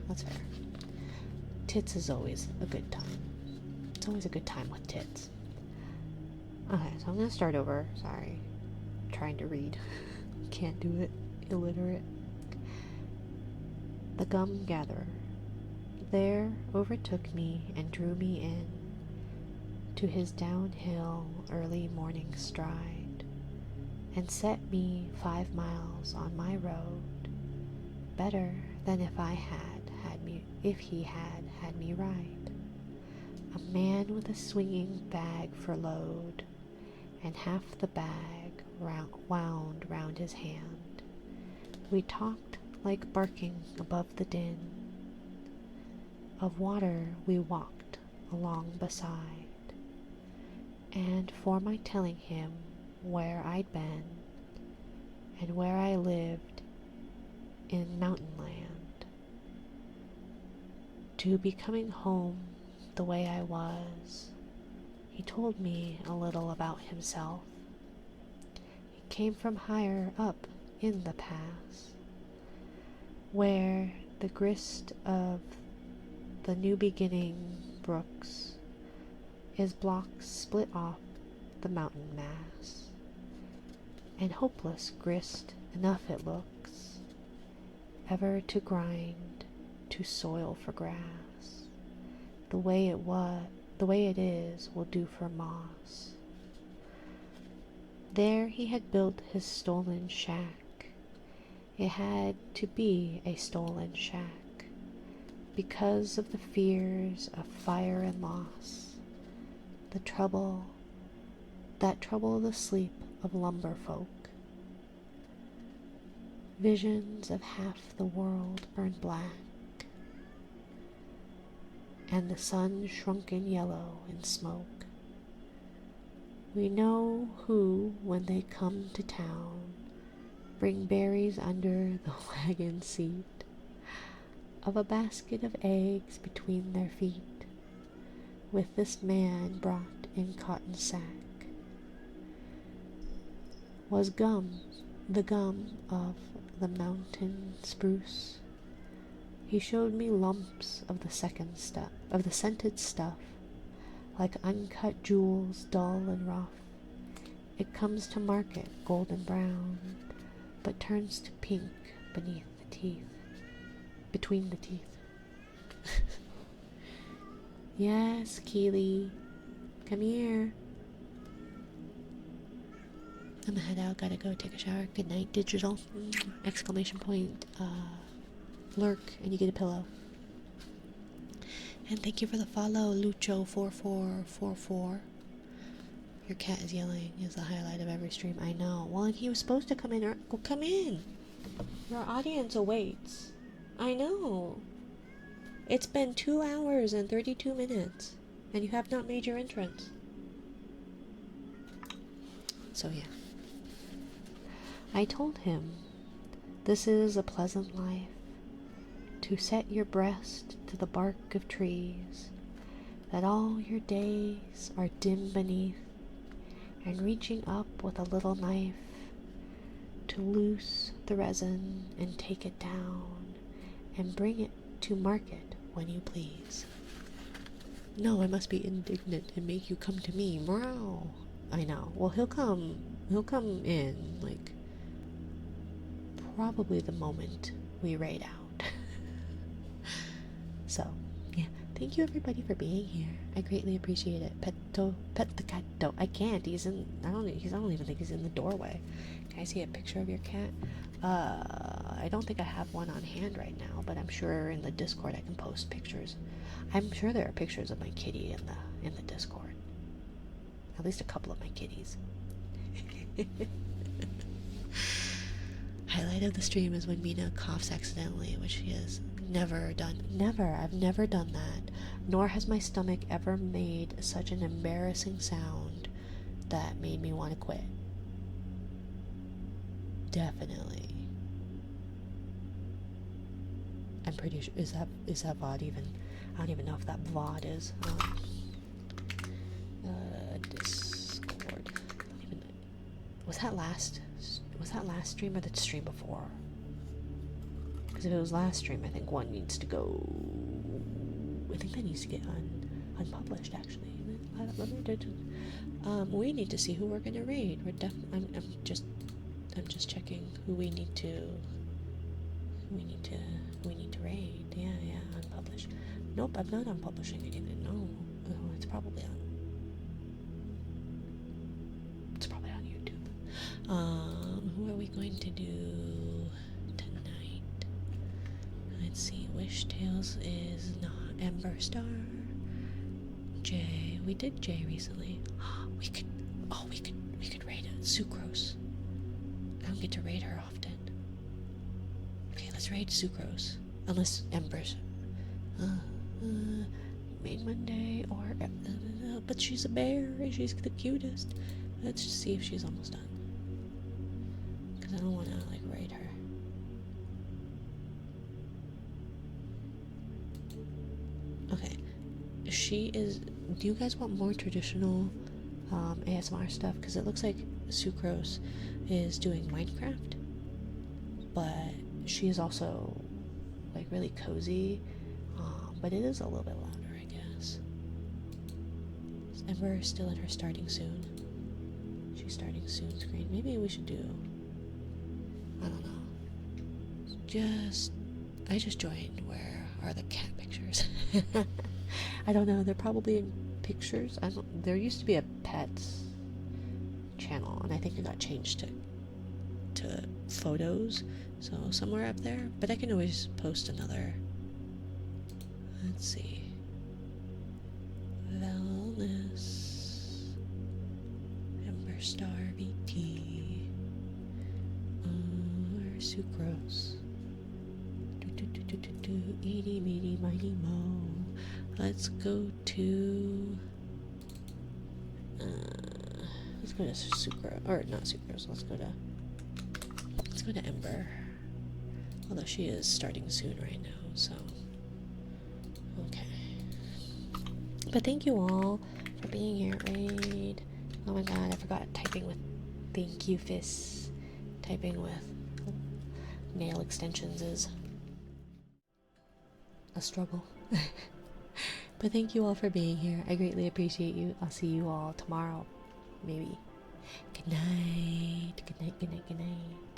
Tits is always a good time. It's always a good time with tits. Okay, so I'm gonna start over. Sorry. I'm trying to read. Can't do it. Illiterate. The gum gatherer. There overtook me and drew me in to his downhill early morning stride, and set me 5 miles on my road, better than if he had me ride. A man with a swinging bag for load, and half the bag wound round his hand. We talked like barking above the din of water we walked along beside. And for my telling him where I'd been, and where I lived in mountain land, to be coming home the way I was, he told me a little about himself. He came from higher up in the pass, where the grist of the new beginning brooks is blocks split off the mountain mass, and hopeless grist enough it looks, ever to grind to soil for grass. The way it is will do for moss. There he had built his stolen shack. It had to be a stolen shack, because of the fears of fire and loss, that trouble the sleep of lumber folk. Visions of half the world burned black, and the sun shrunken yellow in smoke. We know who, when they come to town, bring berries under the wagon seat, of a basket of eggs between their feet, with this man brought in cotton sack. Was gum, the gum of the mountain spruce. He showed me lumps of the scented stuff, like uncut jewels, dull and rough. It comes to market golden brown, but turns to pink between the teeth. Yes, Keely, come here. I'm gonna head out, gotta go take a shower. Good night, digital. Exclamation point, lurk, and you get a pillow. And thank you for the follow, Lucho4444. Your cat is yelling is the highlight of every stream. I know. Well, and he was supposed to come in. Go come in. Your audience awaits. I know. It's been 2 hours and 32 minutes, and you have not made your entrance. So yeah. I told him, this is a pleasant life, to set your breast to the bark of trees, that all your days are dim beneath, and reaching up with a little knife to loose the resin and take it down, and bring it to market when you please. No, I must be indignant and make you come to me. Meow. I know. Well, he'll come in, like, probably the moment we raid out. So, yeah. Thank you everybody for being here. I greatly appreciate it. Pet the cat. I can't. He's in. I don't even think he's in the doorway. Can I see a picture of your cat? I don't think I have one on hand right now, but I'm sure in the Discord I can post pictures. I'm sure there are pictures of my kitty in the Discord. At least a couple of my kitties. Highlight of the stream is when Mina coughs accidentally, which she has never done. Never. I've never done that. Nor has my stomach ever made such an embarrassing sound that made me want to quit. Definitely. I'm pretty sure. Is that VOD even? I don't even know if that VOD is. Discord. I don't even. Was that last stream or the stream before? Because if it was last stream, I think one needs to go. I think that needs to get unpublished. Actually, we need to see who we're gonna raid. I'm just checking who we need to raid. Yeah, unpublished. Nope, I'm not unpublishing anything. No, it's probably on YouTube. Who are we going to do tonight? Let's see. Wish Tales is not Ember Star. Jay, we did Jay recently. We could raid Sucrose. I don't get to raid her often. Okay, let's raid Sucrose. Unless Ember's Main Monday or but she's a bear and she's the cutest. Let's just see if she's almost done. Because I don't want to like raid her. Okay. She is. Do you guys want more traditional ASMR stuff? Because it looks like Sucrose is doing Minecraft, but she is also like really cozy, but it is a little bit louder, I guess. Is Ember still in her starting soon? She's starting soon screen. Maybe we should do, I don't know. I just joined. Where are the cat pictures? I don't know. They're probably in pictures. There used to be a pets channel, and I think it got changed to photos. So somewhere up there. But I can always post another. Let's see. Wellness. Ember Star VT. Or Sucrose. Eeny, meeny, miny, mo. Let's go to Sucrose, or not Sucrose. Let's go to Ember. Although she is starting soon right now, so okay. But thank you all for being here at Raid. Oh my god, I forgot typing with thank you fists. Typing with nail extensions is a struggle. But thank you all for being here. I greatly appreciate you. I'll see you all tomorrow, maybe. Good night. Good night, good night, good night.